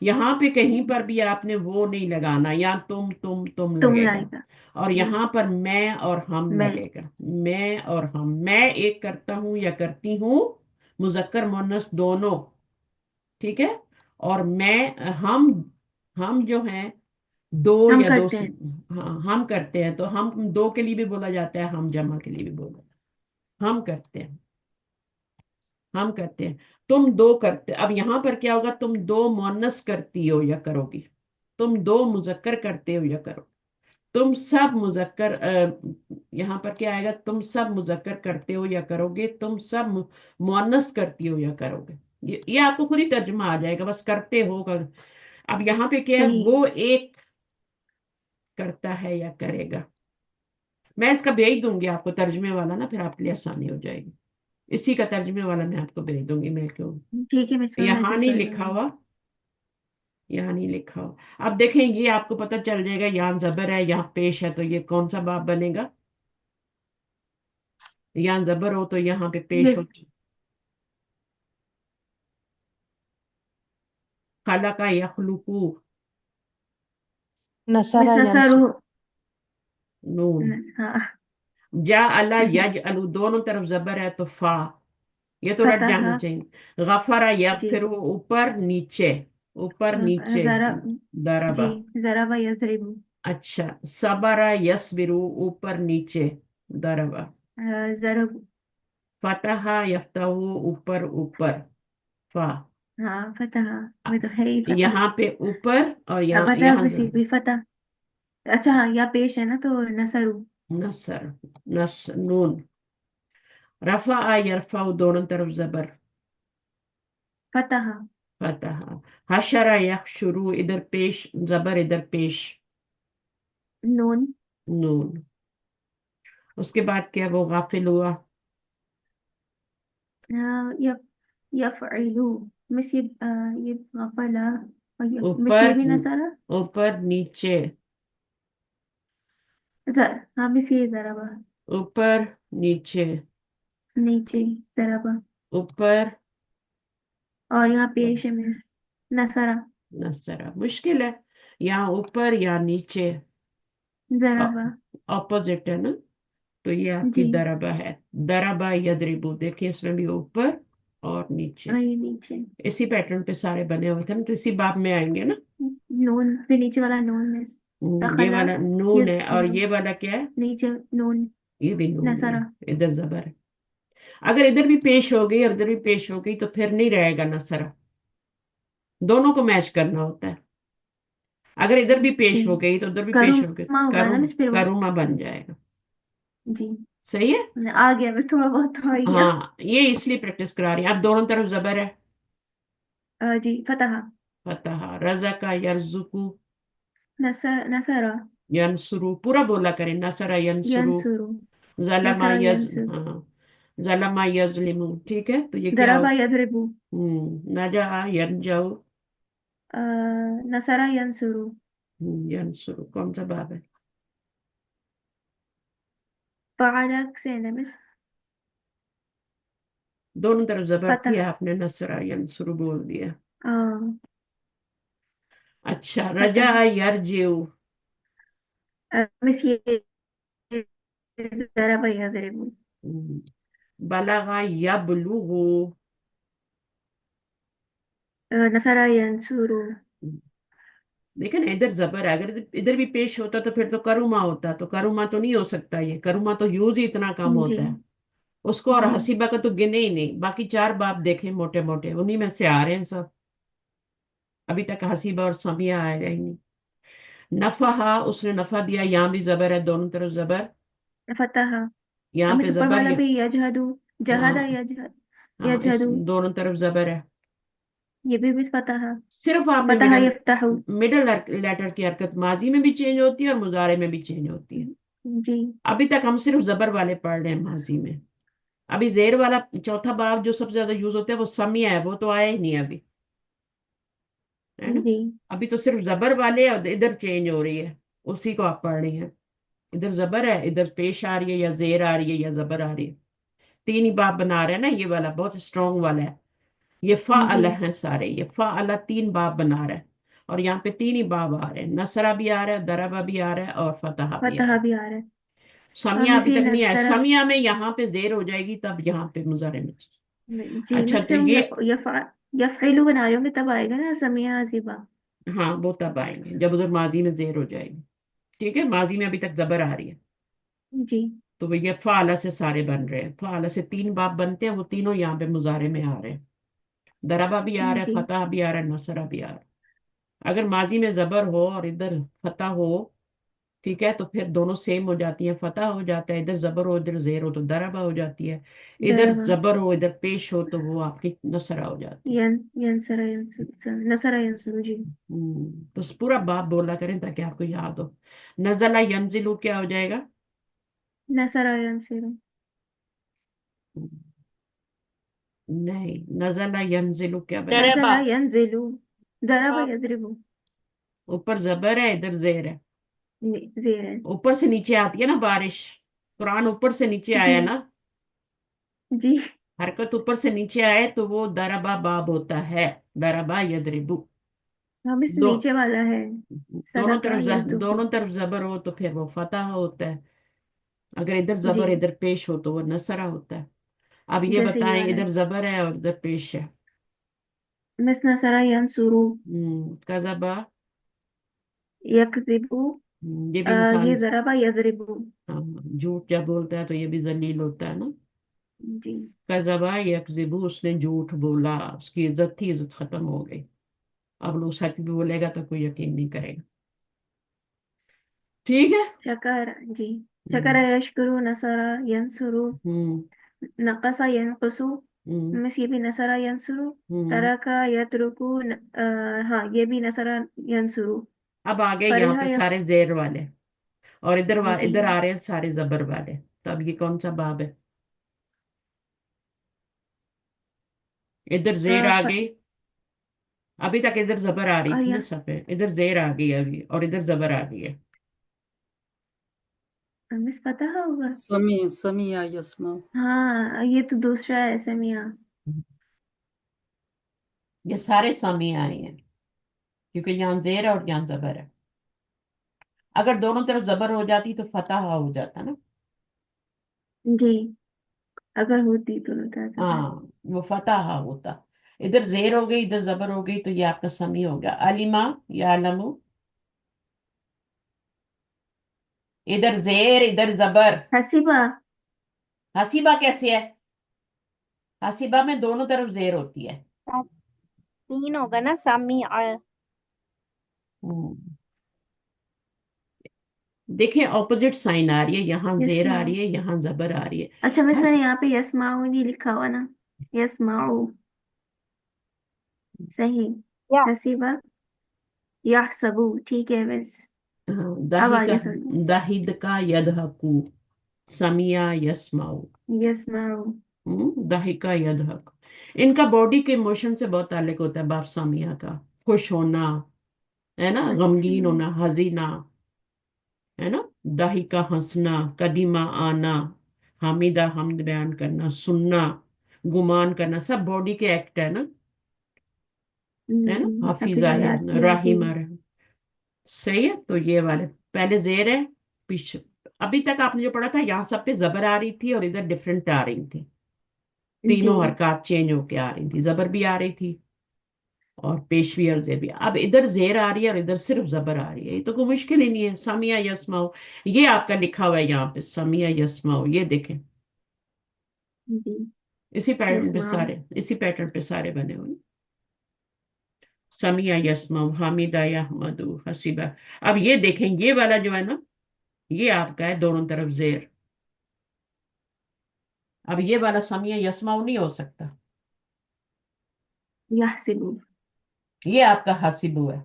यहाँ पे कहीं पर भी आपने वो नहीं लगाना, या तुम तुम लगेगा। लाएगा। और जी। यहाँ पर मैं और हम मैं। लगेगा, मैं और हम, मैं एक करता हूँ या करती हूँ, मुजक्कर मुन्नस दोनों, ठीक है। और मैं, हम जो हैं दो हम या दो करते से, हैं। हाँ हम करते हैं, तो हम दो के लिए भी बोला जाता है, हम जमा के लिए भी बोला, हम करते हैं, हम करते हैं। तुम दो करते, अब यहाँ पर क्या होगा, तुम दो मुअन्नस करती हो या करोगी, तुम दो मुजक्कर करते हो या करो, तुम सब मुजक्कर, यहाँ पर क्या आएगा, तुम सब मुजक्कर करते हो या करोगे, तुम सब मुअन्नस करती हो या करोगे। ये आपको खुद ही तर्जुमा आ जाएगा, बस करते हो अब यहाँ पे क्या है, सही। वो एक करता है या करेगा। मैं इसका भेज दूंगी आपको तर्जुमे वाला ना, फिर आपके लिए आसानी हो जाएगी। इसी का तर्जुमे वाला मैं आपको भेज दूंगी, मैं क्यों, ठीक है, मैं इस पर यहाँ मैसेज नहीं कर लिखा दूंगी। हुआ, यहाँ नहीं लिखा हुआ। अब देखें, ये आपको पता चल जाएगा, यहाँ जबर है, यहाँ पेश है, तो ये कौन सा बाब बनेगा, यहाँ जबर हो तो यहाँ पे पेश ये हो, खला का यखलुकू, नसरा नसरू। यंसुर। नून, हाँ। जा अला यज अलू, दोनों तरफ जबर है तो फा, ये तो रट फतह। जाना चाहिए। गफरा जी। यगफिरु, ऊपर नीचे, ऊपर नीचे, जरा। जी। दरबा। जरा व यजरिबु। अच्छा, सबरा यस्बिरु, ऊपर नीचे, दरबा। जरब। फतहा यफ्तहु, ऊपर ऊपर, फा। हाँ, फतह। में तो है ही फतह। यहाँ पे ऊपर और अब यहाँ फतह यहाँ भी सीख भी फतह। अच्छा हाँ, या पेश है ना तो नसरू। नसर, नून। रफा यरफा, दोनों तरफ जबर, फतह। फतहा। हशरा यहशुरु, इधर पेश जबर, इधर पेश, नून। नून। उसके बाद क्या, वो गाफिल हुआ, यफ यफइलू। मिस ये गफला। और मिस ये ऊपर, भी नसरा। ऊपर नीचे, हाँ, मिस ये जराबा। ऊपर नीचे, नीचे। जराबा। ऊपर, और यहाँ पेश है मिस नसरा। नसरा। मुश्किल है, यहाँ ऊपर या नीचे, जराबा। ऑपोजिट है ना, तो ये आपकी जी। दरबा है। दरबा यदरिबू, देखिए इसमें भी ऊपर और नीचे, और ये नीचे। इसी पैटर्न पे सारे बने हुए थे ना, तो इसी बाब में आएंगे ना। नून फिर नीचे वाला नून मिस। ये दखला। वाला नून है, और यदखुलू। ये वाला क्या है, नीचे नून। ये भी नून है, नसरा। इधर जबर है। अगर इधर भी पेश हो गई और इधर भी पेश हो गई तो फिर नहीं रहेगा नसरा, दोनों को मैच करना होता है। अगर इधर भी जी। पेश हो गई तो उधर भी पेश हो गई, करूमा होगा ना मिस फिर वो। करूमा बन जाएगा। जी। सही है। आ गया मिस, थोड़ा बहुत तो आ गया। हाँ, ये इसलिए प्रैक्टिस करा रही है। अब दोनों तरफ जबर है, जी, फतह। फतह। रजा का यरजुकु, नसरा। यंसुरु, पूरा बोला करें, नसरा यंसुरु। यंसुरु। जलमा नसरा यज, यंसुर। हाँ, जलमा यजलिमु, ठीक है, तो ये क्या हो, जराबा यदरिबु। नजा यंजाउ, अ, नसरा यंसुरु। यंसुरु, कौन सा बाब है, फालक से है ना मिस। दोनों तरफ जबर थी, फतह। आपने नसरा यंसुरु बोल दिया। अ, अच्छा, रजा फतह। यरजिउ, मिस ये जराबा यजरिबु। बलगा यबलुगु, नसरा यंसुरु। देखिए ना, इधर जबर है, अगर इधर भी पेश होता तो फिर तो करुमा होता, तो करुमा तो नहीं हो सकता, ये करुमा तो यूज ही इतना कम जी। होता है उसको। और जी। हसीबा का तो गिने ही नहीं, बाकी चार बाप देखे मोटे मोटे, उन्हीं में से आ रहे हैं सब, अभी तक हसीबा और समिया आ रही नहीं। नफहा, उसने नफा दिया, यहाँ भी जबर है, दोनों तरफ जबर, फतह। यहाँ अब पे इस ऊपर जबर वाला ये, भी यजहदु। जहदा हाँ, यजहद। हाँ, इस यजहदु। दोनों तरफ जबर है। ये भी मिस फतह। सिर्फ आपने फतह मिडल, यफ्तहु। मिडल लेटर की हरकत माजी में भी चेंज होती है और मुजारे में भी चेंज होती है। जी। अभी तक हम सिर्फ जबर वाले पढ़ रहे हैं माजी में, अभी जेर वाला चौथा बाब जो सबसे ज्यादा यूज होता है वो समिया है, वो तो आया ही नहीं अभी, है ना। जी। अभी तो सिर्फ जबर वाले और इधर चेंज हो रही है, उसी को आप पढ़ रही हैं। इधर जबर है, इधर पेश आ रही है या जेर आ रही है या जबर आ रही है। तीन ही बाब बना रहे हैं ना, ये वाला बहुत स्ट्रॉन्ग वाला है। ये फा जी अला है सारे, ये फा अला तीन बाब बना रहा है। और यहाँ पे तीन ही बाब आ रहे हैं, नसरा भी आ रहा है, दरबा भी आ रहा है और फतहा भी आ रहा फतह है। भी आ रहा है। समिया मिस अभी ये तक नहीं आया, नसरा, समिया में यहाँ पे जेर हो जाएगी तब यहाँ पे मुजारे में। जी अच्छा मिस तो हम ये, यफ़इलु बना रहे होंगे तब आएगा ना समिया हसीबा। हाँ वो तब आएंगे जब उधर माजी में जेर हो जाएगी। ठीक है, माजी में अभी तक जबर आ रही है। जी तो ये फाला से सारे बन रहे हैं, फाला से तीन बाब बनते हैं, वो तीनों यहाँ पे मुजारे में आ रहे हैं। दरबा भी आ रहा है, जी फतह भी आ रहा है, नसरा भी आ रहा है। अगर माजी में जबर हो और इधर फतह हो, ठीक है, तो फिर दोनों सेम हो जाती है, फतह हो जाता है, इधर जबर हो इधर जेर हो तो दरबा हो जाती है। इधर दरबा जबर हो इधर पेश हो तो वो आपकी नसरा हो जाती है। यंसरा यंसुर नसरा यंसुर जी। तो पूरा बाप बोला करें ताकि आपको याद हो। नजला यंजिलु क्या हो जाएगा? नसरा यंसिरु। नहीं, नजला यंजिलु क्या बनेगा? दरबा। नज़ला यंजिलु, दरबा हाँ, यज़रिबु। ऊपर जबर है इधर जेर है। ज़ेर है। ऊपर से नीचे आती है ना बारिश, कुरान ऊपर से नीचे जी आया ना, जी। हरकत ऊपर से नीचे आए तो वो दरबा बाब होता है। दरबा यदरिबु। हम इस दो नीचे वाला है। सदका यस्दुकु। दोनों तरफ जबर हो तो फिर वो फतह होता है। अगर इधर जी जबर इधर पेश हो तो वो नसरा होता है। अब ये जैसे ये बताएं, वाला इधर जबर है और इधर पेश है। मिस नसरा यंसुरु कजबा। यकज़िबु। ये भी इंसान, ये दरबा यज़रिबु। हाँ, झूठ जब बोलता है तो ये भी जलील होता है ना। जी कजबा यकजिबू, उसने झूठ बोला, उसकी इज्जत थी, इज्जत खत्म हो गई। अब लोग सच भी बोलेगा तो कोई यकीन नहीं करेगा। ठीक है। शकर जी। शकर हम्म यशकुरु नसरा यंसुरु। हम्म नकसा यनकुसु। हम्म मिस ये भी नसरा यंसुरु। हम्म। तरका यतरुकु हाँ ये भी नसरा यंसुरु। अब आ गए यहाँ फरिहा पे यफ। सारे जेर वाले, और जी इधर आ रहे हैं सारे जबर वाले। तो अब ये कौन सा बाब है? इधर अ, जेर आ फ, गई। अभी तक इधर जबर आ रही और थी ना यहाँ सब पे, इधर जेर आ गई अभी और इधर जबर आ गई है। मिस पता होगा। समिया यस्मा। हाँ ये तो दूसरा है समिया। ये सारे सामी आए हैं क्योंकि यहाँ जेर है और यहाँ जबर है। अगर दोनों तरफ जबर हो जाती तो फतह हो जाता ना। जी अगर होती तो बताता है। हाँ, वो फतह होता। इधर जेर हो गई इधर जबर हो गई तो ये आपका समी हो गया। अलिमा या अलमु, इधर जेर इधर जबर। हसीबा। हसीबा कैसे है? हसीबा में दोनों तरफ जेर होती है। तीन होगा ना, सामी। हम्म। देखिए ऑपोजिट साइन आ रही है, यहाँ जेर आ यस्माउ। रही है यहाँ जबर आ रही है। अच्छा मिस मैंने हस यहाँ पे यस्माउ नहीं लिखा हुआ ना। यस्माउ सही। या हसीबा यहसबु ठीक है मिस। हाँ, अब दाही का, आगे समझो। दाहिद का यदहकू, समिया यस्माउ। यस्माउ। दाहिका यदहक। इनका बॉडी के इमोशन से बहुत ताल्लुक होता है बाप सामिया का। खुश होना, है ना, अच्छा गमगीन होना, हजीना, है ना। दाहिका हंसना, कदीमा आना, हामिदा हमद बयान करना, सुनना, गुमान करना, सब बॉडी के एक्ट है ना। है ना, अभी हाफिजा या याद किया जी। राहिमा रह। सही है, तो ये वाले पहले जेर है, पीछे। अभी तक आपने जो पढ़ा था यहाँ सब पे जबर आ रही थी और इधर डिफरेंट आ रही थी। जी तीनों हरकत चेंज होके आ रही थी, जबर भी आ रही थी और पेशवी और जेर भी। अब इधर जेर आ रही है और इधर सिर्फ जबर आ रही है, ये तो कोई मुश्किल ही नहीं है। समिया यस्माओ, ये आपका लिखा हुआ है यहाँ पे, समिया यस्माओ, ये देखें। जी इसी पैटर्न पे यस्माउ। सारे, इसी पैटर्न पे सारे बने हुए हैं। समिया यस्माओ, हामिदा यहमदु, हसीबा। अब ये देखें, ये वाला जो है ना, ये आपका है दोनों तरफ जेर। अब ये वाला समिया यस्माओ नहीं हो सकता, यहसिबु। ये आपका हसीबू है।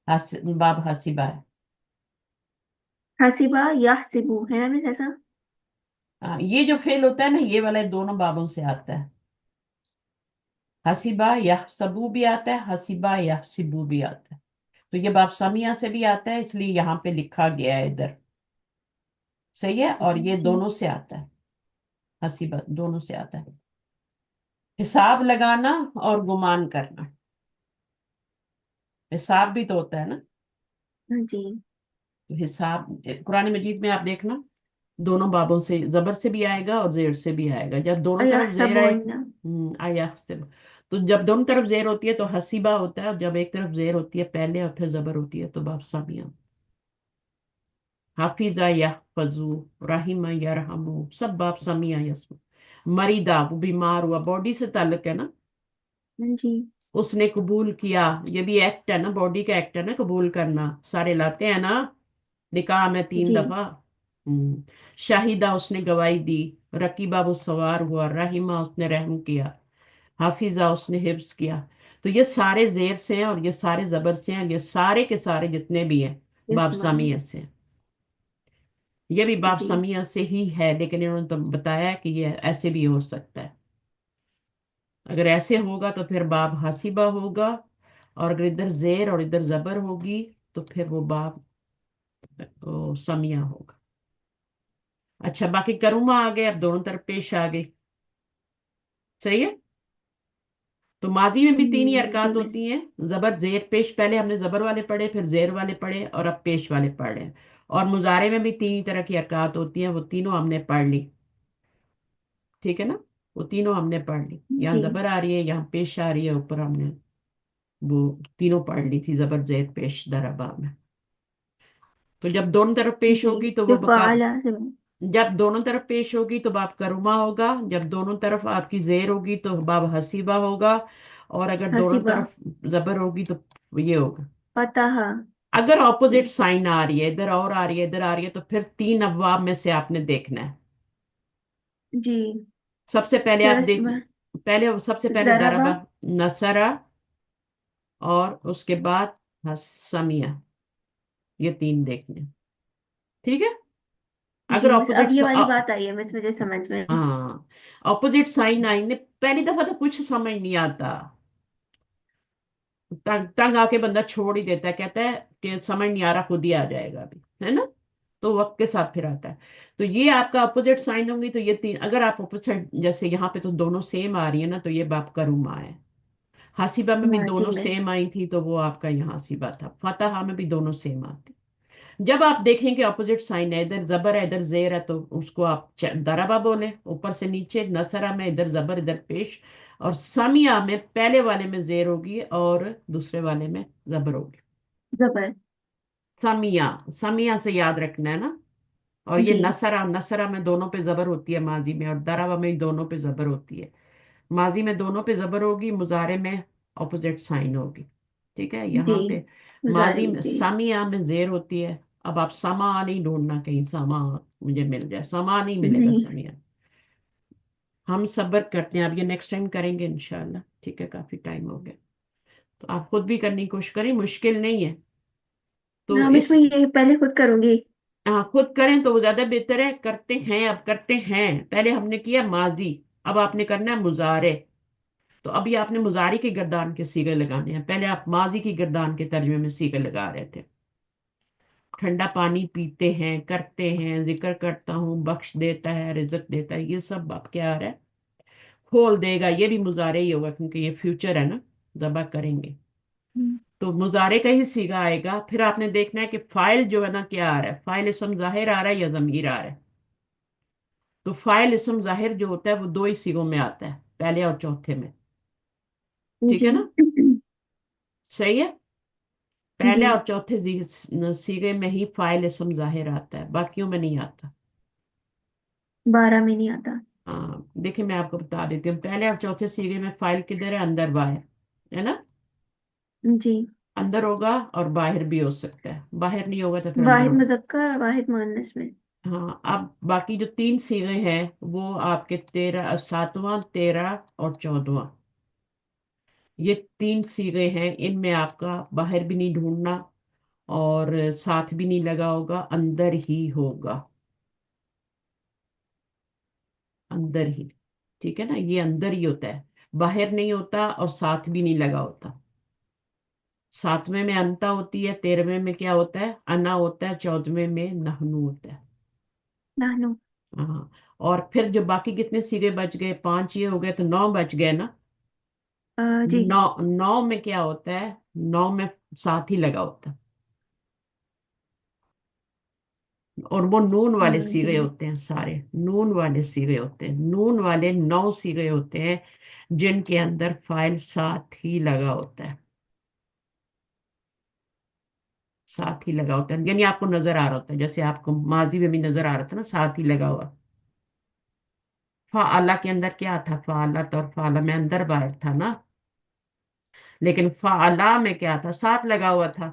बाब हसीबा है। हसीबा यहसिबु है ना मिस ऐसा। हाँ, ये जो फेल होता है ना, ये वाला दोनों बाबों से आता है। हसीबा यहसबू भी आता है, हसीबा यहसिबू भी आता है। तो ये बाप समिया से भी आता है, इसलिए यहाँ पे लिखा गया है इधर। सही है। और ये जी दोनों से आता है, हसीबा दोनों से आता है। हिसाब लगाना और गुमान करना, हिसाब भी तो होता है ना। जी। तो हिसाब कुरान मजीद में आप देखना, दोनों बाबों से, जबर से भी आएगा और जेर से भी आएगा। जब दोनों तरफ जेर आए, अयहसबून। आया से, तो जब दोनों तरफ जेर होती है तो हसीबा होता है, और जब एक तरफ जेर होती है पहले और फिर जबर होती है तो बाप सामिया। हाफिजा यहफजू, रहीमा यरहमू, सब बाप समिया यसमू। मरीदा, वो बीमार हुआ, बॉडी से ताल्लुक है ना। जी उसने कबूल किया, ये भी एक्ट है ना, बॉडी का एक्ट है ना, कबूल करना। सारे लाते हैं ना निकाह में 3 दफा। शाहिदा, उसने गवाही दी। रकीबा, वो सवार हुआ। रहीमा, उसने रहम किया। हाफिजा, उसने हिफ्ज किया। तो ये सारे जेर से हैं और ये सारे जबर से हैं, ये सारे के सारे जितने भी हैं बाप इस्माइल। सामिया से हैं। ये भी बाप जी समिया से ही है, लेकिन इन्होंने तो बताया कि ये ऐसे भी हो सकता है। अगर ऐसे होगा तो फिर बाप हसीबा होगा, और अगर इधर जेर और इधर जबर होगी तो फिर वो बाप समिया होगा। अच्छा, बाकी करुमा आ गए, अब दोनों तरफ पेश आ गई। सही है। तो माजी में भी 3 ही जी हरकत मिस। होती हैं, जबर जेर पेश। पहले हमने जबर वाले पढ़े, फिर जेर वाले पढ़े, और अब पेश वाले पढ़ रहे हैं। और मुजारे में भी 3 ही तरह की हरकत होती हैं, वो तीनों हमने पढ़ ली। ठीक है ना। वो तीनों हमने पढ़ ली, यहाँ जी जबर आ रही है, यहाँ पेश आ रही है, ऊपर हमने वो तीनों पढ़ ली थी, जबर जेर पेश दरबा में। तो जब दोनों तरफ पेश जी। होगी तो जो वो बका, फाला से। जब दोनों तरफ पेश होगी तो बाप करुमा होगा, जब दोनों तरफ आपकी जेर होगी तो बाप हसीबा होगा, और अगर दोनों हसीबा। तरफ जबर होगी तो ये होगा। फतहा। अगर जी ऑपोजिट साइन आ रही है, इधर और आ रही है, इधर आ रही है, तो फिर 3 अबवाब में से आपने देखना है। जी। सबसे पहले आप फिर देख, पहले सबसे पहले जराबा। दरबा, नसरा, और उसके बाद समिया, ये 3 देखने। ठीक है। अगर जी मिस, अब ऑपोजिट, ये वाली बात आई है मिस मुझे समझ में। हाँ, ऑपोजिट साइन आएंगे, पहली दफा तो कुछ समझ नहीं आता, तंग तंग आके बंदा छोड़ ही देता है, कहता है कि समझ नहीं आ रहा, खुद ही आ जाएगा अभी, है ना। तो वक्त के साथ फिर आता है। तो ये आपका अपोजिट साइन होंगी, तो ये 3, अगर आप अपोजिट, जैसे यहाँ पे तो दोनों सेम आ रही है ना, तो ये बाप का रूमा है। हसीबा में भी हाँ जी दोनों मिस। सेम आई थी, तो वो आपका यहाँ हसीबा था। फतहा में भी दोनों सेम आती। जब आप देखें कि अपोजिट साइन है, इधर जबर है इधर जेर है, तो उसको आप दरबा बोले, ऊपर से नीचे। नसरा में इधर जबर इधर पेश। और सामिया में पहले वाले में जेर होगी और दूसरे वाले में जबर होगी। जबर। सामिया, सामिया से याद रखना है ना। और ये जी नसरा, नसरा में दोनों पे जबर होती है माजी में, और दरबा में भी दोनों पे जबर होती है। माजी में दोनों पे जबर होगी, मुजारे में ऑपोजिट साइन होगी। ठीक है। जी। यहाँ पे गुजारे माजी में में जी। सामिया में जेर होती है। अब आप समा नहीं ढूंढना, कहीं समा मुझे मिल जाए, समा नहीं मिलेगा नहीं। समिया। हम सब्र करते हैं, अब ये नेक्स्ट टाइम करेंगे इंशाल्लाह। ठीक है, काफी टाइम हो गया। तो आप खुद भी करने की कोशिश करें, मुश्किल नहीं है। तो हाँ मिस, इस, मैं ये पहले खुद करूंगी। हाँ, खुद करें तो वो ज्यादा बेहतर है। करते हैं, अब करते हैं। पहले हमने किया माजी, अब आपने करना है मुजारे। तो अभी आपने मुजारी की गर्दान के सीगे लगाने हैं, पहले आप माजी की गर्दान के तर्जुमे में सीगे लगा रहे थे। ठंडा पानी पीते हैं, करते हैं, जिक्र करता हूँ, बख्श देता है, रिजक देता है, ये सब अब क्या आ रहा है, खोल देगा, ये भी मुजारे ही होगा, क्योंकि ये फ्यूचर है ना, जबा करेंगे। तो मुजारे का ही सीगा आएगा। फिर आपने देखना है कि फाइल जो है ना, क्या आ रहा है, फाइल इसम जाहिर आ रहा है या जमीर आ रहा है। तो फाइल इसम जाहिर जो होता है वो 2 ही सीगों में आता है, पहले और चौथे में। ठीक जी है ना। सही है। जी। पहले और चौथे सीगे में ही फाइल इसम जाहिर आता है, बाकियों में नहीं आता। 12 में नहीं आता। हाँ, देखिए मैं आपको बता देती हूँ, पहले और चौथे सीगे में फाइल किधर है, अंदर बाहर, है ना। जी। अंदर होगा और बाहर भी हो सकता है, बाहर नहीं होगा तो फिर अंदर वाहिद होगा। मुजक्कर और वाहिद मुअन्नस में। हाँ, अब बाकी जो 3 सीगे हैं वो आपके 13, 7वां, 13 और 14वां, ये 3 सीगे हैं। इनमें आपका बाहर भी नहीं ढूंढना और साथ भी नहीं लगा होगा, अंदर ही होगा, अंदर ही। ठीक है ना, ये अंदर ही होता है, बाहर नहीं होता और साथ भी नहीं लगा होता। 7वें में अंता होती है, 13वें में क्या होता है, अना होता है, 14वें में नहनु होता है। नानू। हाँ, और फिर जो बाकी कितने सिरे बच गए, 5 ये हो गए, तो 9 बच गए ना। जी। 9 में क्या होता है, 9 में साथ ही लगा होता है, और वो नून वाले जी। सिरे होते हैं, सारे नून वाले सिरे होते हैं, नून वाले 9 सिरे होते हैं जिनके अंदर फाइल साथ ही लगा होता है, साथ ही लगा होता है, यानी आपको नजर आ रहा होता है, जैसे आपको माजी में भी नजर आ रहा था ना, साथ ही लगा हुआ। फाला के अंदर क्या था, फालत और फाला में अंदर बाहर था ना, लेकिन फाला में क्या था, साथ लगा हुआ था।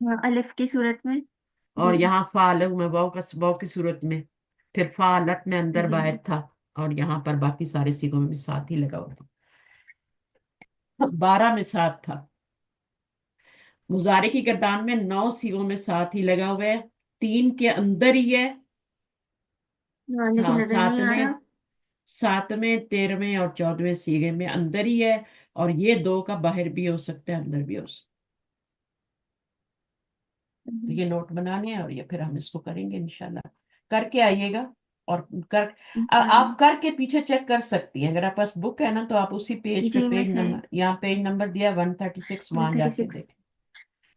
हाँ, अलिफ की सूरत में। और जी। यहाँ फाल में वाव की सूरत में, फिर फालत में अंदर जी। बाहर था, और यहाँ पर बाकी सारे सिगों में भी साथ ही लगा हुआ था। 12 में साथ था। मुजारे की गर्दान में 9 सिगों में साथ ही लगा हुआ है, 3 के अंदर ही है, हाँ, लेकिन नजर नहीं आ सातवें रहा। 13वें और 14वें सीगे में अंदर ही है, और ये 2 का बाहर भी हो सकता है, अंदर भी हो सकता है। तो ये नोट बनाने हैं, और ये फिर हम इसको करेंगे इंशाल्लाह, करके आइएगा। और कर इंशाल्लाह। आप करके पीछे चेक कर सकती हैं, अगर आप पास बुक है ना, तो आप उसी पेज पे, जी, मैं पेज से नंबर, यहाँ पेज नंबर दिया 136, वहां जाके 136। देखें।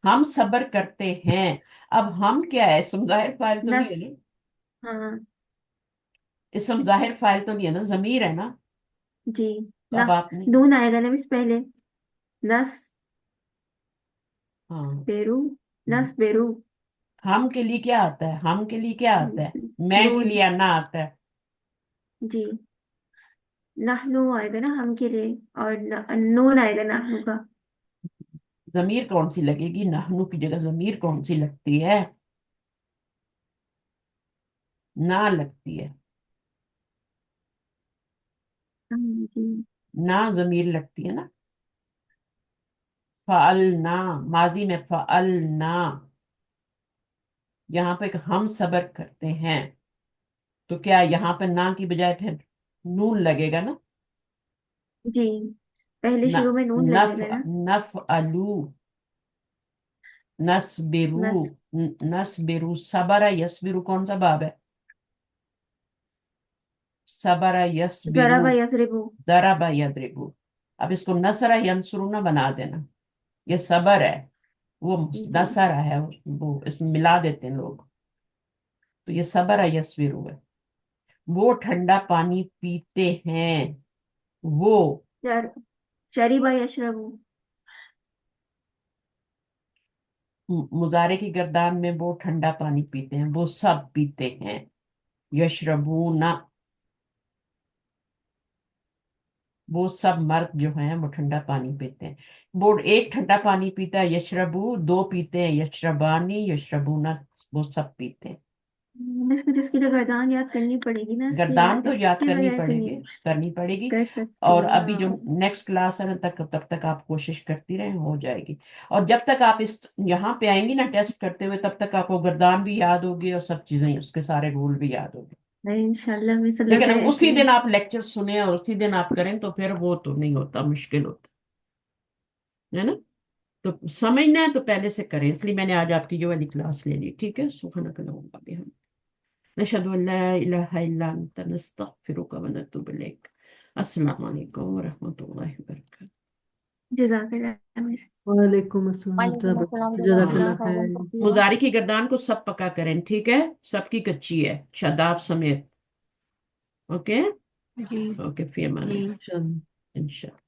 हम सब्र करते हैं। अब हम क्या है, इसम ज़ाहिर फाइल तो नहीं है नस। ना, हाँ। इसम ज़ाहिर फाइल तो नहीं है ना, जमीर है ना। जी। तो ना, अब आपने, नून आएगा ना मिस पहले। नस हाँ, बेरू। नस बेरू। हम के लिए क्या आता है, हम के लिए क्या आता है, मैं के नून। लिए अन्ना आता है। जी। नहनु आएगा ना हम के लिए, और नून आएगा नहनु का। जमीर कौन सी लगेगी, नहनु की जगह जमीर कौन सी लगती है, ना लगती है, जी। ना जमीर लगती है ना। फअलना, माजी में फअलना, यहाँ पे हम सब्र करते हैं, तो क्या यहाँ पे ना की बजाय फिर नून लगेगा ना। जी, पहले न शुरू में नून नफ लगेगा ना। नफ अलू, नसबिरू, नस। नसबिरू, सबरा यसबिरू कौन सा बाब है, सबरा यसबिरू, जराबा यसरिबू। दरबा यदरिबू। अब इसको नसरा यंसुरू ना बना देना, ये सबर है, वो जी। नसरा है, वो इसमें मिला देते हैं लोग, तो ये सबर है, यस्वीरू है। वो ठंडा पानी पीते हैं, वो शर शरीबा यशरबू। मुजारे की गर्दान में वो ठंडा पानी पीते हैं, वो सब पीते हैं, यशरबूना, वो सब मर्द जो हैं वो ठंडा पानी पीते हैं। वो एक ठंडा पानी पीता है यशरबू, 2 पीते हैं यशरबानी, यशरबूना, वो सब पीते हैं। इसमें जिसकी तो गर्दान याद करनी पड़ेगी ना, गर्दान तो याद इसके करनी बगैर तो पड़ेगी, नहीं करनी पड़ेगी। कर सकते। और अभी जो हाँ। नेक्स्ट क्लास है ना, तब तक आप कोशिश करती रहें, हो जाएगी। और जब तक आप इस यहाँ पे आएंगी ना टेस्ट करते हुए, तब तक आपको गर्दान भी याद होगी, और सब चीजें, उसके सारे रूल भी याद होंगे। नहीं, इंशाल्लाह मिस, अल्लाह लेकिन करे ऐसे उसी ही। दिन आप लेक्चर सुने और उसी दिन आप करें, तो फिर वो तो नहीं होता, मुश्किल होता है ना। तो समझना है तो पहले से करें, इसलिए मैंने आज आपकी जो वाली क्लास ले ली, ठीक है। सुब्हानक अल्लाहुम्मा बिहम्दिक, नशहदु अल्ला इलाहा इल्ला अंता, नस्तगफिरुका व नतूबु इलैक। अस्सलामु अलैकुम व रहमतुल्लाहि व बरकातहू। जज़ाकल्लाह मिस। वालेकुम अस्सलाम वालेकुम अस्सलाम जज़ाकल्लाह जज़ाकल्लाह हाँ, खैर। खैरन कसीरा। मुजारी की गर्दान को सब पक्का करें, ठीक है, सबकी कच्ची है, शादाब समेत। ओके, जी। ओके, फी अमान जी। अल्लाह, इंशाल्लाह।